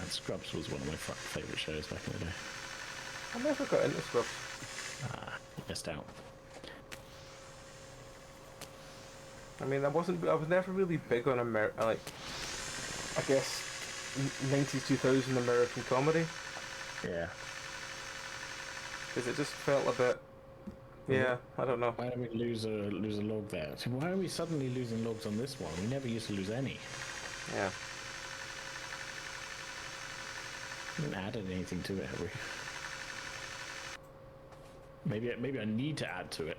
Scrubs was one of my favourite shows back in the day. I never got into Scrubs. Ah, you missed out. I mean, I was never really big on like, I guess, 90s, 2000 American comedy. Yeah. because it just felt a bit. Yeah, I don't know. Why do we lose a log there? So why are we suddenly losing logs on this one? We never used to lose any. Yeah. We haven't added anything to it, have we? Maybe I need to add to it.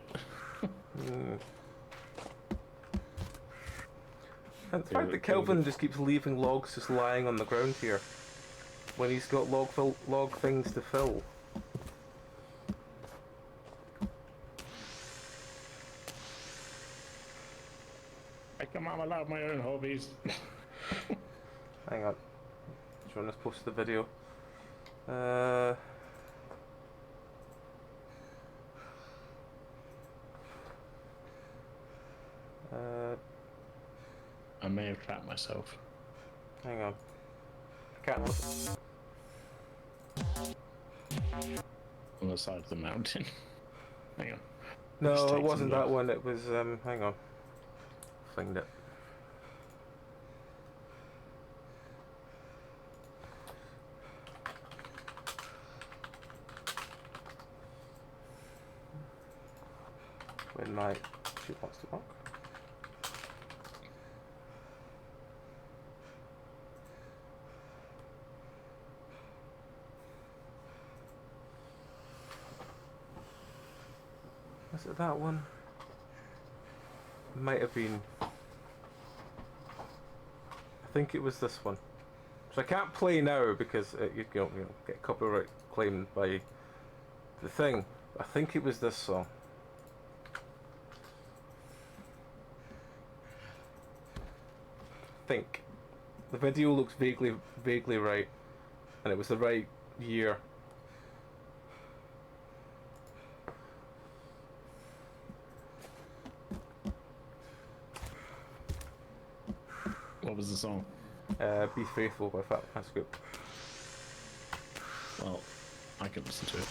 And the fact that Kelvin just keeps leaving logs just lying on the ground here, when he's got log things to fill. Come on, I love my own hobbies. Hang on. Trying to post the video. I may have trapped myself. Hang on. I can't look. On the side of the mountain. Hang on. No, it wasn't that one. It was, hang on. Find it. When my shit wants to work. Was it that one? Might have been. I think it was this one. So I can't play now because you know, get copyright claimed by the thing. I think it was this song. I think the video looks vaguely right, and it was the right year. What was the song? Be Faithful by Penance. Well, I can listen to it.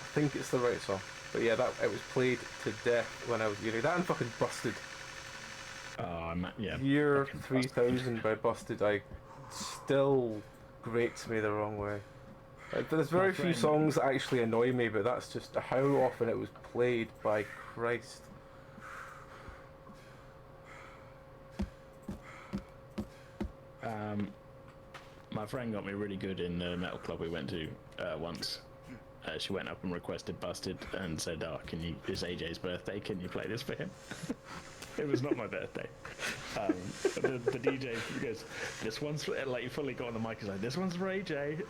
I think it's the right song. But yeah, that it was played to death when I was uni. That and fucking Busted. Yeah. Year 3000 by Busted. I still grates me the wrong way. There's very few songs that actually annoy me, but that's just how often it was played. By Christ. My friend got me really good in the metal club we went to once. She went up and requested Busted and said, "Oh, it's AJ's birthday. Can you play this for him?" It was not my birthday. The DJ goes, "This one's for," like, he fully got on the mic. He's like, "This one's for AJ."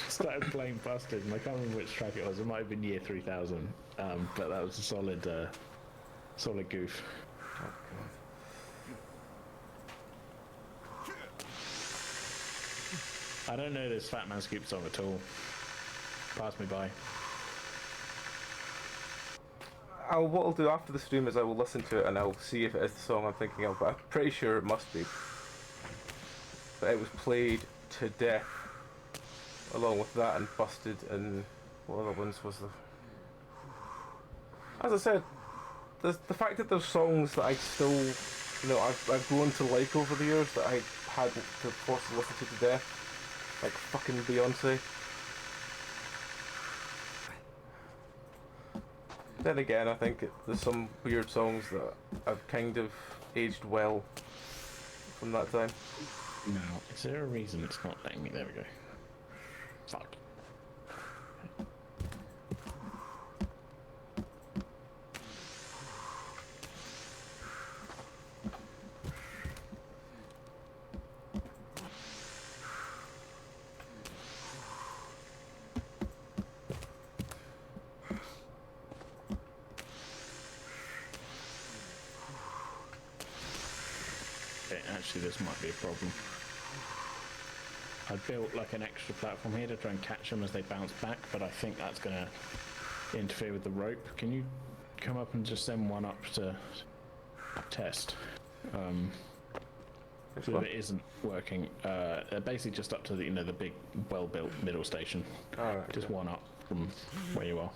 Started playing Busted, and I can't remember which track it was. It might have been Year 3000, but that was a solid goof. Oh, I don't know this Fat Man Scoop song at all. Pass me by. What I'll do after the stream is I will listen to it and I'll see if it is the song I'm thinking of, but I'm pretty sure it must be. But it was played to death, along with that and Busted and what other ones was there? As I said, the fact that there's songs that I still, you know, I've grown to like over the years that I had to force to listen to death. Like fucking Beyonce. Then again, I think there's some weird songs that have kind of aged well from that time. No. Is there a reason it's not letting me? There we go. Fuck. Actually, this might be a problem. I built like an extra platform here to try and catch them as they bounce back, but I think that's going to interfere with the rope. Can you come up and just send one up to test? If it isn't working, basically just up to the, the big, well-built middle station. All right. Just one up from where you are.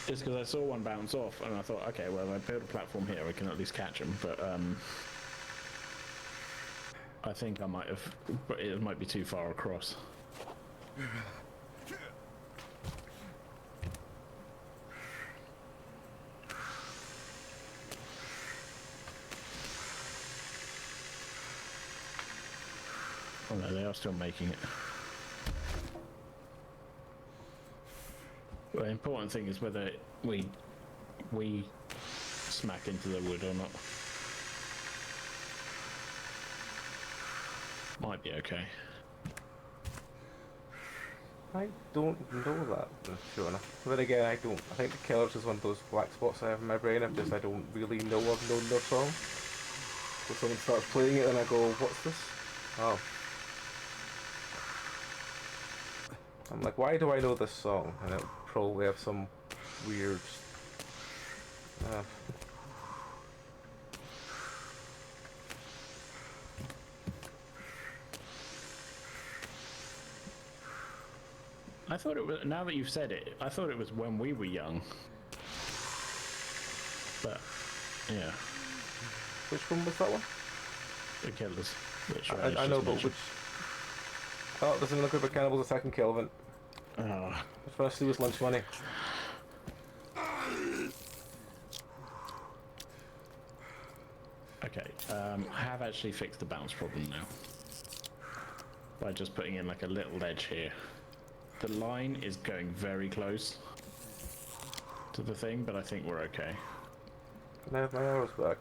Just because I saw one bounce off, and I thought, okay, well, if I build a platform here, I can at least catch him. But I think I might have, but it might be too far across. Oh no, they are still making it. Well, the important thing is whether we smack into the wood or not. Might be okay. I don't know that, sure enough. But again, I don't. I think the Killers is one of those black spots I have in my brain. I don't really know I've known their song. So someone starts playing it and I go, what's this? Oh. I'm like, why do I know this song? And it'll probably have some weird... I thought it was, now that you've said it, I thought it was when we were young. But, yeah. Which one was that one? The Killers. Which I know, but which... Oh, it doesn't look like Cannibals attacking Kelvin. Oh. Which one I see was lunch money. Okay, I have actually fixed the bounce problem now. By just putting in like a little edge here. The line is going very close to the thing, but I think we're okay. Can I have my arrows back?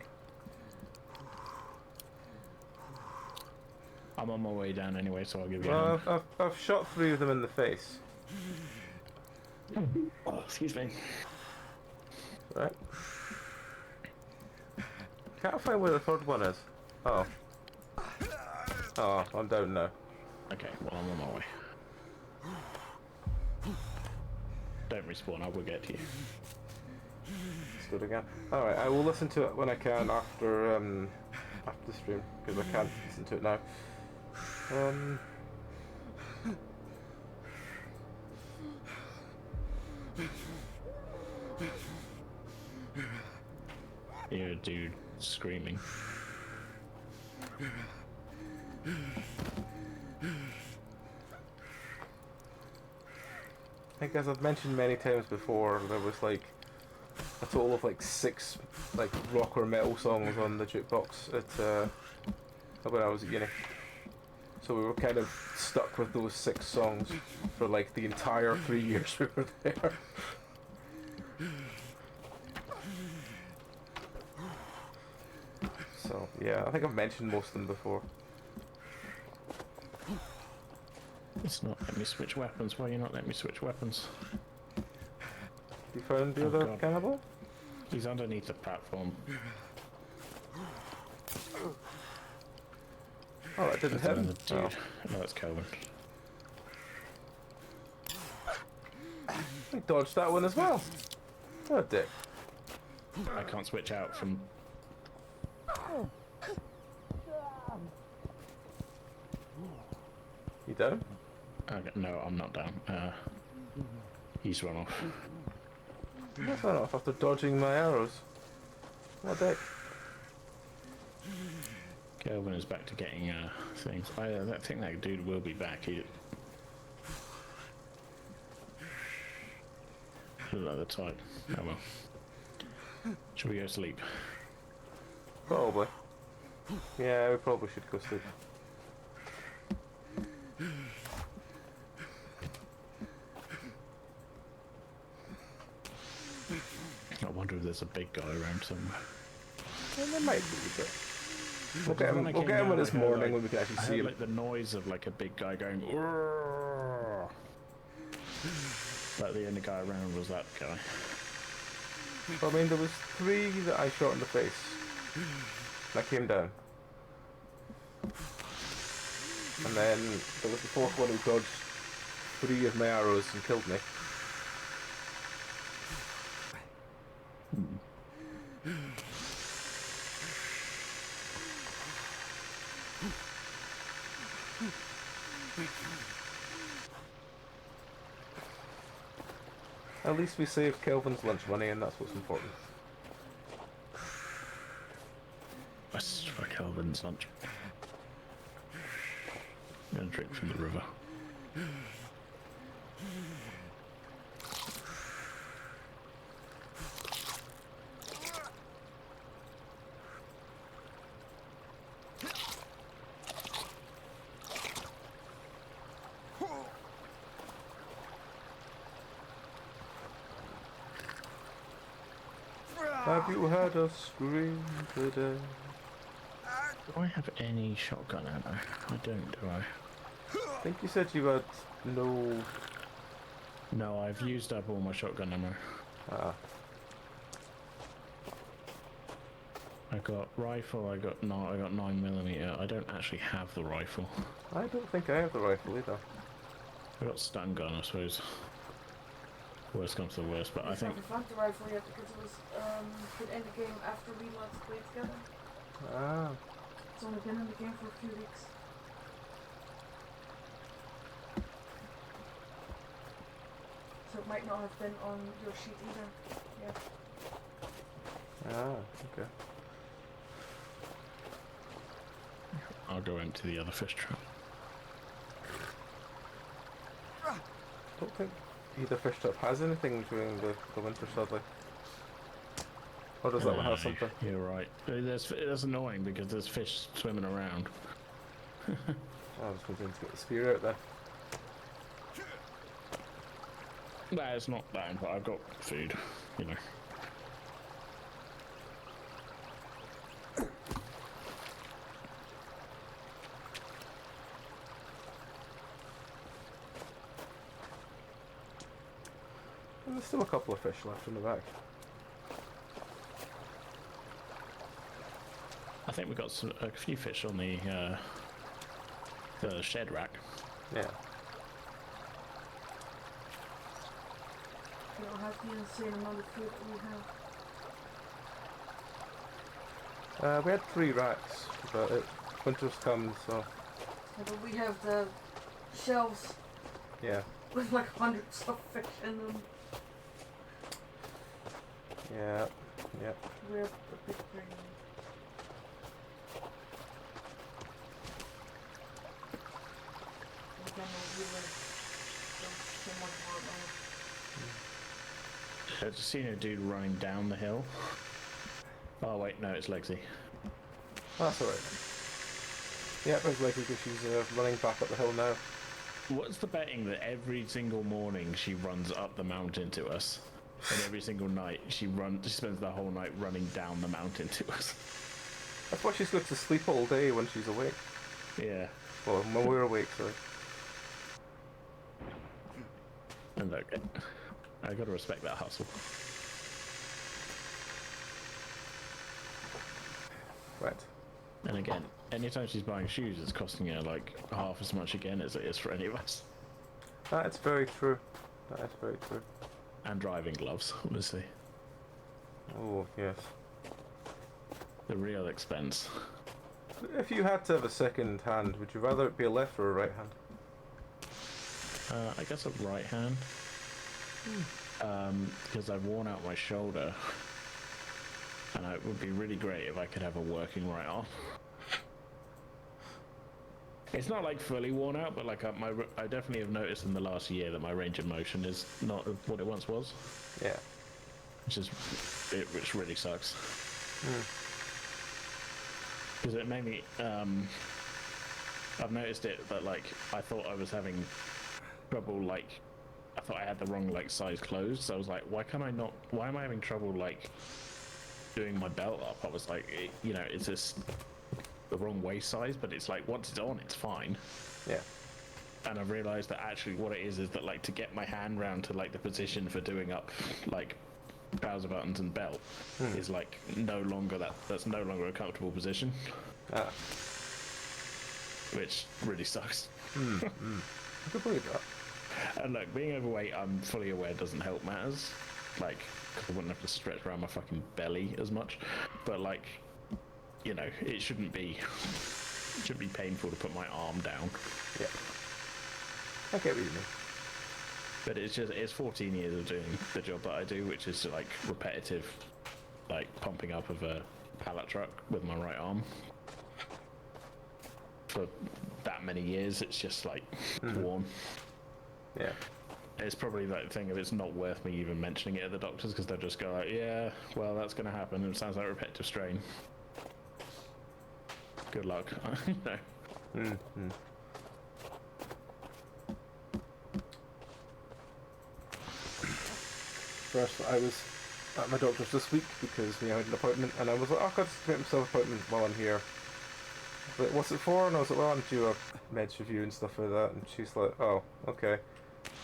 I'm on my way down anyway, so I'll give you a hand. I've shot 3 of them in the face. Oh, excuse me. Right. Can't find where the 3rd one is. Oh. Oh, I'm down now. Okay, well I'm on my way. Don't respawn, I will get to you. Let's do it again. Alright, I will listen to it when I can after after the stream, because I can't listen to it now. You're a dude screaming. I think, as I've mentioned many times before, there was like a total of like 6 like rock or metal songs on the jukebox at when I was at uni. So we were kind of stuck with those 6 songs for like the entire 3 years we were there. So yeah, I think I've mentioned most of them before. It's not letting me switch weapons. Why are you not letting me switch weapons? You found the other cannibal? He's underneath the platform. Oh, that didn't hit him. Dude. Oh. No, that's Kelvin. He dodged that one as well. What a dick. I can't switch out from... You down? Okay, no, I'm not down. He's run off. That's not off after dodging my arrows. What a dick. Kelvin is back to getting things. I think that dude will be back. He look like the type. Oh well. Should we go sleep? Probably. Yeah, we probably should go sleep. I wonder if there's a big guy around somewhere. Well, there might be, but we'll get him when it's morning, like, when we can actually see him. Like the noise of like a big guy going. Urgh! Like the only guy around was that guy. I mean, there was 3 that I shot in the face. And I came down. And then there was the 4th one who dodged 3 of my arrows and killed me. At least we saved Kelvin's lunch money, and that's what's important. That's for Kelvin's lunch. gonna drink from the river. Have you had a scream today? Do I have any shotgun ammo? I don't, do I? I think you said you had no... No, I've used up all my shotgun ammo. Ah. I got rifle, I got 9mm. I don't actually have the rifle. I don't think I have the rifle either. I got stun gun, I suppose. Worst comes to the worst, but I think... haven't found the rifle yet because it was put in the game after we last played together. Ah. It's only been in the game for a few weeks. So it might not have been on your sheet either. Yeah. Ah, okay. I'll go empty the other fish trap. Don't think either fish trap has anything during the winter, sadly. Or does that one have something? You're right. That's annoying because there's fish swimming around. I was going to get the spear out there. Nah, it's not that, but I've got food, you know. And there's still a couple of fish left in the back. I think we've got a few fish on the shed rack. Yeah. We don't have the insane amount of food that we have. We had 3 racks, but winter's come, so... Yeah, but we have the shelves Yeah. with like hundreds of fish in them. Yeah. Yeah. We're a big brain. I've just seen a dude running down the hill. Oh wait, no, it's Lexi. That's alright. Yeah, there's Lexi because she's running back up the hill now. What's the betting that every single morning she runs up the mountain to us, and every single night she spends the whole night running down the mountain to us? That's why she's got to sleep all day when she's awake. Yeah. Well, when we're awake, sorry. And look, I gotta respect that hustle. Right. And again, anytime she's buying shoes, it's costing her like half as much again as it is for any of us. That is very true. That is very true. And driving gloves, obviously. Oh, yes. The real expense. If you had to have a second hand, would you rather it be a left or a right hand? I guess a right hand. Because I've worn out my shoulder. And it would be really great if I could have a working right arm. It's not like fully worn out, but like I definitely have noticed in the last year that my range of motion is not what it once was. Yeah. Which really sucks. Because it made me, I've noticed it that like I thought I was having trouble, like I thought I had the wrong like size clothes, so I was like, why am I having trouble like doing my belt up? I was like, you know, it's just the wrong waist size, but it's like once it's on, it's fine. Yeah. And I've realized that actually what it is that like to get my hand round to like the position for doing up like trouser buttons and belt is like that's no longer a comfortable position. Ah. Which really sucks. I can believe that. And look, being overweight, I'm fully aware doesn't help matters. Like, 'cause I wouldn't have to stretch around my fucking belly as much. But like, you know, it shouldn't be painful to put my arm down. Yeah. I get what you mean. But it's 14 years of doing the job that I do, which is like repetitive, like pumping up of a pallet truck with my right arm. for that many years. It's just like worn. Yeah. It's probably that thing of it's not worth me even mentioning it at the doctors because they'll just go like, yeah, well, that's going to happen. It sounds like repetitive strain. Good luck. No. First, I was at my doctor's this week because we had an appointment, and I was like, oh, I could just make myself an appointment while I'm here. But what's it for? And I was like, well, I'm due a meds review and stuff like that. And she's like, oh, okay.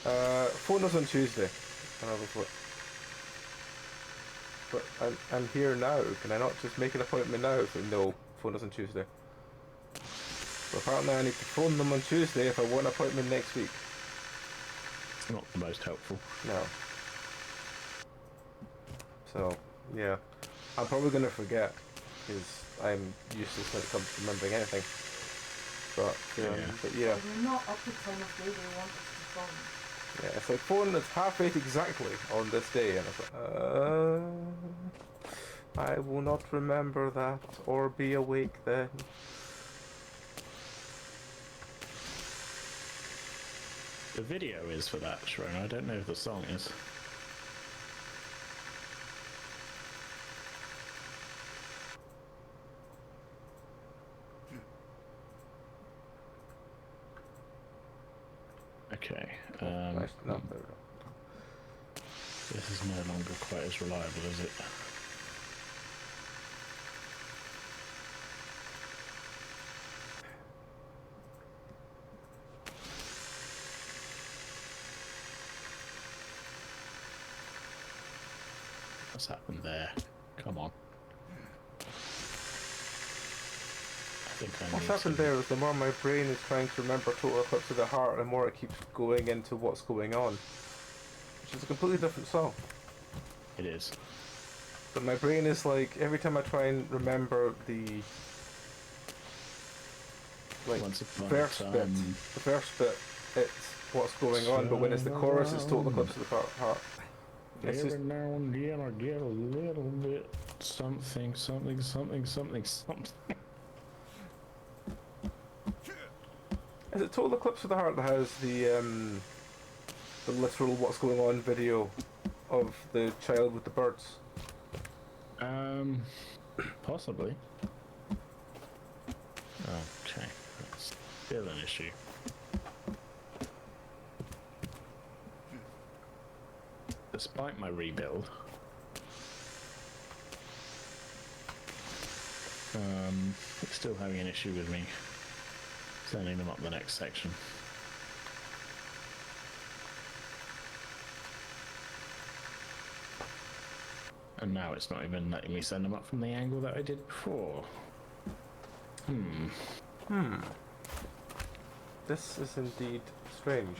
Phone us on Tuesday. And I was like, but I'm here now. Can I not just make an appointment now? So no, phone us on Tuesday. So apparently I need to phone them on Tuesday if I want an appointment next week. It's not the most helpful. No. So, yeah. I'm probably going to forget, because I'm useless when it comes to remembering anything. But yeah. We're not up to time of day they want us to phone. Yeah, it's like, phone at 8:30 exactly on this day, and it's like, I will not remember that, or be awake then. The video is for that, Sharon. I don't know if the song is. Okay. Nice. No, this is no longer quite as reliable, is it? What's happened there? Come on. What's happened there is the more my brain is trying to remember Total Eclipse of the Heart, the more it keeps going into what's going on. Which is a completely different song. It is. But my brain is like, every time I try and remember the first bit, it's what's going on, but when it's the chorus, it's Total Eclipse of the Heart. Every now and then I get a little bit something. Is it Total Eclipse of the Heart that has the literal what's going on video of the child with the birds? Possibly. Okay, that's still an issue. Despite my rebuild, it's still having an issue with me sending them up the next section. And now it's not even letting me send them up from the angle that I did before. This is indeed strange.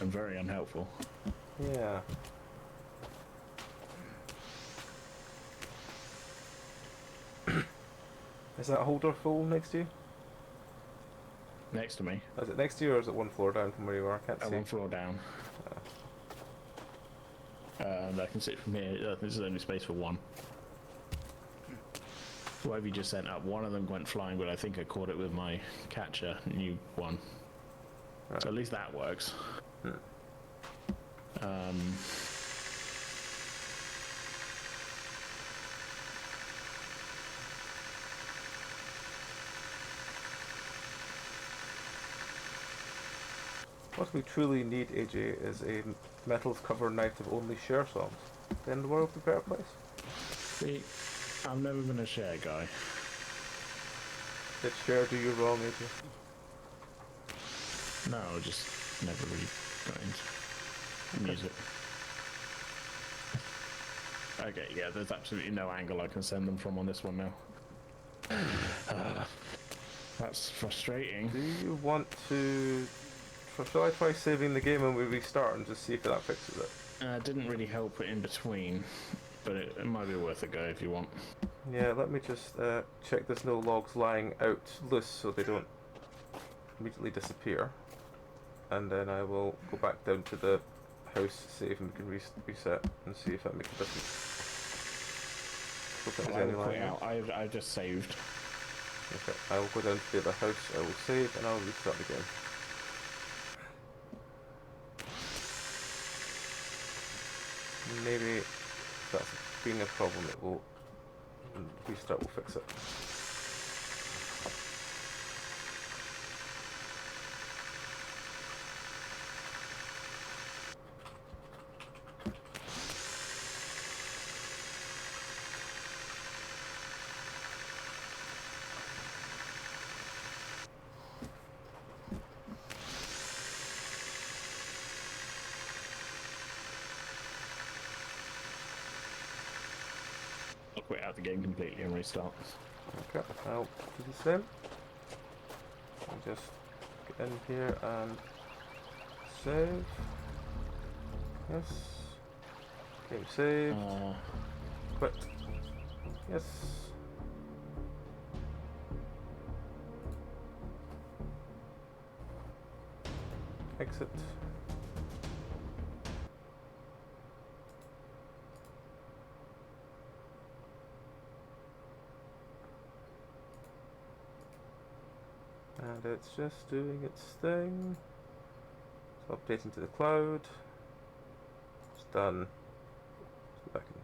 And very unhelpful. Yeah. Is that holder full next to you? Next to me. Is it next to you or is it one floor down from where you are? I can't see. One floor down. And I can see it from here. This is only space for one. Whatever you just sent up, one of them went flying, but I think I caught it with my catcher, new one. Right. So at least that works. What we truly need, AJ, is a metals cover night of only share songs. Then the world's a better place. See, I've never been a share guy. Did share do you wrong, AJ? No, I just never really got into music. Okay, yeah, there's absolutely no angle I can send them from on this one now. That's frustrating. Do you want to... Shall I try saving the game and we restart and just see if that fixes it? Didn't really help it in between, but it might be worth a go if you want. Yeah, let me just check there's no logs lying out loose so they don't immediately disappear. And then I will go back down to the house save and we can reset and see if that makes a difference. Hope there's I any will quit line. out. I just saved. Okay, I will go down to the other house, I will save, and I'll restart again. Maybe if that's being a problem, it will restart will fix it. I'll quit out the game completely and restart. Okay, I'll do the same. I'll just get in here and save. Yes. Game save. Quit. Yes. Exit. And it's just doing its thing. It's updating to the cloud. It's done. Let's go back in.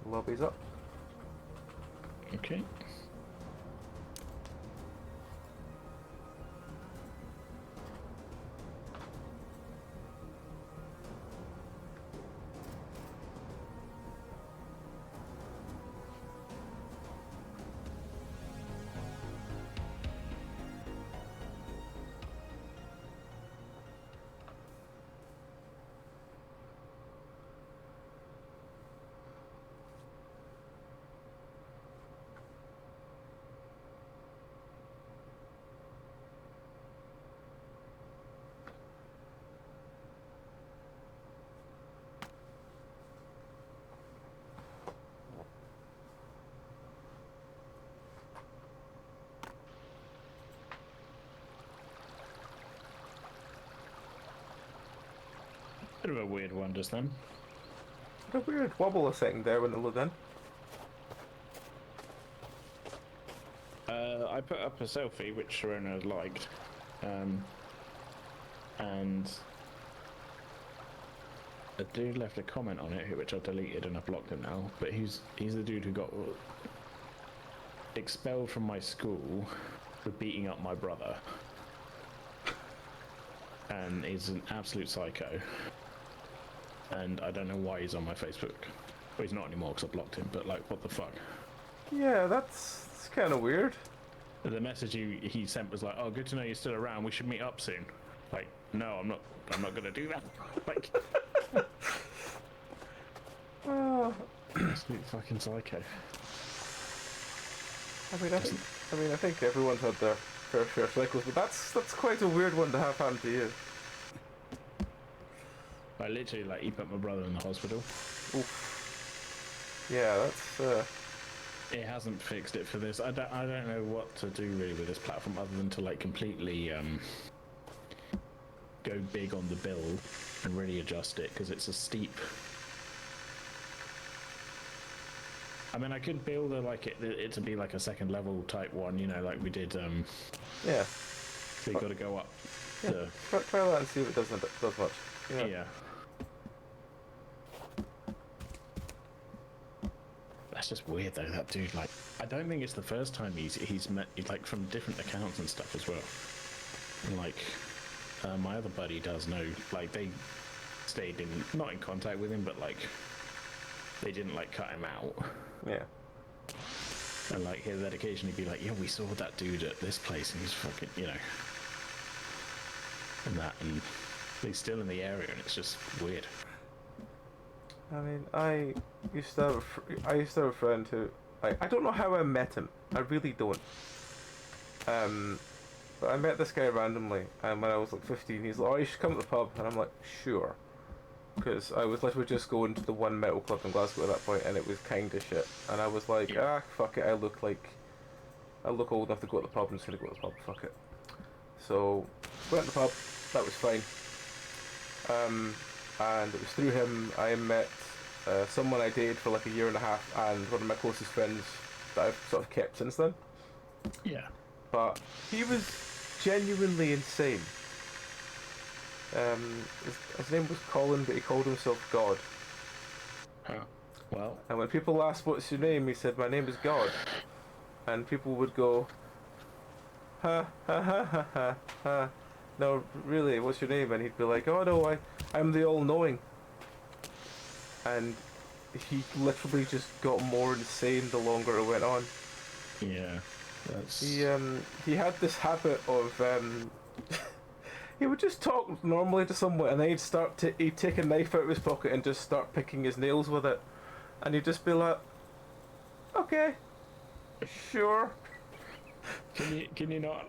Lobby's up. Okay. Bit of a weird one just then. A weird wobble a second there when it loaded in. I put up a selfie which Sharona liked, and a dude left a comment on it which I deleted and I blocked him now. But he's the dude who got expelled from my school for beating up my brother, and he's an absolute psycho. And I don't know why he's on my Facebook. Well, he's not anymore because I blocked him, but like, what the fuck? Yeah, that's kind of weird. The message he sent was like, "Oh, good to know you're still around. We should meet up soon." Like, no, I'm not gonna do that. Like, Oh, absolute fucking psycho. I think everyone's had their fair share of cycles, but that's quite a weird one to have happen to you. I literally, like, he put my brother in the hospital. Oof. Yeah, that's It hasn't fixed it for this. I don't know what to do really with this platform other than to like completely go big on the build and really adjust it because it's a steep. I mean, I could build it to be like a second level type one, you know, like we did. yeah. So you got to go up. Yeah. Try that and see if it does much. Yeah. That's just weird though, that dude, like, I don't think it's the first time he's met, like, from different accounts and stuff as well. And, like, my other buddy does know, like, they stayed not in contact with him, but, like, they didn't, like, cut him out. Yeah. And, like, he'd occasionally be like, yeah, we saw that dude at this place, and he's fucking, you know, and that, and he's still in the area, and it's just weird. I mean, I used to have a friend who Like, I don't know how I met him. I really don't. But I met this guy randomly, and when I was like 15, he's like, "Oh, you should come to the pub," and I'm like, "Sure," because I was literally just going to the one metal club in Glasgow at that point, and it was kind of shit. And I was like, fuck it, I look old enough to go to the pub. I'm just gonna go to the pub. Fuck it. So went to the pub. That was fine. And it was through him I met someone I dated for like a year and a half, and one of my closest friends that I've sort of kept since then. Yeah. But he was genuinely insane. His name was Colin, but he called himself God. Oh, well. And when people asked, "What's your name?" he said, "My name is God." And people would go, "Ha ha ha ha ha ha. No, really, what's your name?" And he'd be like, "Oh no, I'm the all-knowing." And he literally just got more insane the longer it went on. Yeah. That's... He had this habit of he would just talk normally to someone, and then he'd take a knife out of his pocket and just start picking his nails with it, and he'd just be like, "Okay, sure." Can you not?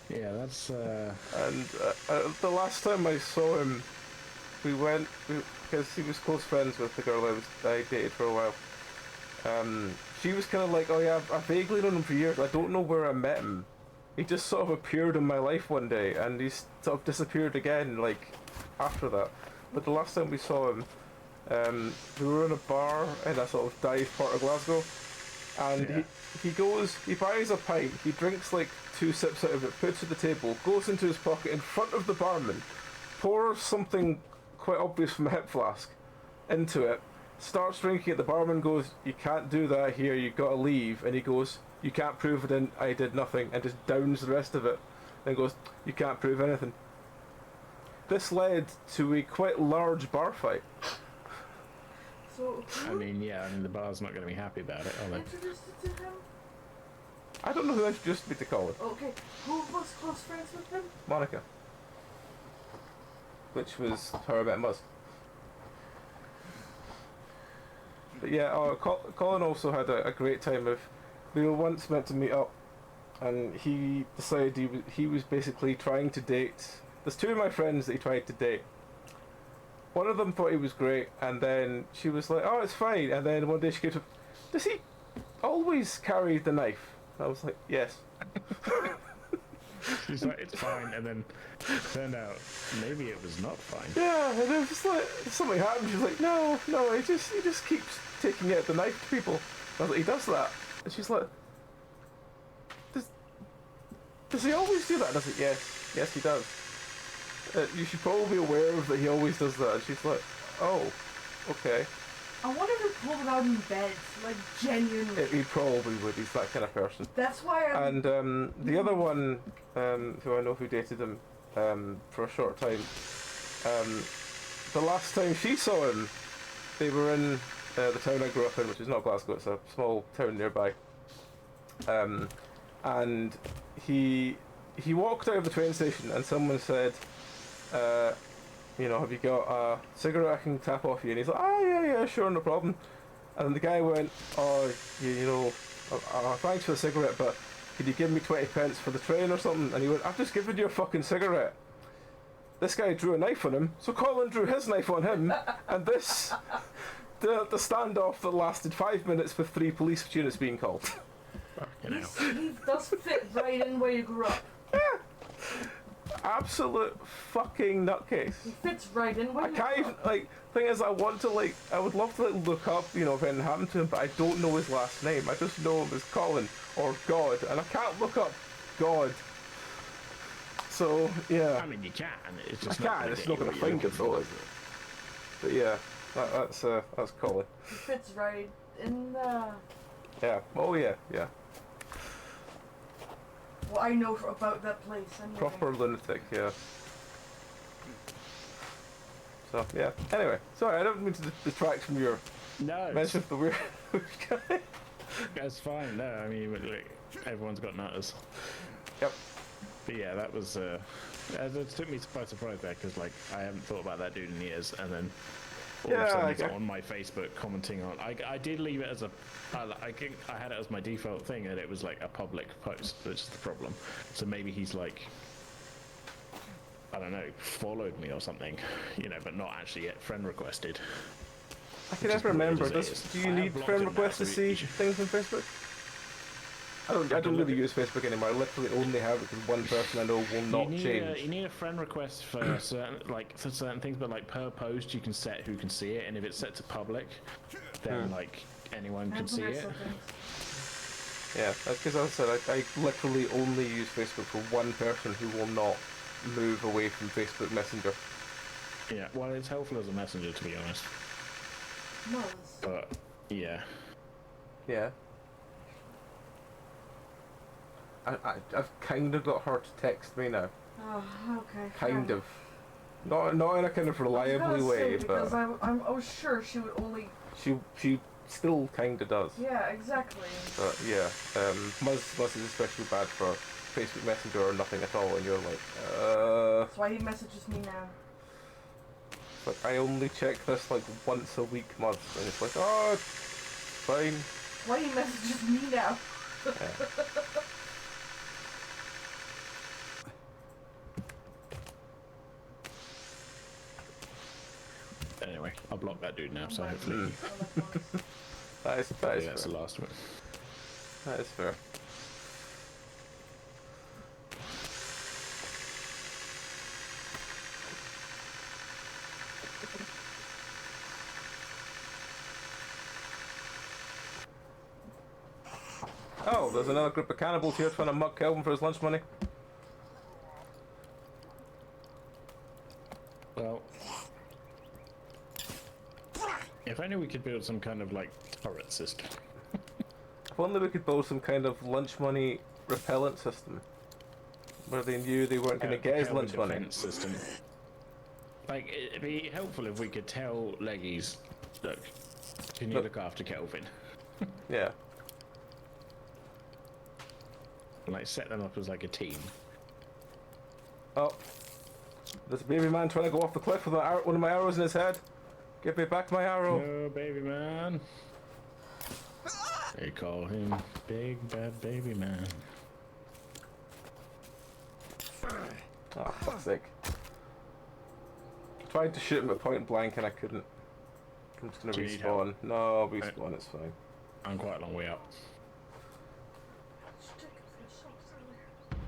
Yeah, that's And the last time I saw him, because he was close friends with the girl I dated for a while. She was kind of like, "Oh yeah, I've vaguely known him for years. I don't know where I met him. He just sort of appeared in my life one day, and he's sort of disappeared again, like, after that." But the last time we saw him, we were in a bar in a sort of dive part of Glasgow, and he buys a pint, he drinks like 2 sips out of it, puts it at the table, goes into his pocket in front of the barman, pours something quite obvious from a hip flask into it, starts drinking it. The barman goes, "You can't do that here, you gotta leave." And he goes, "You can't prove I did nothing," and just downs the rest of it. Then goes, "You can't prove anything." This led to a quite large bar fight. So, I mean, the bar's not going to be happy about it, are they? introduced it to him? I don't know who introduced me to Colin. Okay, who was close friends with him? Monica. Which was how I met Muzz. But yeah, Colin also had a great time we were once meant to meet up, and he decided he was basically trying to date. There's 2 of my friends that he tried to date. One of them thought he was great, and then she was like, "Oh, it's fine." And then one day she goes, "Does he always carry the knife?" I was like, "Yes." She's like, "It's fine," and then turned out maybe it was not fine. Yeah, and it was just like, something happened. She's like, no, he just keeps taking out the knife to people. I was like, "He does that?" And she's like, Does he always do that? And I was like, yes, he does. You should probably be aware of that he always does that. And she's like, "Oh, okay." I wonder if he pulled it out in bed, like, genuinely. He probably would. He's that kind of person. That's why I'm... And the other one, who I know who dated him for a short time, the last time she saw him, they were in the town I grew up in, which is not Glasgow, it's a small town nearby. And he walked out of the train station, and someone said, "Have you got a cigarette I can tap off you?" And he's like, yeah, sure, no problem." And then the guy went, "Oh, thanks for the cigarette, but could you give me 20 pence for the train or something?" And he went, "I've just given you a fucking cigarette." This guy drew a knife on him, so Colin drew his knife on him, and the standoff that lasted 5 minutes with 3 police units being called. He does fit right in where you grew up. Yeah. Absolute fucking nutcase. He fits right in where you grew up. I can't even, thing is, I would love to look up, if anything happened to him, but I don't know his last name. I just know him as Colin, or God, and I can't look up God. So, yeah. I mean, you can, it's just it's not going to find it though, is it? But yeah, that's Colin. He fits right in the... Yeah, oh yeah. Well, I know about that place anyway. Proper lunatic, yeah. So, yeah. Anyway, sorry, I don't mean to detract from your mention of the weird guy. That's fine, no, I mean, everyone's got nutters. Yep. But yeah, that was, it took me by surprise there, because, I haven't thought about that dude in years, and then Or if someone's on my Facebook commenting on, I did leave it as a, I had it as my default thing, and it was like a public post, which is the problem. So maybe he's like, I don't know, followed me or something, you know, but not actually yet friend requested. I can never remember. Do you need friend requests to see things on Facebook? I don't really use Facebook anymore. I literally only have it because one person I know will not change. You need a friend request for certain things, but like per post you can set who can see it, and if it's set to public, then like anyone can see it. Yeah, that's because I said I literally only use Facebook for one person who will not move away from Facebook Messenger. Yeah, well, it's helpful as a messenger, to be honest. But yeah. Yeah. I've kind of got her to text me now. Oh, okay. Kind of. Not in a kind of reliably way, because I was sure she would only... She still kind of does. Yeah, exactly. But yeah, Muzz is especially bad for Facebook Messenger or nothing at all, and you're like, That's why he messages me now. But I only check this like once a week, Muzz, and it's like, oh, it's fine. That's why he messages me now. Yeah. Anyway, I'll block that dude now, so hopefully... That is that's the last one. That is fair. Oh, there's another group of cannibals here trying to mug Kelvin for his lunch money. Well... If only we could build some kind of, like, turret system. If only we could build some kind of lunch money repellent system. Where they knew they weren't going to get his lunch money. System. Like, it'd be helpful if we could tell Leggies, look, can you look after Kelvin? Yeah. And, like, set them up as, like, a team. Oh. There's a baby man trying to go off the cliff with one of my arrows in his head. Give me back my arrow. No, baby man. They call him Big Bad Baby Man. Oh, fuck's sake. Tried to shoot him at point blank and I couldn't. I'm just gonna respawn. No, respawn, it's fine. I'm quite a long way up.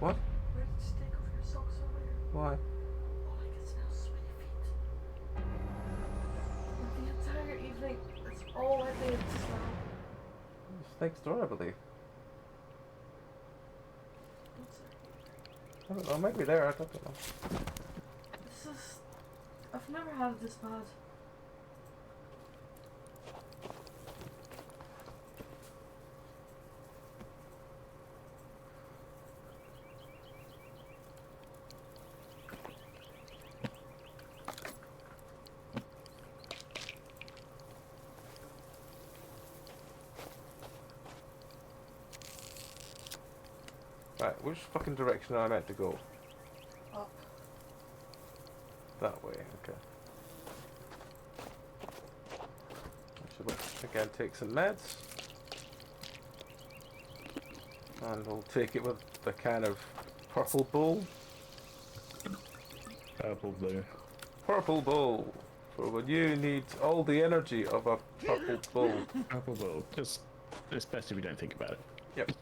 What? Where did you take off your socks earlier? Why? Oh, I can smell sweaty feet. The entire evening, that's all I did to smell. It's next door, I believe. I don't know, maybe there, I don't know. This is... I've never had it this bad. Right, which fucking direction am I meant to go? Up. That way, okay. I should again take some meds. And we'll take it with the can of purple bull. Purple blue. Purple bull! For when you need all the energy of a purple bull. Purple bull. Just, it's best if we don't think about it. Yep.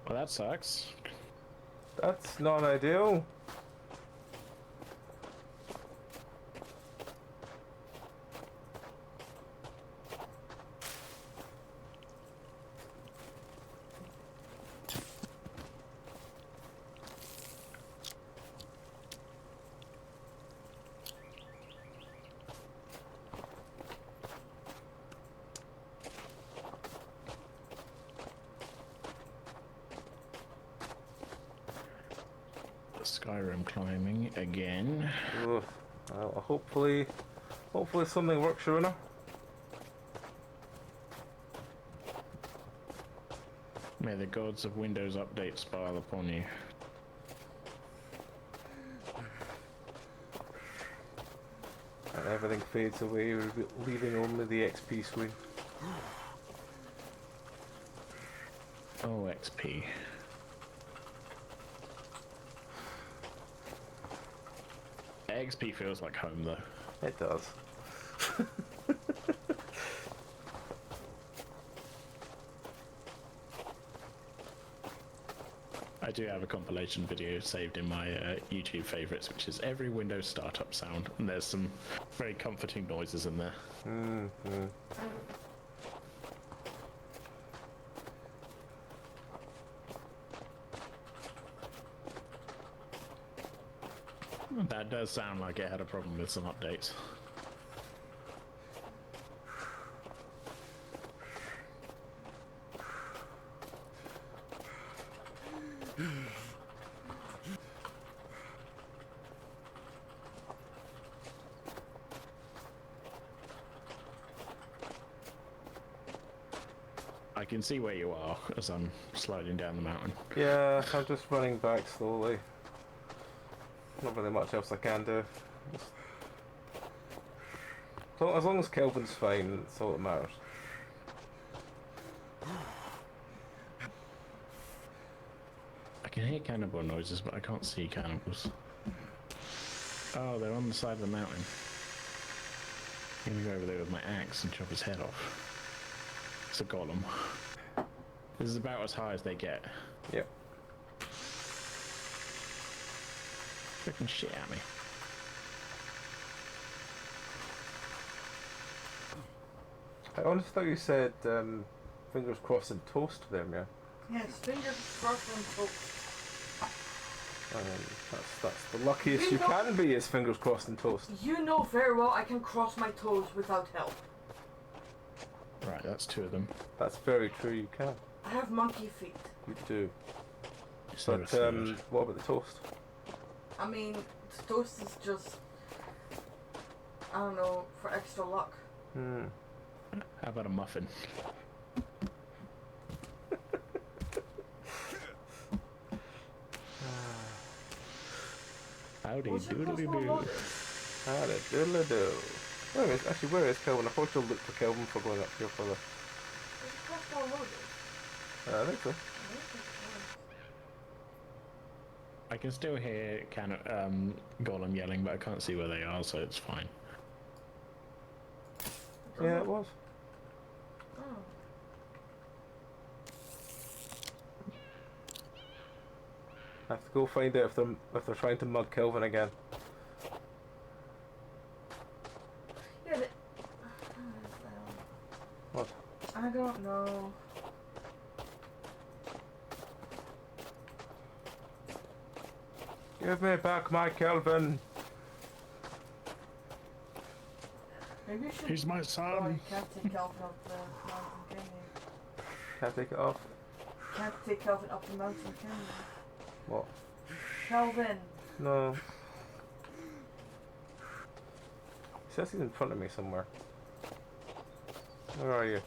Well, that sucks. That's not ideal. Skyrim climbing again. Ugh. Well, hopefully something works, Sharona. May the gods of Windows Update smile upon you. And everything fades away, leaving only the XP screen. Oh, XP. XP feels like home, though. It does. I do have a compilation video saved in my YouTube favorites, which is every Windows startup sound, and there's some very comforting noises in there. Mm-hmm. That does sound like it had a problem with some updates. I can see where you are as I'm sliding down the mountain. Yeah, I'm just running back slowly. Not really much else I can do. So as long as Kelvin's fine, that's all that matters. I can hear cannibal noises, but I can't see cannibals. Oh, they're on the side of the mountain. I'm gonna go over there with my axe and chop his head off. It's a golem. This is about as high as they get. Yep. Freaking shit at me. I honestly thought you said fingers crossed and toast there, yeah? Yes, fingers crossed and toast. That's the luckiest you can be, is fingers crossed and toast. You know very well I can cross my toes without help. Right, that's two of them. That's very true, you can. I have monkey feet. You do. Is But there a third? what about the toast? I mean, the toast is just, I don't know, for extra luck. Hmm. How about a muffin? Howdy doodly doo. Howdy doodly doo. Wait a minute, actually, where is Kelvin? I thought you'll look for Kelvin for going up here further. Is it crossbow loaded? I think so. I can still hear Golem yelling, but I can't see where they are, so it's fine. Yeah, it was. Oh. I have to go find out if they're trying to mug Kelvin again. Yeah, What? I don't know. Give me back my Kelvin. Maybe you should. He's my Oh, son. you can't take Kelvin up the mountain, can you? Can't take it off. Can't take Kelvin up the mountain, can you? What? Kelvin! No. He says he's in front of me somewhere. Where are you?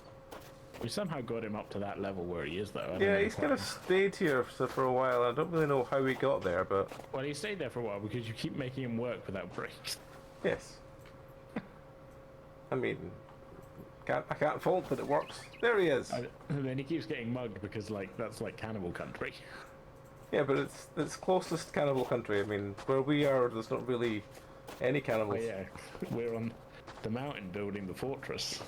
We somehow got him up to that level where he is, though. I don't Yeah, know he's quite- kind of stayed here for a while. I don't really know how he got there, but Well, he stayed there for a while because you keep making him work without breaks. yes. I mean, I can't fault that it works. There he is. And then he keeps getting mugged because, like, that's like cannibal country. Yeah, but it's closest cannibal country. I mean, where we are, there's not really any Oh cannibals. yeah, we're on the mountain building the fortress.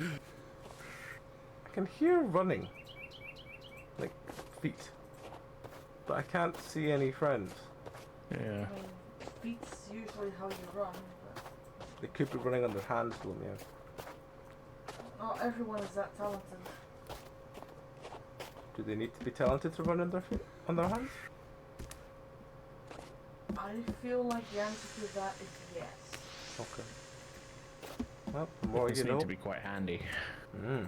I can hear running, like feet, but I can't see any friends. Yeah. I mean, feet's usually how you run, but They could be running on their hands, don't they? not everyone is that talented. Do they need to be talented to run on their feet, on their hands? I feel like the answer to that is yes. Okay. Well, the more These you need know. to be quite handy. Hmm.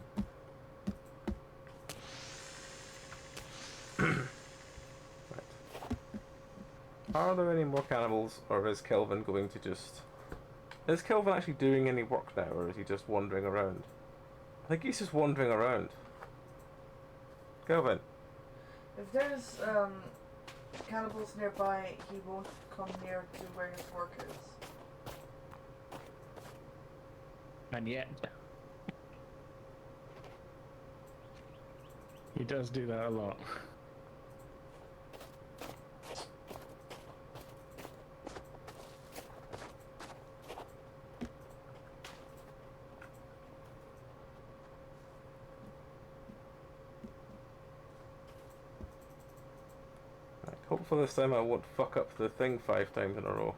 Are there any more cannibals, or is Kelvin going to just... Is Kelvin actually doing any work now, or is he just wandering around? I think he's just wandering around. Kelvin. If there's cannibals nearby, he won't come near to where his work is. And yet, he does do that a lot. Hopefully this time I won't fuck up the thing 5 times in a row.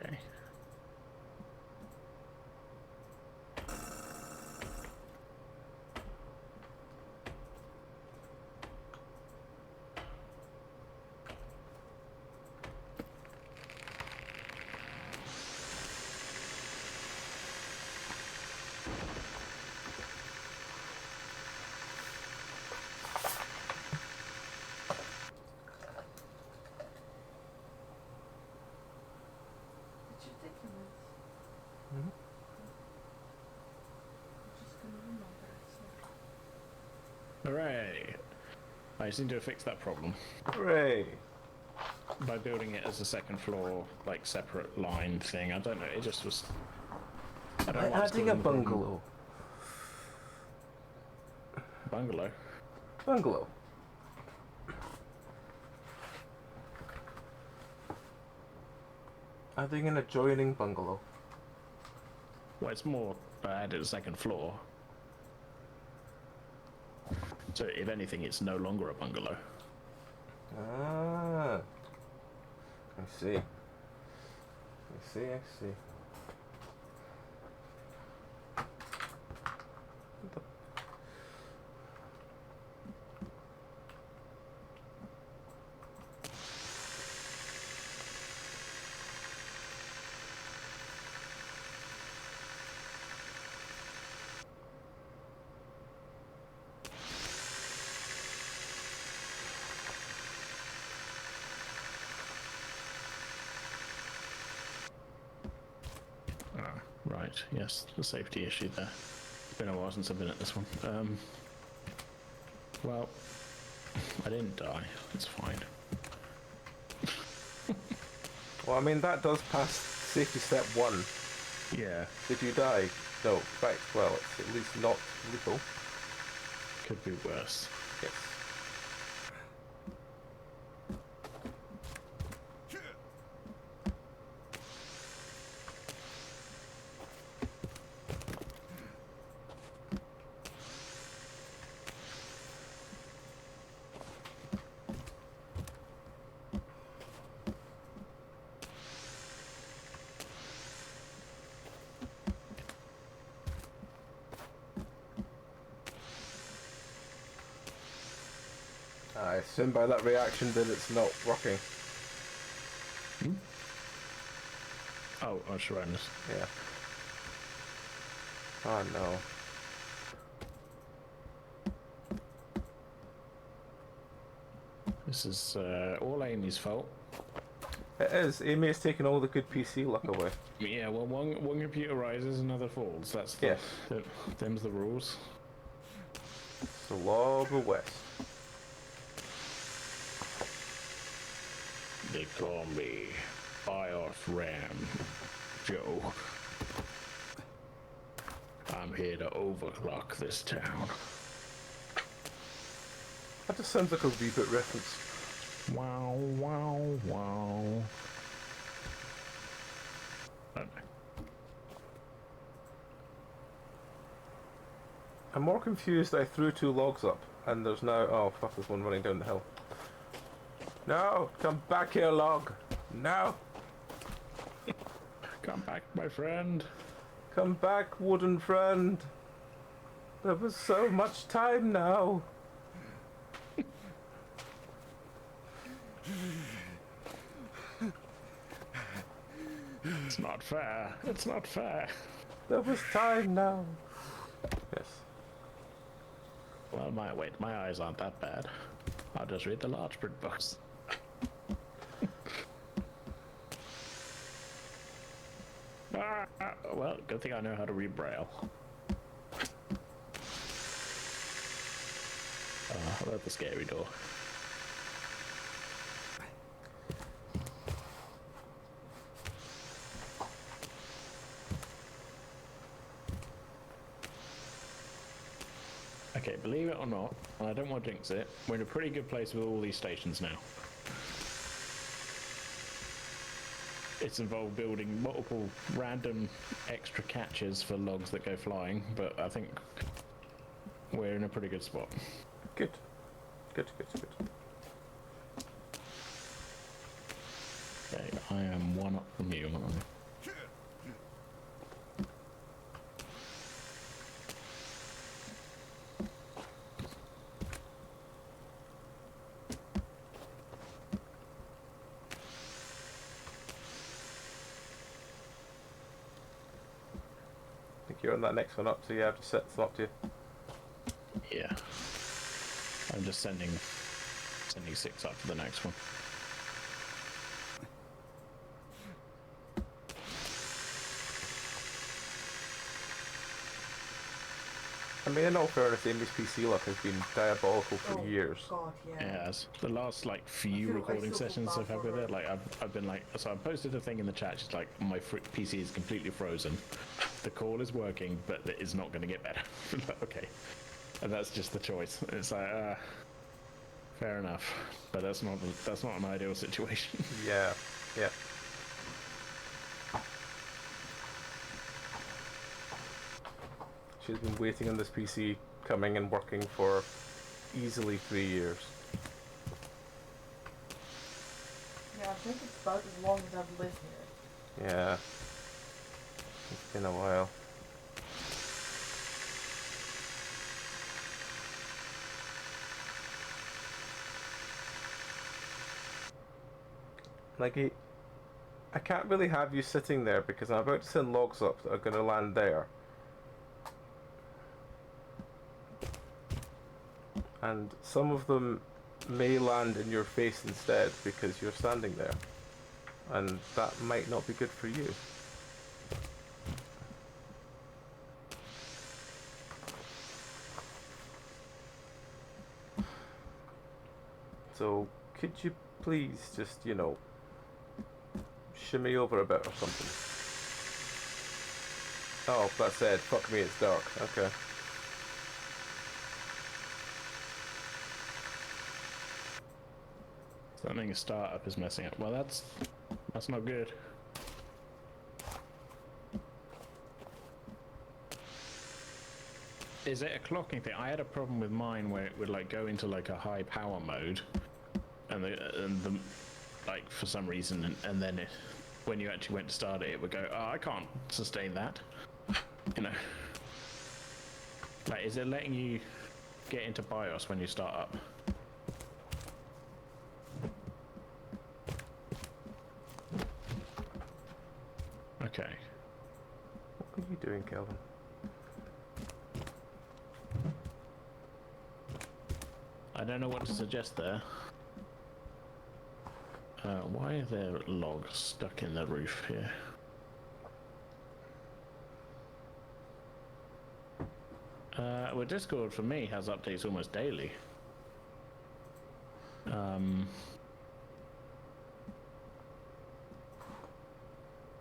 Okay. It's ridiculous. Mm-hmm. I'm just gonna remember it. Hooray! I seem to have fixed that problem Hooray! by building it as a second floor, like separate line thing. I don't know. It just was. I don't know By what's adding a causing the problem. bungalow. Bungalow. Bungalow. Adding an adjoining bungalow. Well, it's more added a second floor. So if anything, it's no longer a bungalow. Ah. I see. I see, I see. What the... Ah, right. Yes, the safety issue there. It's been a while since I've been at this one. Well, I didn't die. It's fine. Well, I mean, that does pass safety step 1. Yeah, If you die, no, right, well, it's at least not lethal. could be worse. Yes. I assume by that reaction that it's not working. Hmm? Oh, Sharonus. Yeah. Oh no. This is all Amy's fault. It is. Amy has taken all the good PC luck away. Yeah, well, one computer rises, another falls. That's the, Yes. them's the rules. It's the law of the West. They call me Bios Ram Joe. I'm here to overclock this town. That just sounds like a reboot reference. Wow, wow, wow. Okay. I'm more confused. I threw 2 logs up, and there's now... Oh, fuck, there's one running down the hill. No! Come back here, log! No! Come back, my friend. Come back, wooden friend. There was so much time now. It's not fair. It's not fair. There was time now. Yes. Well, my eyes aren't that bad. I'll just read the large print books. Well, good thing I know how to read Braille. How about the scary door? Okay, believe it or not, and I don't want to jinx it, we're in a pretty good place with all these stations now. It's involved building multiple random extra catches for logs that go flying, but I think we're in a pretty good spot. Good. Good. Okay, I am one up from you, aren't I? I think you're on that next one up, so you have to set them up to you. Yeah. I'm just sending 6 up for the next one. I mean, in all fairness, Amy's PC luck has been diabolical for years. God, yeah. It has. The last like few recording sessions I've had with it, like I've been like, so I posted a thing in the chat, just like my PC is completely frozen. The call is working, but it is not going to get better. Okay, and that's just the choice. It's like, fair enough, but that's not an ideal situation. Yeah. She's been waiting on this PC coming and working for easily 3 years. Yeah, I think it's about as long as I've lived here. Yeah. It's been a while. Like, I can't really have you sitting there because I'm about to send logs up that are going to land there. And some of them may land in your face instead because you're standing there. And that might not be good for you. So, could you please just, shimmy over a bit or something? Oh, that said, fuck me, it's dark. Okay. Something a startup is messing up. Well, that's not good. Is it a clocking thing? I had a problem with mine where it would like go into like a high power mode, and the like for some reason, and then when you actually went to start it, it would go, oh, I can't sustain that. Like, is it letting you get into BIOS when you start up? Okay. What are you doing, Kelvin? I don't know what to suggest there. Why are there logs stuck in the roof here? Well, Discord for me has updates almost daily.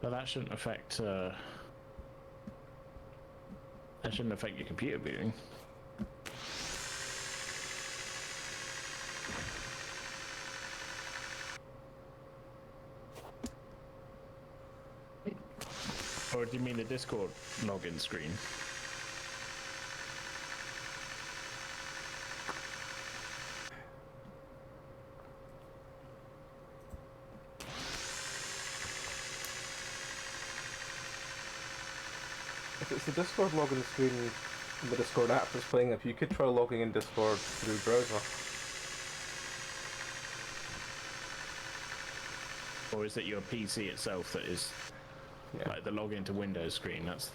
But that shouldn't affect your computer booting. Or do you mean the Discord login screen? if it's the Discord login screen in the Discord app that's playing up, you could try logging in Discord through browser. Or is it your PC itself that is like the login to Windows screen? That's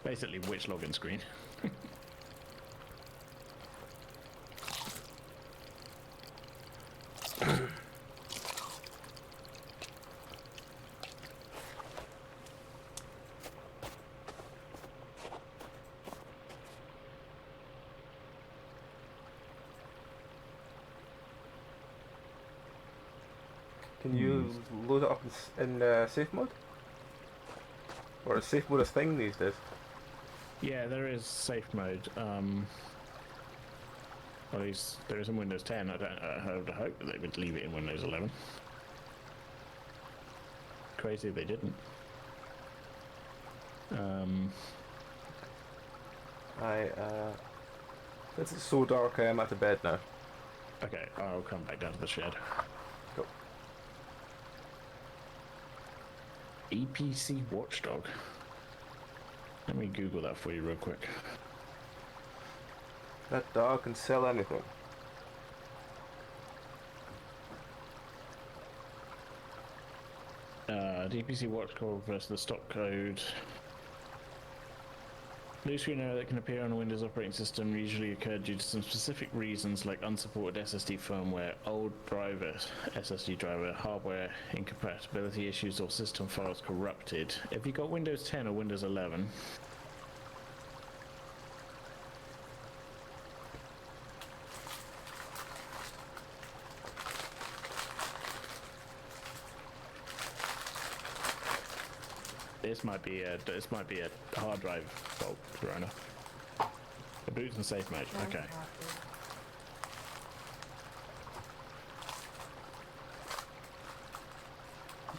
basically which login screen? Can you load it up in safe mode? Or is safe mode a thing these days? Yeah, there is safe mode. At least there is in Windows 10. I would hope that they would leave it in Windows 11. Crazy if they didn't. Since it's so dark, I am at the bed now. Okay, I'll come back down to the shed. Go. EPC Watchdog. Let me Google that for you real quick. That dog can sell anything. DPC Watchdog versus the stock code. Blue screen error that can appear on a Windows operating system usually occur due to some specific reasons like unsupported SSD firmware, old driver, SSD driver, hardware incompatibility issues, or system files corrupted. Have you got Windows 10 or Windows 11? This might be a hard drive fault, Corona. The boot's in safe mode. Okay.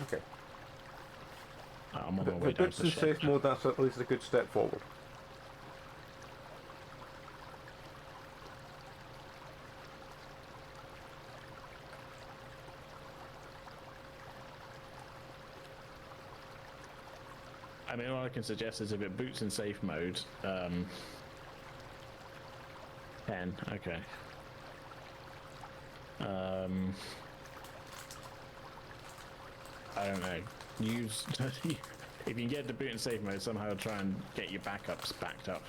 Okay. I'm on my way The down bits to the in shed. safe mode, that's at least a good step forward. I mean, all I can suggest is if it boots in safe mode, 10, okay. I don't know. Use if you can get the boot in safe mode, somehow try and get your backups backed up,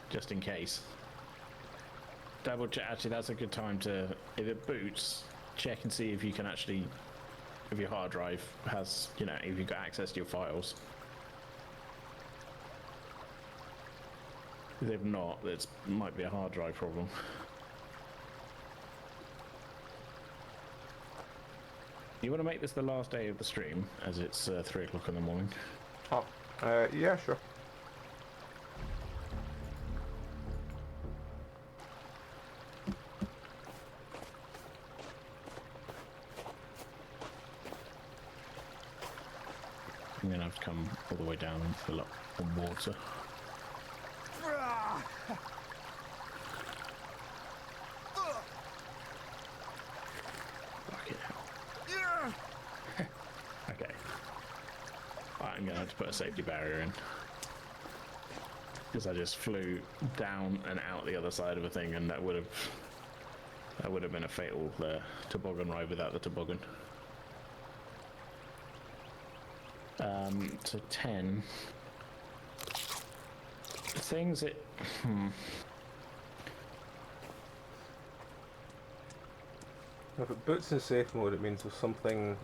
just in case. Double check. Actually, that's a good time to, if it boots, check and see if you can actually, if your hard drive has, you know, if you've got access to your files. If not, it might be a hard drive problem. You want to make this the last day of the stream, as it's 3 o'clock in the morning? Oh, yeah, sure. I'm gonna have to come all the way down and fill up on water. Fuck it hell. Okay. I'm gonna have to put a safety barrier in. Because I just flew down and out the other side of a thing, and that would have been a fatal toboggan ride without the toboggan. To 10. Things it. If it boots in safe mode, it means there's something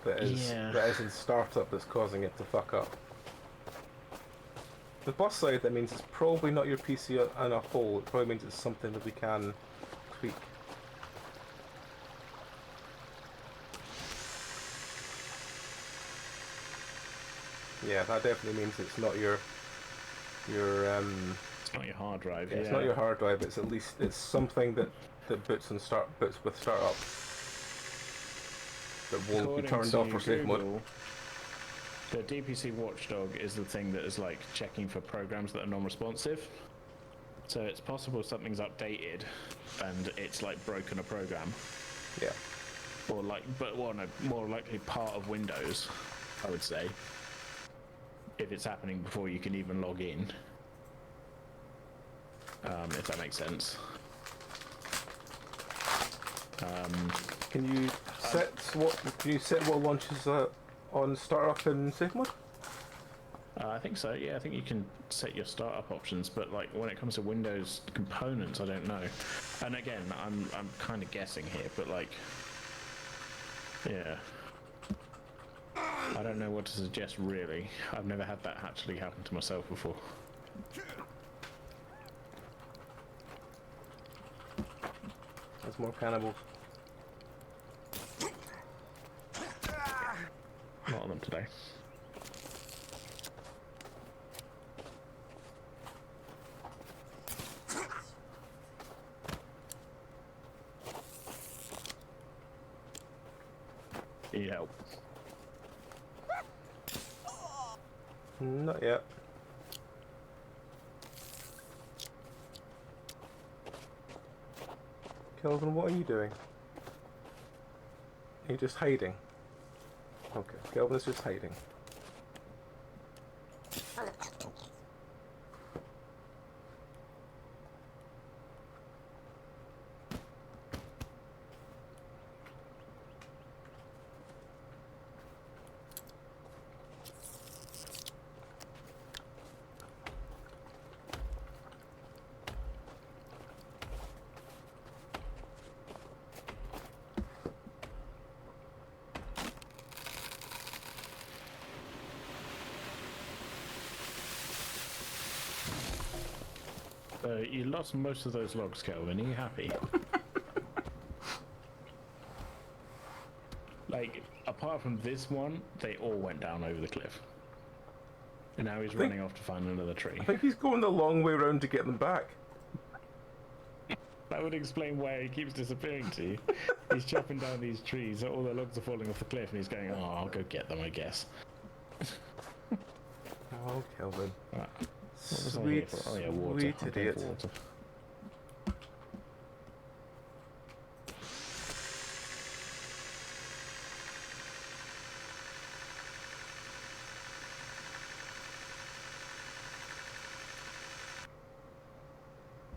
that is in startup that's causing it to fuck up. The plus side, that means it's probably not your PC on a whole. It probably means it's something that we can tweak. Yeah, that definitely means it's not your It's not your hard drive. yeah, it's not your hard drive. It's at least it's something that boots with startup that won't According be turned to off for safe mode. Google, the DPC Watchdog is the thing that is like checking for programs that are non-responsive. So it's possible something's updated and it's like broken a program. Yeah. Or like, but well, no, more likely part of Windows, I would say. If it's happening before you can even log in. If that makes sense. Can you set what launches on startup in safe mode? I think so. Yeah, I think you can set your startup options, but like when it comes to Windows components, I don't know. And again, I'm kind of guessing here, but like, yeah, I don't know what to suggest really. I've never had that actually happen to myself before. There's more cannibals. Not on them today. Need help? Not yet. Kelvin, what are you doing? Are you just hiding? Okay, Kelvin is just hiding. You lost most of those logs, Kelvin. Are you happy? Like, apart from this one, they all went down over the cliff. And now he's running off to find another tree. I think he's going the long way around to get them back. That would explain where he keeps disappearing to. He's chopping down these trees, all the logs are falling off the cliff, and he's going, oh, I'll go get them, I guess. Oh, Kelvin. Right. Sweet, oh, yeah, water. sweet idiot. Water.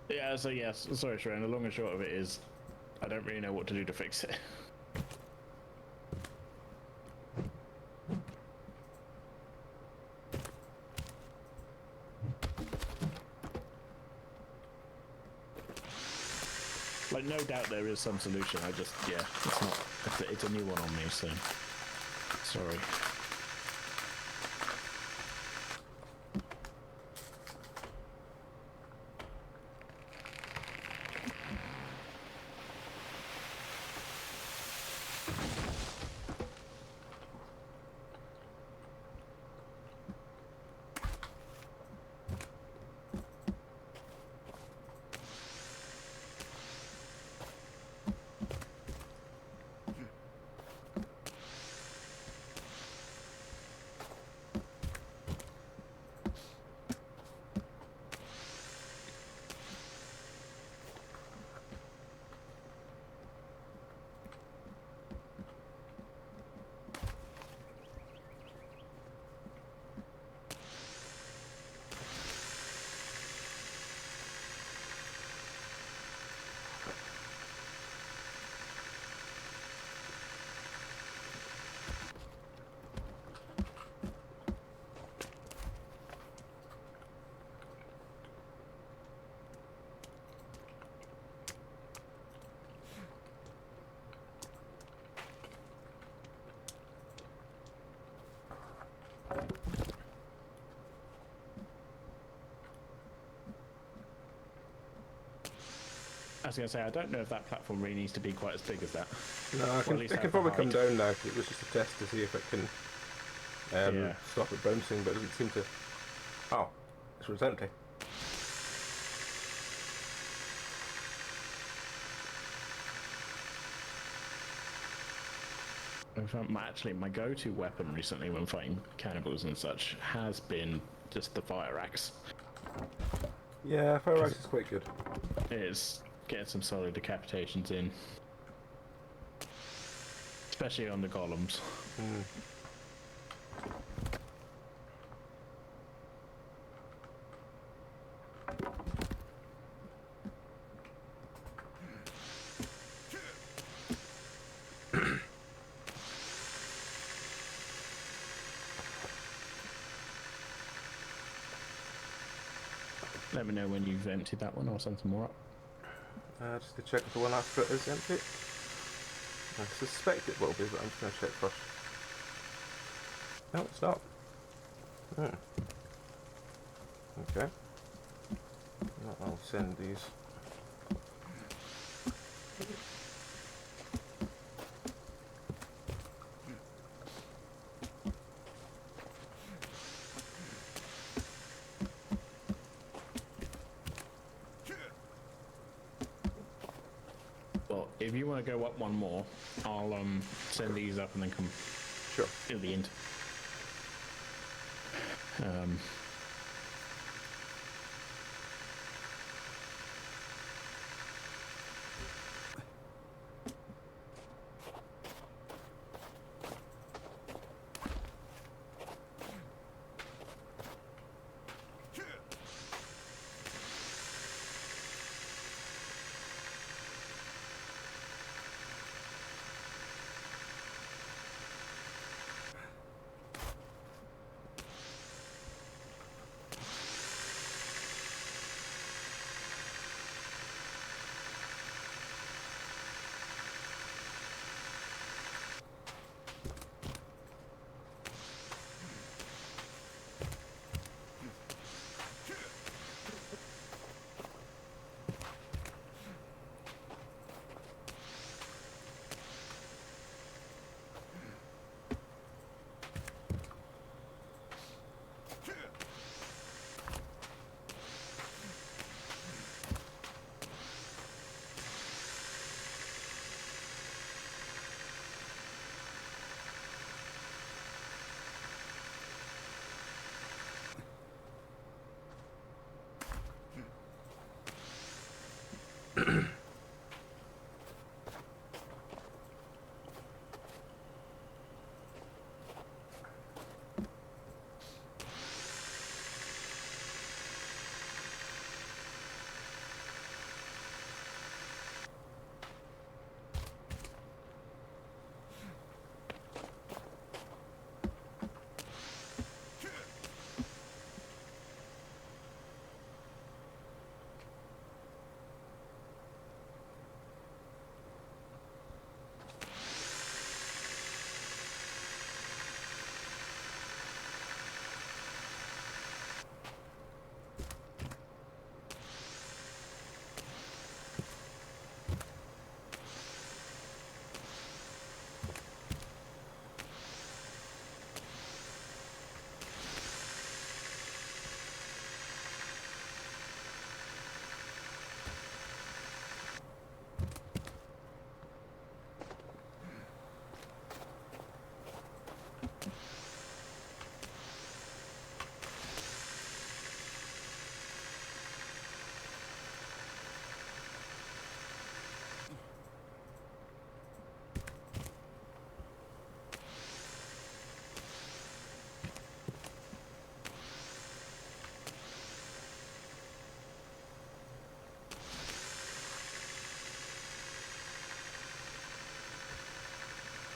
Yeah, so yes, sorry Sharon, the long and short of it is, I don't really know what to do to fix it. Like, no doubt there is some solution, I just, yeah, it's not, it's a new one on me, so, sorry. I was going to say, I don't know if that platform really needs to be quite as big as that. No, it can probably come down now. It was just a test to see if it can stop it bouncing, but it doesn't seem to. Oh, this was empty. In fact, actually, my go-to weapon recently when fighting cannibals and such has been just the fire axe. Yeah, fire ice is quite good. It is getting some solid decapitations in. Especially on the golems. Mm. Let me know when you've emptied that one, I'll send some more up. Just to check if the one after it is empty. I suspect it will be, but I'm just going to check first. No, it's not. Okay. Well, I'll send these. Well, if you want to go up one more, I'll send these up and then come. Sure. At the end.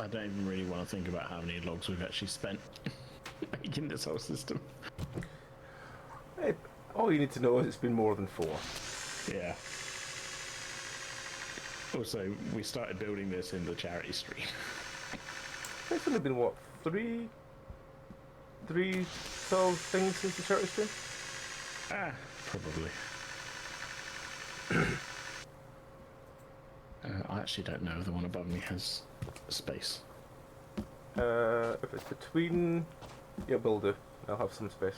I don't even really want to think about how many logs we've actually spent making this whole system. Hey, all you need to know is it's been more than 4. Yeah. Also, we started building this in the charity stream. It's only been, what, 3 solved things since the charity stream? Probably. I actually don't know if the one above me has space. If it's between... Yeah, will do. I'll have some space.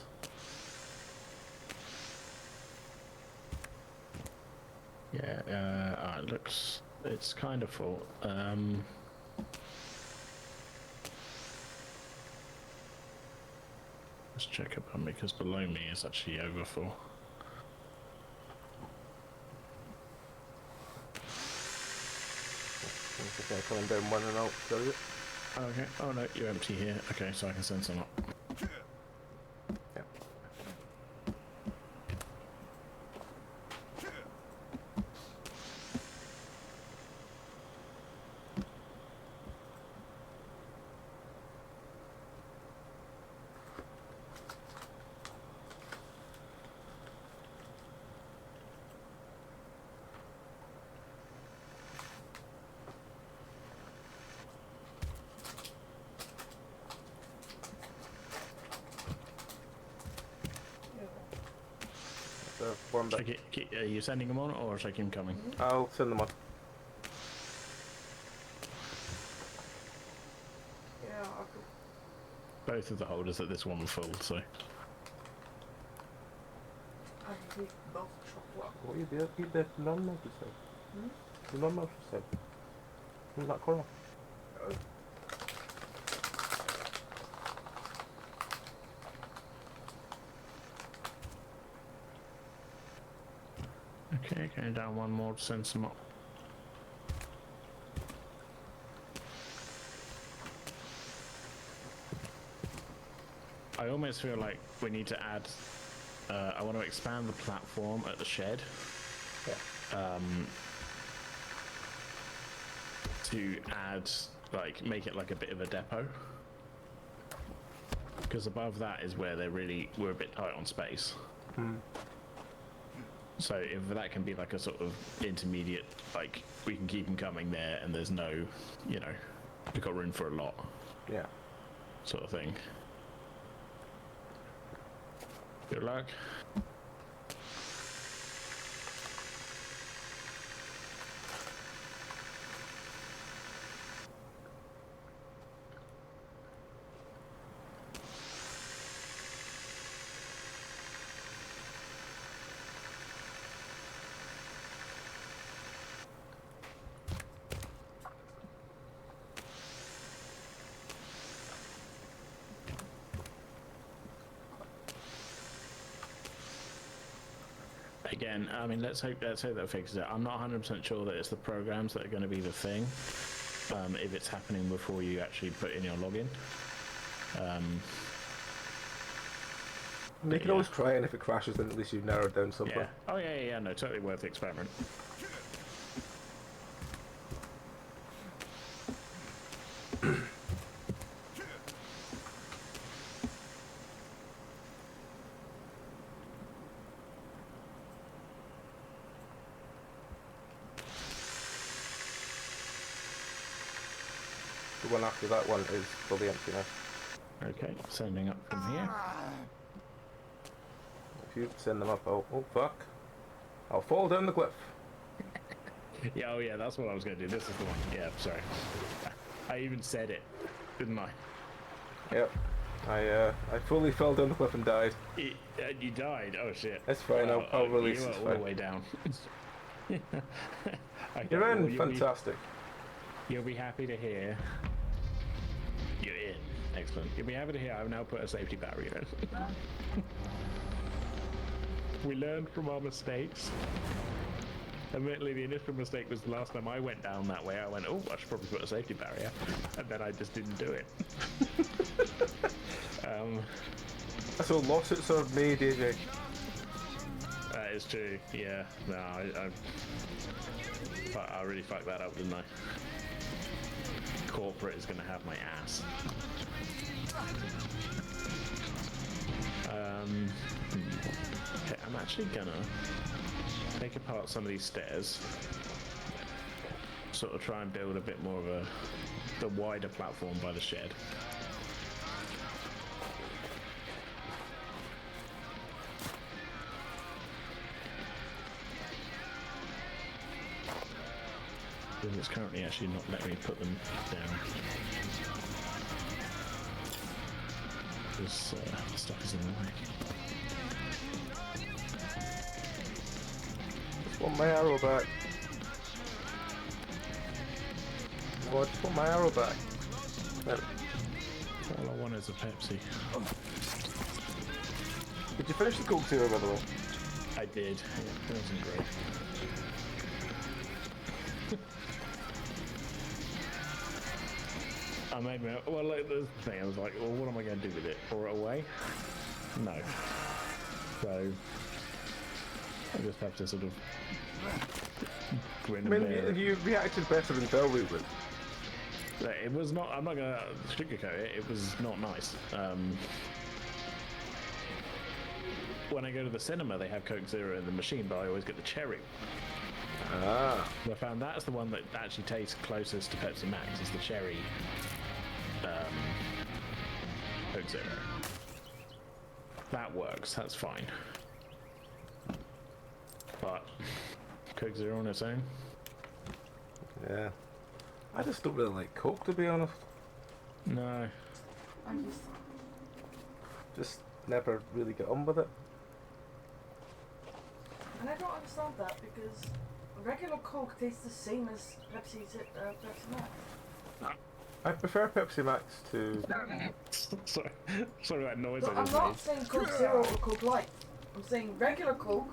Yeah, it looks... It's kind of full. Let's check above me, because below me is actually over full. Just coming down one and I'll kill you. Okay. Oh no, you're empty here. Okay, so I can send some up. Yeah. One back. Are you sending them on, or should I keep them coming? I'll send them on. Yeah, I could. Both of the holders at this one full, so. I can keep both chocolate. What you do? Keep the non-mouse yourself. The non-mouse yourself. In that corner. Okay, going down one more to send some up. I almost feel like we need to add. I want to expand the platform at the shed. Yeah. To add, like, make it like a bit of a depot. Because above that is where we're a bit tight on space. So if that can be like a sort of intermediate, like we can keep them coming there, and there's no, you know, we've got room for a lot. Yeah. Sort of thing. Good luck. Again, I mean, let's hope that fixes it. I'm not 100% sure that it's the programs that are going to be the thing. If it's happening before you actually put in your login. You can always try, and if it crashes, then at least you've narrowed down something. Yeah. Oh yeah, no, totally worth the experiment. The one after that one is fully empty now. Okay, sending up from here. If you send them up, oh fuck. I'll fall down the cliff. Yeah, oh yeah, that's what I was going to do. This is the one. Yeah, sorry. I even said it, didn't I? Yep. I fully fell down the cliff and died. You died? Oh shit. It's fine, I'll release you it. were all the way down. You're in, fantastic. You'll be happy to hear. You're in. Excellent. You'll be happy to hear I've now put a safety barrier in. We learned from our mistakes. Admittedly, the initial mistake was the last time I went down that way. I went, oh, I should probably put a safety barrier. And then I just didn't do it. So lawsuits are made, AJ. That is true, yeah. No, I really fucked that up, didn't I? Corporate is going to have my ass. Okay, I'm actually gonna take apart some of these stairs, sort of try and build a bit more of the wider platform by the shed. It's currently actually not letting me put them down. This stuff is in the way. Just want my arrow back. Oh, I just want my arrow back. There. All I want is a Pepsi. Did you finish the Coke Zero, by the way? I did. Yeah, it wasn't great. made me. Well, like the thing, I was like, well, what am I going to do with it? Pour it away? No. So I just have to sort of grin I and mean, bear it. you reacted better than Bellwood would. It was not. I'm not going to sugarcoat it. It was not nice. When I go to the cinema, they have Coke Zero in the machine, but I always get the cherry. Ah. I found that's the one that actually tastes closest to Pepsi Max, is the cherry Coke Zero. That works, that's fine. But Coke Zero on its own? Yeah. I just don't really like Coke, to be honest. No. I'm Just never really get on with it. And I don't understand that because regular Coke tastes the same as Pepsi Max. I prefer Pepsi Max to... sorry that noise No, I I'm just not made. saying Coke Zero or Coke Light. I'm saying regular Coke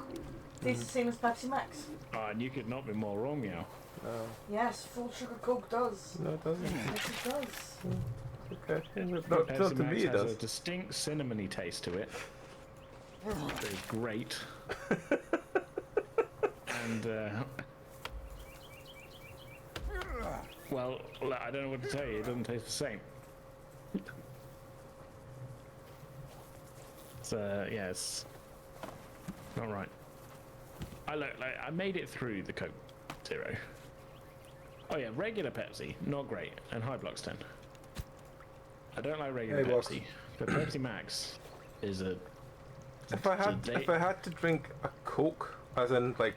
tastes the same as Pepsi Max. Oh, and you could not be more wrong, Meow. No, Yes, full sugar Coke does. no, it doesn't. Yes, it does. Okay. Not Pepsi to Max me, it has does. a distinct cinnamony taste to it. It's great. And well, I don't know what to tell you. It doesn't taste the same. So yeah, it's not right. I made it through the Coke Zero. Oh yeah, regular Pepsi, not great, and High Blocks 10. I don't like regular Hey, Blocks. Pepsi, but Pepsi Max is a. If I had to drink a Coke, as in like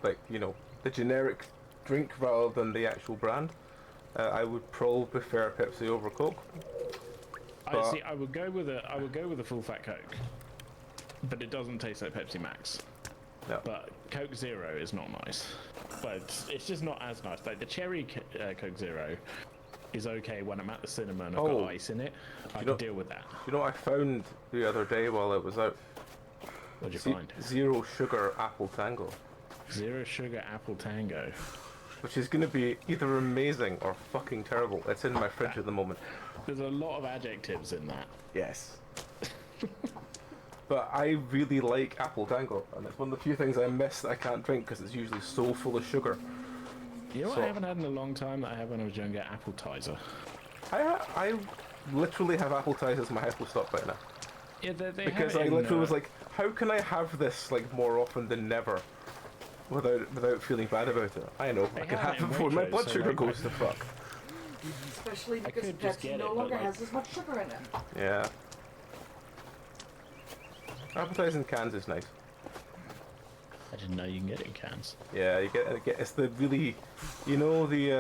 the generic drink rather than the actual brand, I would probably prefer Pepsi over Coke. But I would go with a full fat Coke, but it doesn't taste like Pepsi Max. no. But Coke Zero is not nice. But it's just not as nice. Like the cherry Coke Zero is okay when I'm at the cinema and I've got ice in it. I can deal with that. You know what I found the other day while I was out? What'd you find? Zero sugar apple tango, Zero sugar apple tango. which is going to be either amazing or fucking terrible. It's in my fridge at the moment. There's a lot of adjectives in that. Yes. But I really like apple tango, and it's one of the few things I miss that I can't drink because it's usually so full of sugar. You know what So- I haven't had in a long time that I had when I was younger? Appetizer. I literally have appetizers as my high school stop right now. Yeah, they Because have I it in, literally was like, how can I have this like more often than never without feeling bad about it? I know, I They can have have it it in before my Waitrose, blood so, sugar like, goes to fuck. Especially because could just Pepsi get no it, but, longer like- has as much sugar in it. Yeah. Appetizing cans is nice. I didn't know you can get it in cans. Yeah, you get it's the really, you know the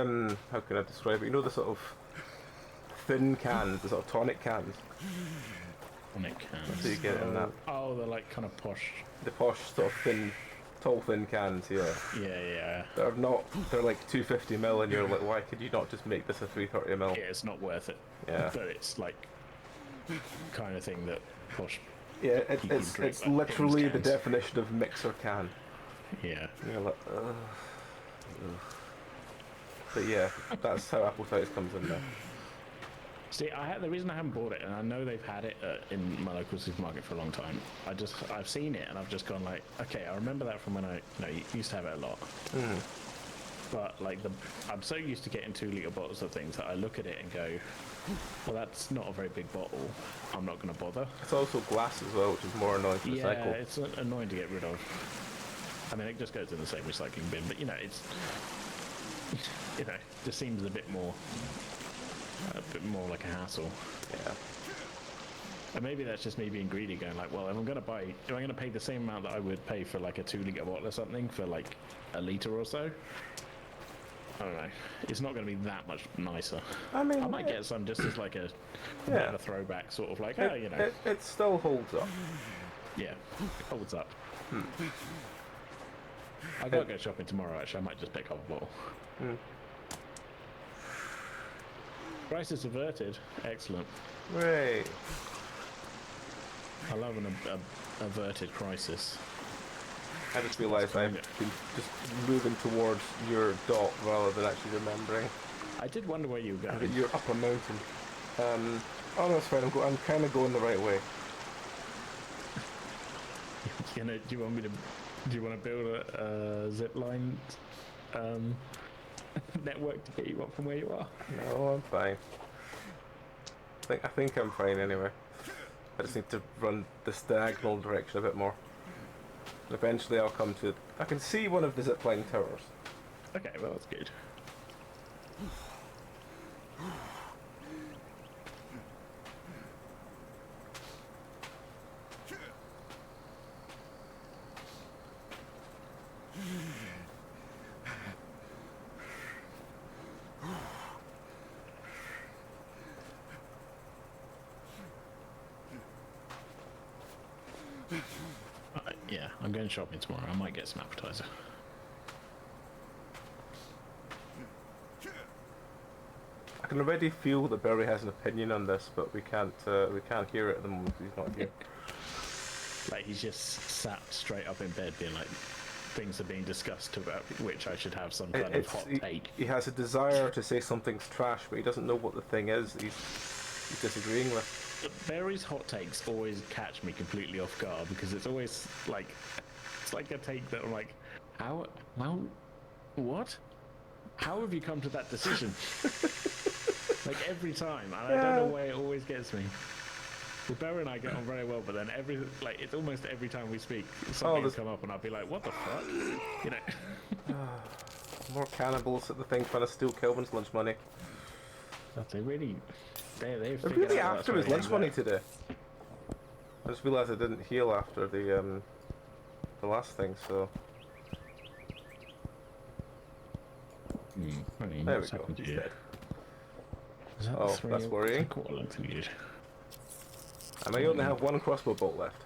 how can I describe it? You know the sort of thin cans, the sort of tonic cans. Tonic cans. So you get it in that. Oh, they're like kind of posh. The posh sort of thin, tall thin cans. Yeah. Yeah. They're not. They're like 250ml, and you're like, why could you not just make this a 330ml? Yeah, it's not worth it. Yeah. But it's like kind of thing that posh. Yeah, You can it's drink it's like literally the cans. definition of mixer can. Yeah. And you're like, ugh. But yeah, that's how appetizer comes in there. See, the reason I haven't bought it, and I know they've had it in my local supermarket for a long time. I've seen it, and I've just gone like, okay, I remember that from when I used to have it a lot. But like I'm so used to getting 2-litre bottles of things that I look at it and go, well, that's not a very big bottle. I'm not going to bother. It's also glass as well, which is more annoying to Yeah, recycle. it's annoying to get rid of. I mean, it just goes in the same recycling bin, but it's just seems a bit more like a hassle. Yeah. And maybe that's just me being greedy, going like, well, if I'm going to pay the same amount that I would pay for like a 2-litre bottle or something for like a litre or so? I don't know. It's not going to be that much nicer. I mean, I might get some just as like a bit Yeah. of a throwback, sort of like, it still holds up. yeah, holds up. I gotta go shopping tomorrow. Actually, I might just pick up a bottle. Crisis averted. Excellent. Right. I love an averted crisis. I just realised I've been just moving towards your dot rather than actually remembering. I did wonder where you were That going. you're up a mountain. Oh no, it's fine. I'm kind of going the right way. Do you want me to? Do you want to build a zip line network to get you up from where you are? No, I'm fine. I think I'm fine anyway. I just need to run this diagonal direction a bit more. Eventually I'll come to... I can see one of the zipline towers. Okay, well that's good. Yeah, I'm going shopping tomorrow. I might get some appetizer. I can already feel that Barry has an opinion on this, but we can't hear it at the moment. He's not here. Like he's just sat straight up in bed, being like, things are being discussed about which I should have some kind of hot take. He has a desire to say something's trash, but he doesn't know what the thing is he's disagreeing with. Barry's hot takes always catch me completely off guard because it's always like, it's like a take that I'm like, how, well, what? How have you come to that decision? Like every time, and I don't know why it always gets me. Well, Barry and I get on very well, but then it's almost every time we speak, something will come up and I'll be like, what the fuck? You know? More cannibals at the thing trying to steal Kelvin's lunch money. They're really after his lunch money today. I just realised I didn't heal after the last thing, so... There we go, he's dead. Oh, that's worrying. I may only have one crossbow bolt left.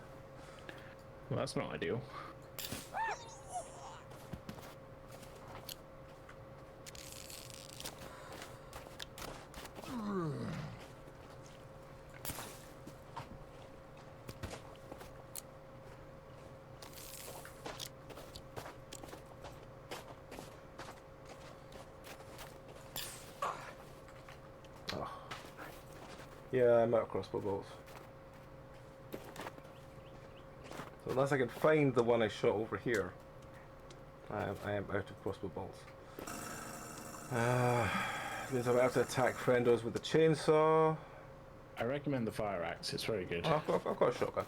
Well, that's not ideal. Yeah, I'm out of crossbow bolts. So unless I can find the one I shot over here, I am out of crossbow bolts. Means I'm out to attack friendos with the chainsaw. I recommend the fire axe, it's very good. Oh, I've got a shotgun.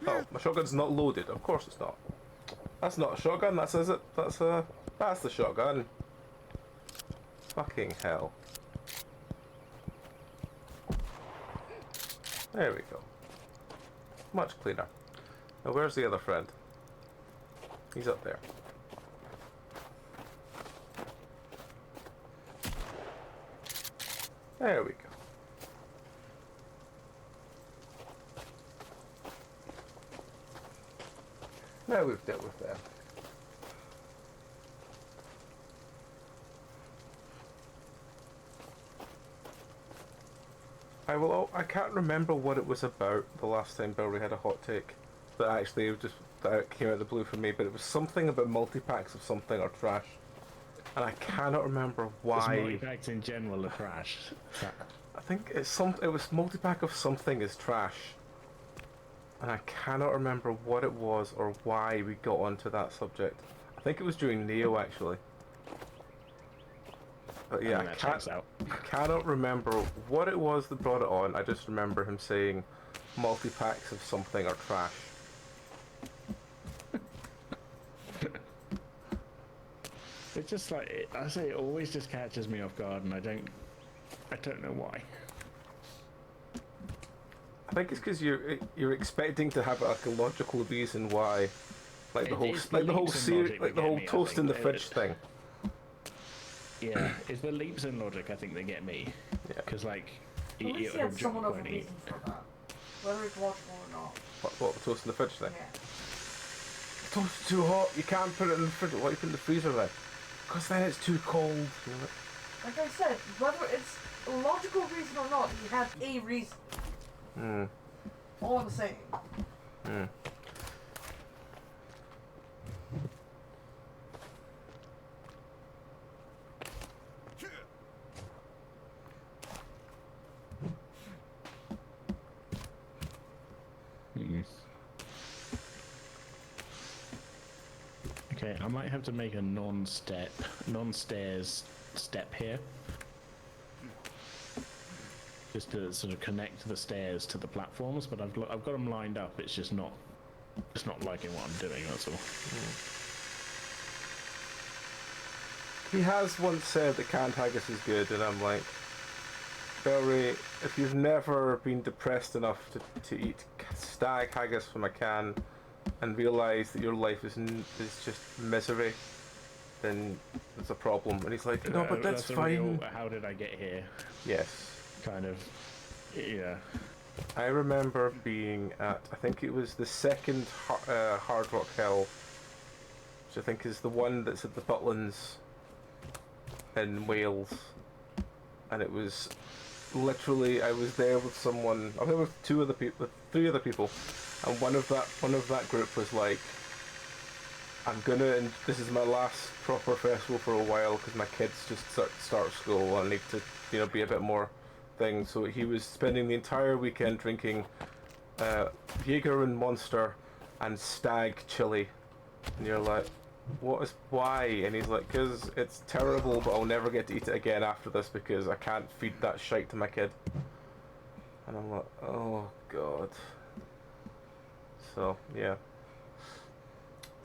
Oh, my shotgun's not loaded. Of course it's not. That's not a shotgun, that's the shotgun. Fucking hell. There we go. Much cleaner. Now where's the other friend? He's up there. There we go. Now we've dealt with them. I can't remember what it was about the last time Billy had a hot take. That came out of the blue for me, but it was something about multi-packs of something or trash. And I cannot remember why. Multi-packs in general are trash. I think it was multi-pack of something is trash. And I cannot remember what it was or why we got onto that subject. I think it was during Neo actually. But yeah, I cannot remember what it was that brought it on. I just remember him saying multi-packs of something are trash. It's just like, I say, it always just catches me off guard and I don't know why. I think it's because you're expecting to have like a logical reason why, like the whole toast in the fridge thing. Yeah, it's the leaps in logic I think that get me. Yeah. Because like, you have someone of a reason for that, whether it's logical or not. What the toast in the fridge thing? Yeah. Toast's too hot. You can't put it in the fridge. Why you put it in the freezer then? Because then it's too cold. You know? Like I said, whether it's a logical reason or not, you have a reason. Hmm. All I'm saying. Hmm. Okay, I might have to make a non-stairs step here. Just to sort of connect the stairs to the platforms, but I've got them lined up. It's just not liking what I'm doing. That's all. He has once said that canned haggis is good, and I'm like, Belry, if you've never been depressed enough to eat stag haggis from a can and realise that your life is just misery, then it's a problem. And he's like, no, but that's fine. How did I get here? Yes. Kind of, yeah. I remember being at, I think it was the second Hard Rock Hill, which I think is the one that's at the Butlins in Wales, and it was literally, I was there with someone, I was there with three other people, and one of that group was like, and this is my last proper festival for a while because my kids just start school and I need to, be a bit more thing. So he was spending the entire weekend drinking Jaeger and Monster and Stag chili, and you're like, why? And he's like, because it's terrible, but I'll never get to eat it again after this because I can't feed that shite to my kid. And I'm like, oh god. So yeah,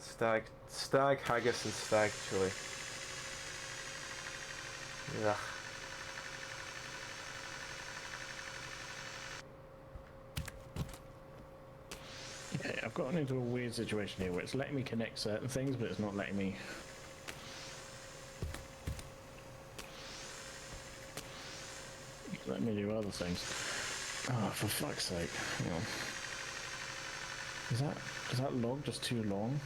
stag haggis and stag chili. Yeah. Okay, I've gotten into a weird situation here where it's letting me connect certain things, but it's not letting me. Let me do other things. Oh, for fuck's sake! Hang on. Is that log just too long?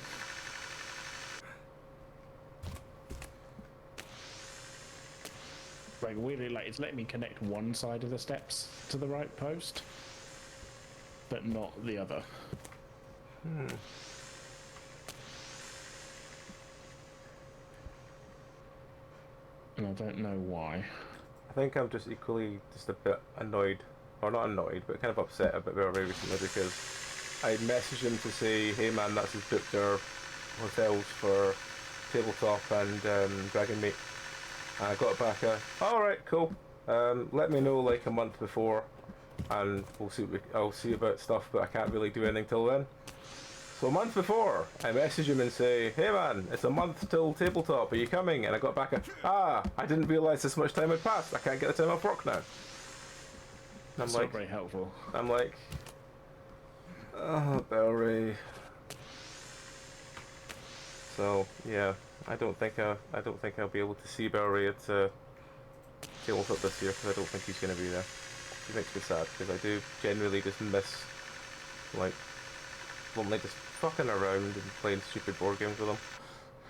Like weirdly, like it's letting me connect one side of the steps to the right post, but not the other. And I don't know why. I think I'm just equally a bit annoyed, or not annoyed, but kind of upset about very recently because I messaged him to say, hey man, that's his booked our hotels for tabletop and Dragon Meat. And I got back alright, cool. Let me know like a month before and we'll see I'll see about stuff, but I can't really do anything till then. So a month before, I message him and say, hey man, it's a month till tabletop, are you coming? And I got back I didn't realise this much time had passed, I can't get the time off work now. And That's not very helpful. I'm like, oh, Belry. So yeah, I don't think I'll be able to see Belry at tabletop this year because I don't think he's going to be there. It makes me sad because I do genuinely just miss like just fucking around and playing stupid board games with him.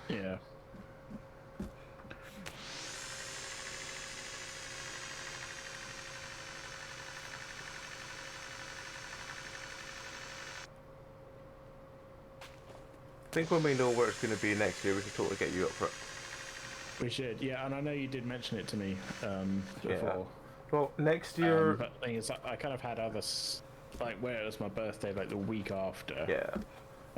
Yeah. I think when we know where it's going to be next year, we should totally get you up for it. We should, yeah, and I know you did mention it to me before. Yeah. Well, next year... but the thing is, I kind of had others, like where it was my birthday, like the week after. Yeah.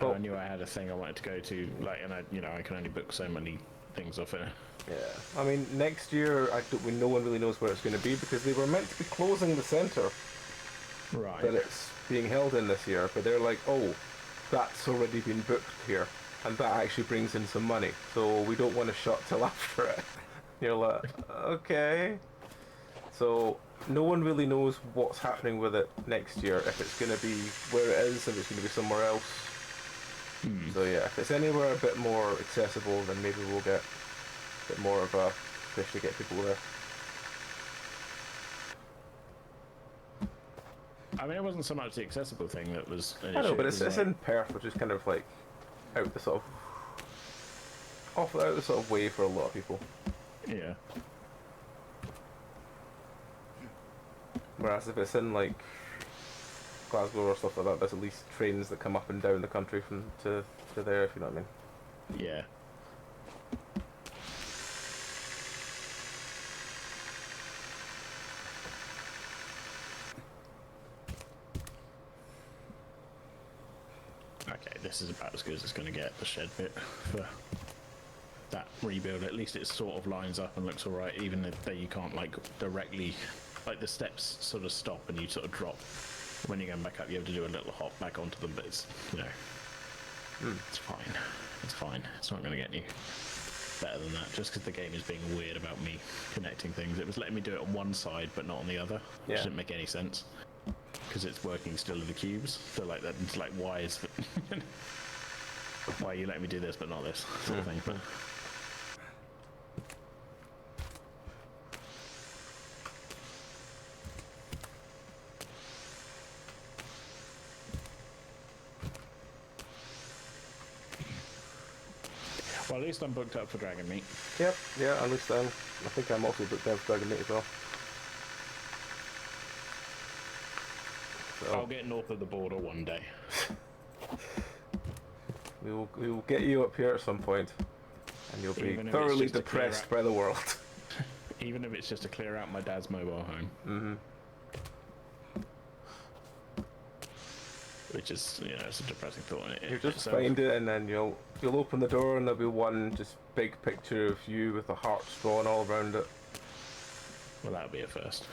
Well, I knew I had a thing I wanted to go to, like, and I can only book so many things off it. Yeah. I mean, next year, no one really knows where it's going to be because they were meant to be closing the centre. Right. That it's being held in this year, but they're like, oh, that's already been booked here, and that actually brings in some money, so we don't want to shut till after it. You're like, okay. So no one really knows what's happening with it next year, if it's going to be where it is, if it's going to be somewhere else. So yeah, if it's anywhere a bit more accessible, then maybe we'll get a bit more of a push to get people there. I mean, it wasn't so much the accessible thing that was an I know, issue. but it's in Perth, which is kind of like out the sort of way for a lot of people. Yeah. Whereas if it's in like Glasgow or stuff like that, there's at least trains that come up and down the country from to there, if you know what I mean. Yeah. Okay, this is about as good as it's going to get, the shed bit. rebuild it. At least it sort of lines up and looks alright, even if you can't like directly, like the steps sort of stop and you sort of drop. When you're going back up, you have to do a little hop back onto them, but it's, you know, it's fine. It's fine. It's not going to get any better than that, just because the game is being weird about me connecting things. It was letting me do it on one side, but not on the other, which didn't make any sense, because it's working still in the cubes. So like that, it's like, why is it, why are you letting me do this, but not this, sort of thing. But well, at least I'm booked up for Dragon Meat. Yep, yeah, at least I think I'm also booked down for Dragon Meat as well. So I'll get north of the border one day. we will get you up here at some point, and you'll be thoroughly depressed by the world. Even if it's just to clear out my dad's mobile home. Mm-hmm. Which is, you know, it's a depressing thought. You just find it, and then you'll open the door, and there'll be one just big picture of you with a heart drawn all around it. Well, that'll be a first.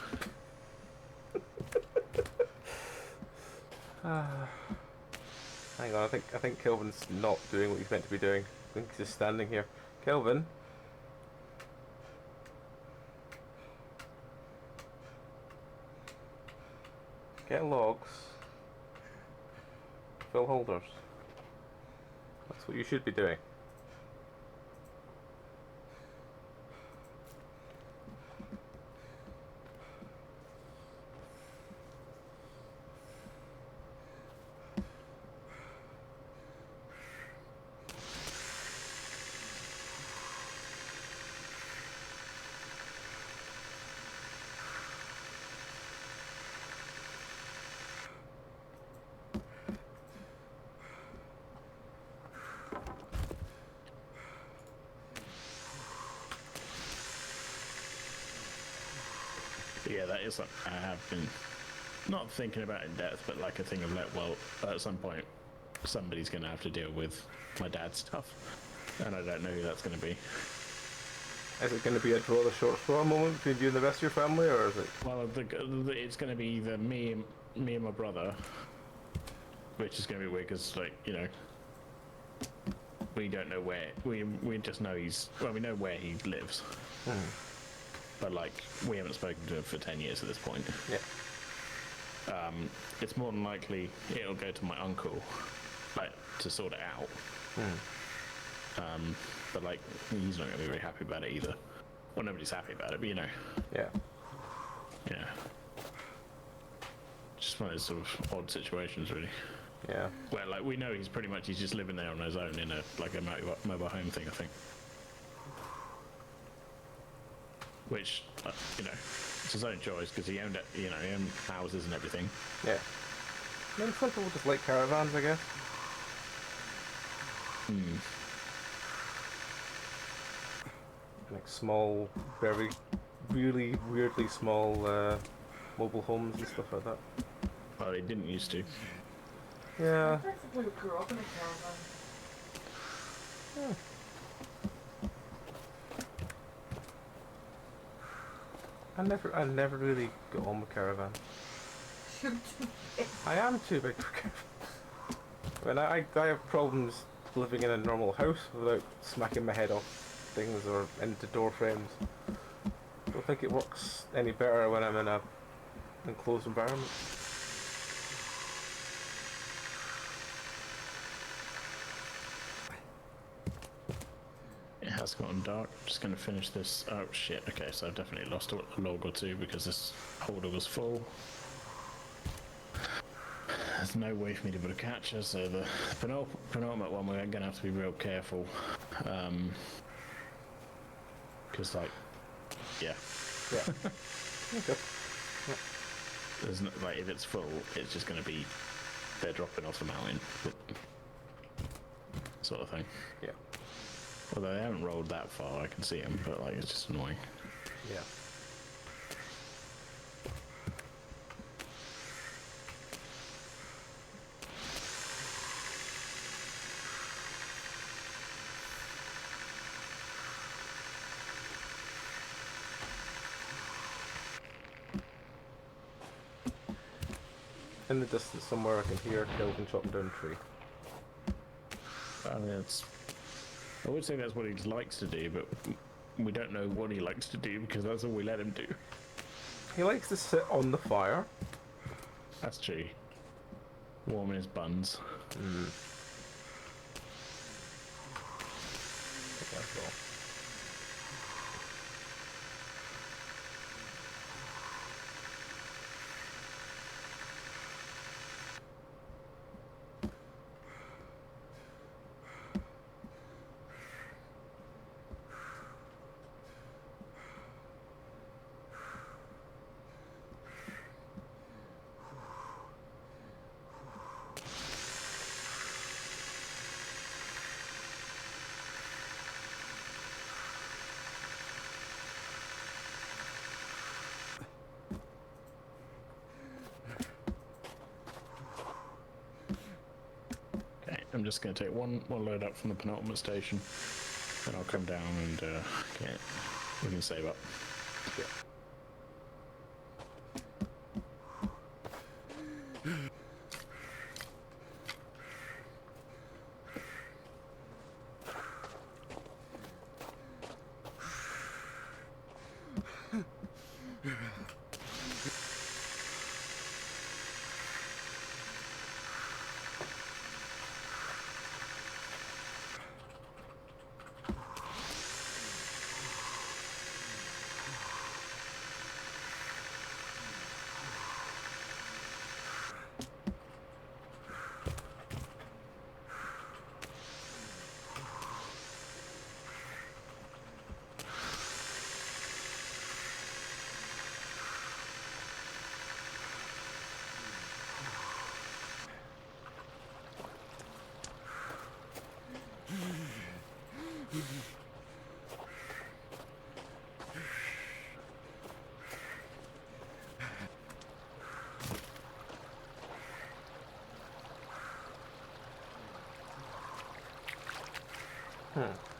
Hang on, I think Kelvin's not doing what he's meant to be doing. I think he's just standing here. Kelvin? Get logs. Fill holders. That's what you should be doing. Yeah, that is something I have been not thinking about in depth, but like a thing of like, well, at some point somebody's going to have to deal with my dad's stuff, and I don't know who that's going to be. Is it going to be a draw the short straw moment between you and the rest of your family, or is it? Well, it's going to be either me and my brother, which is going to be weird because, like, you know, we don't know where we just know we know where he lives. But like, we haven't spoken to him for 10 years at this point. Yeah. It's more than likely it'll go to my uncle, like, to sort it out. But like, he's not going to be very happy about it either. Well, nobody's happy about it, but you know. Yeah. Yeah. Just one of those sort of odd situations, really. Yeah. Where like we know he's just living there on his own in a mobile home thing, I think. Which, you know, it's his own choice because he owned it, you know, he owned houses and everything. Yeah. I mean, some people just like caravans, I guess. Like small, very, really weirdly small mobile homes and stuff like that. Well, they didn't used to. Yeah. I practically grew up in a caravan. Yeah. I never really got on with caravan. I am too big for caravan. I mean, I have problems living in a normal house without smacking my head off things or into door frames. I don't think it works any better when I'm in a enclosed environment. It has gotten dark. I'm just going to finish this. Oh shit, okay, so I've definitely lost a log or two because this holder was full. There's no way for me to be able to catch her, so the penultimate one we're going to have to be real careful. Because, like, yeah. Yeah. Okay. There's no, like, if it's full, it's just going to be they're dropping off the mountain, sort of thing. Yeah. Although they haven't rolled that far, I can see them, but like it's just annoying. Yeah. in the distance somewhere I can hear Kelvin chopping down a tree. I mean, I would say that's what he likes to do, but we don't know what he likes to do because that's all we let him do. He likes to sit on the fire. That's true. Warming his buns. That's all. I'm just going to take one load up from the penultimate station, then I'll come down and we can save up. Yeah.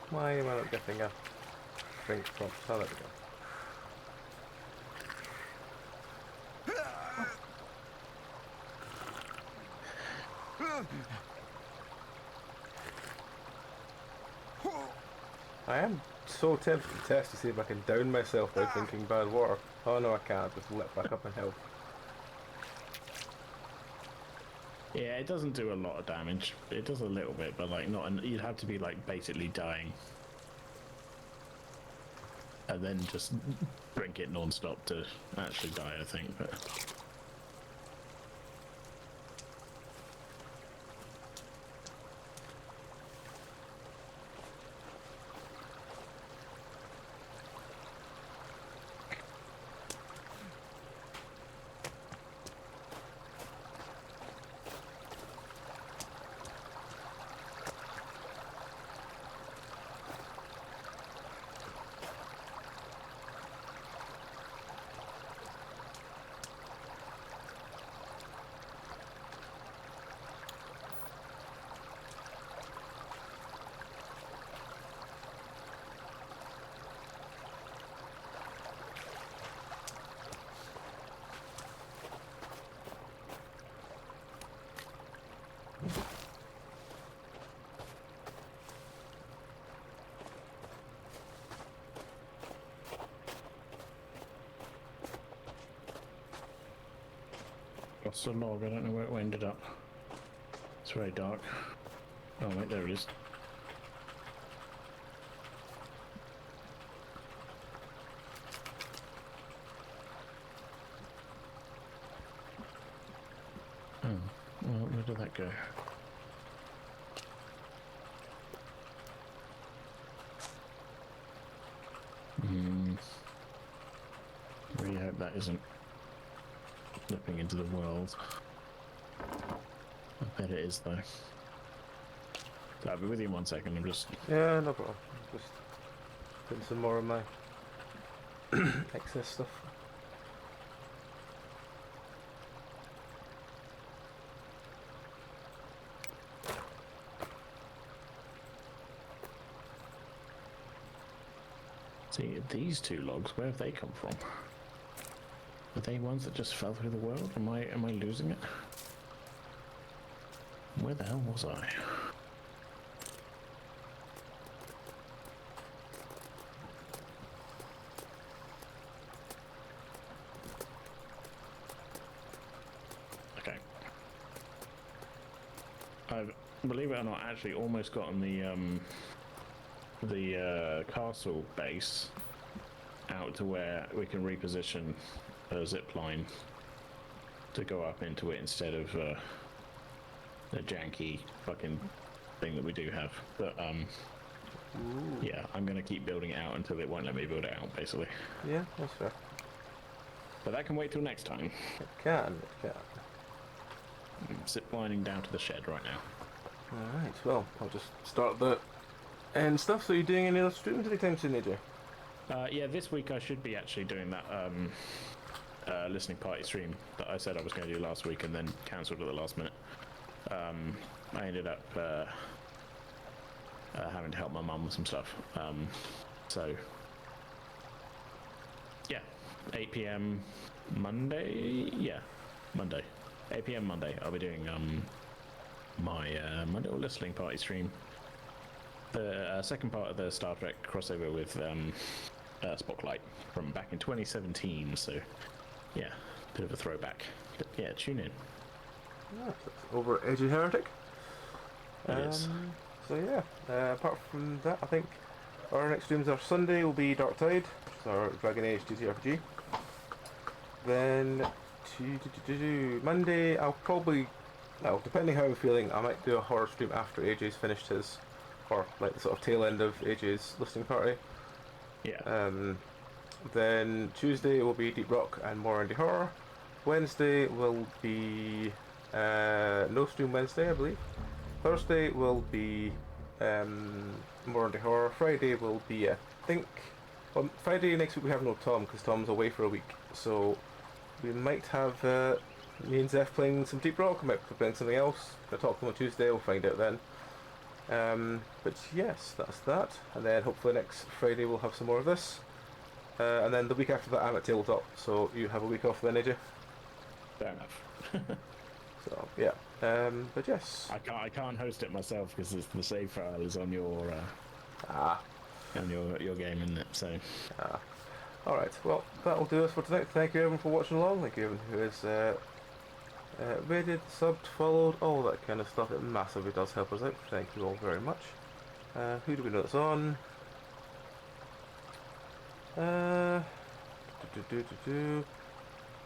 Why am I not getting a drink from? Oh, there we go. I am so tempted to test to see if I can down myself by drinking bad water. Oh no, I can't. Just let back up in health. Yeah, it doesn't do a lot of damage. It does a little bit, but like not. You'd have to be like basically dying, and then just drink it non-stop to actually die. I think, but. Lost a log, I don't know where it ended up. It's very dark. Oh wait, there it is. Oh, well, where did that go? Really hope that isn't slipping into the world. I bet it is though. I'll be with you in 1 second, I'm just... Yeah, no problem. Just putting some more of my excess stuff. See, these two logs, where have they come from? Are they ones that just fell through the world? Am I losing it? Where the hell was I? Okay. I've, believe it or not, actually almost gotten the castle base out to where we can reposition a zip line to go up into it instead of the janky fucking thing that we do have. But yeah, I'm gonna keep building it out until it won't let me build it out, basically. Yeah, that's fair. But that can wait till next time. It can. I'm zip lining down to the shed right now. Alright, well, I'll just start the end stuff. So you're doing any other streams anytime soon, AJ? Yeah, this week I should be actually doing that listening party stream that I said I was going to do last week and then cancelled at the last minute. I ended up having to help my mum with some stuff. So, yeah, 8 p.m. Monday? Yeah, Monday. 8 p.m. Monday, I'll be doing my little listening party stream. The second part of the Star Trek crossover with Spotlight from back in 2017, so yeah, bit of a throwback. But yeah, tune in. Yeah, over at AJHeretic. It is. So yeah, apart from that, I think our next streams are Sunday will be Dark Tide, which is our Dragon Age TTRPG. Then Monday I'll probably, well, depending how I'm feeling, I might do a horror stream after AJ's finished his, or like the sort of tail end of AJ's listening party. Yeah. Then Tuesday will be Deep Rock and more indie horror. Wednesday will be no stream Wednesday, I believe. Thursday will be more indie horror. Friday will be, I think, well, Friday next week we have no Tom because Tom's away for a week. So we might have me and Zeph playing some Deep Rock. We might be playing something else. I'll talk to them on Tuesday. We'll find out then. But yes, that's that. And then hopefully next Friday we'll have some more of this. And then the week after that I'm at Tabletop, so you have a week off then, AJ? Fair enough. So, yeah. But yes. I can't host it myself because the save file is on your on your game, isn't it? So. Alright, well, that'll do us for tonight. Thank you everyone for watching along. Thank you everyone who has rated, subbed, followed, all that kind of stuff. It massively does help us out. Thank you all very much. Who do we know that's on?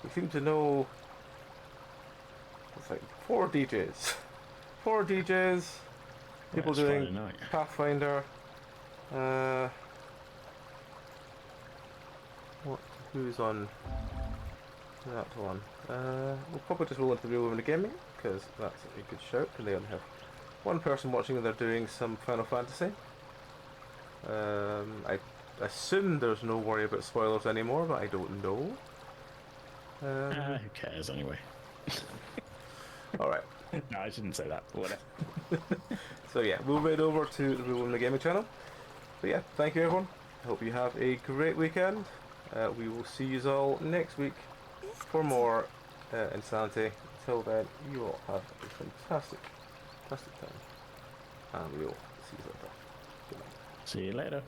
We seem to know it's like 4 DJs. 4 DJs. People doing Pathfinder. Who's on that one? We'll probably just roll into Real Women of Gaming, because that's a good shout, and they only have one person watching and they're doing some Final Fantasy. I assume there's no worry about spoilers anymore, but I don't know. Who cares anyway? Alright. No, I shouldn't say that. Whatever. So yeah, we'll head over to the Real Women of Gaming channel. But yeah, thank you everyone. I hope you have a great weekend. We will see you all next week for more Insanity. Until then, you all have a fantastic time. And we will see you later. Good night. See you later.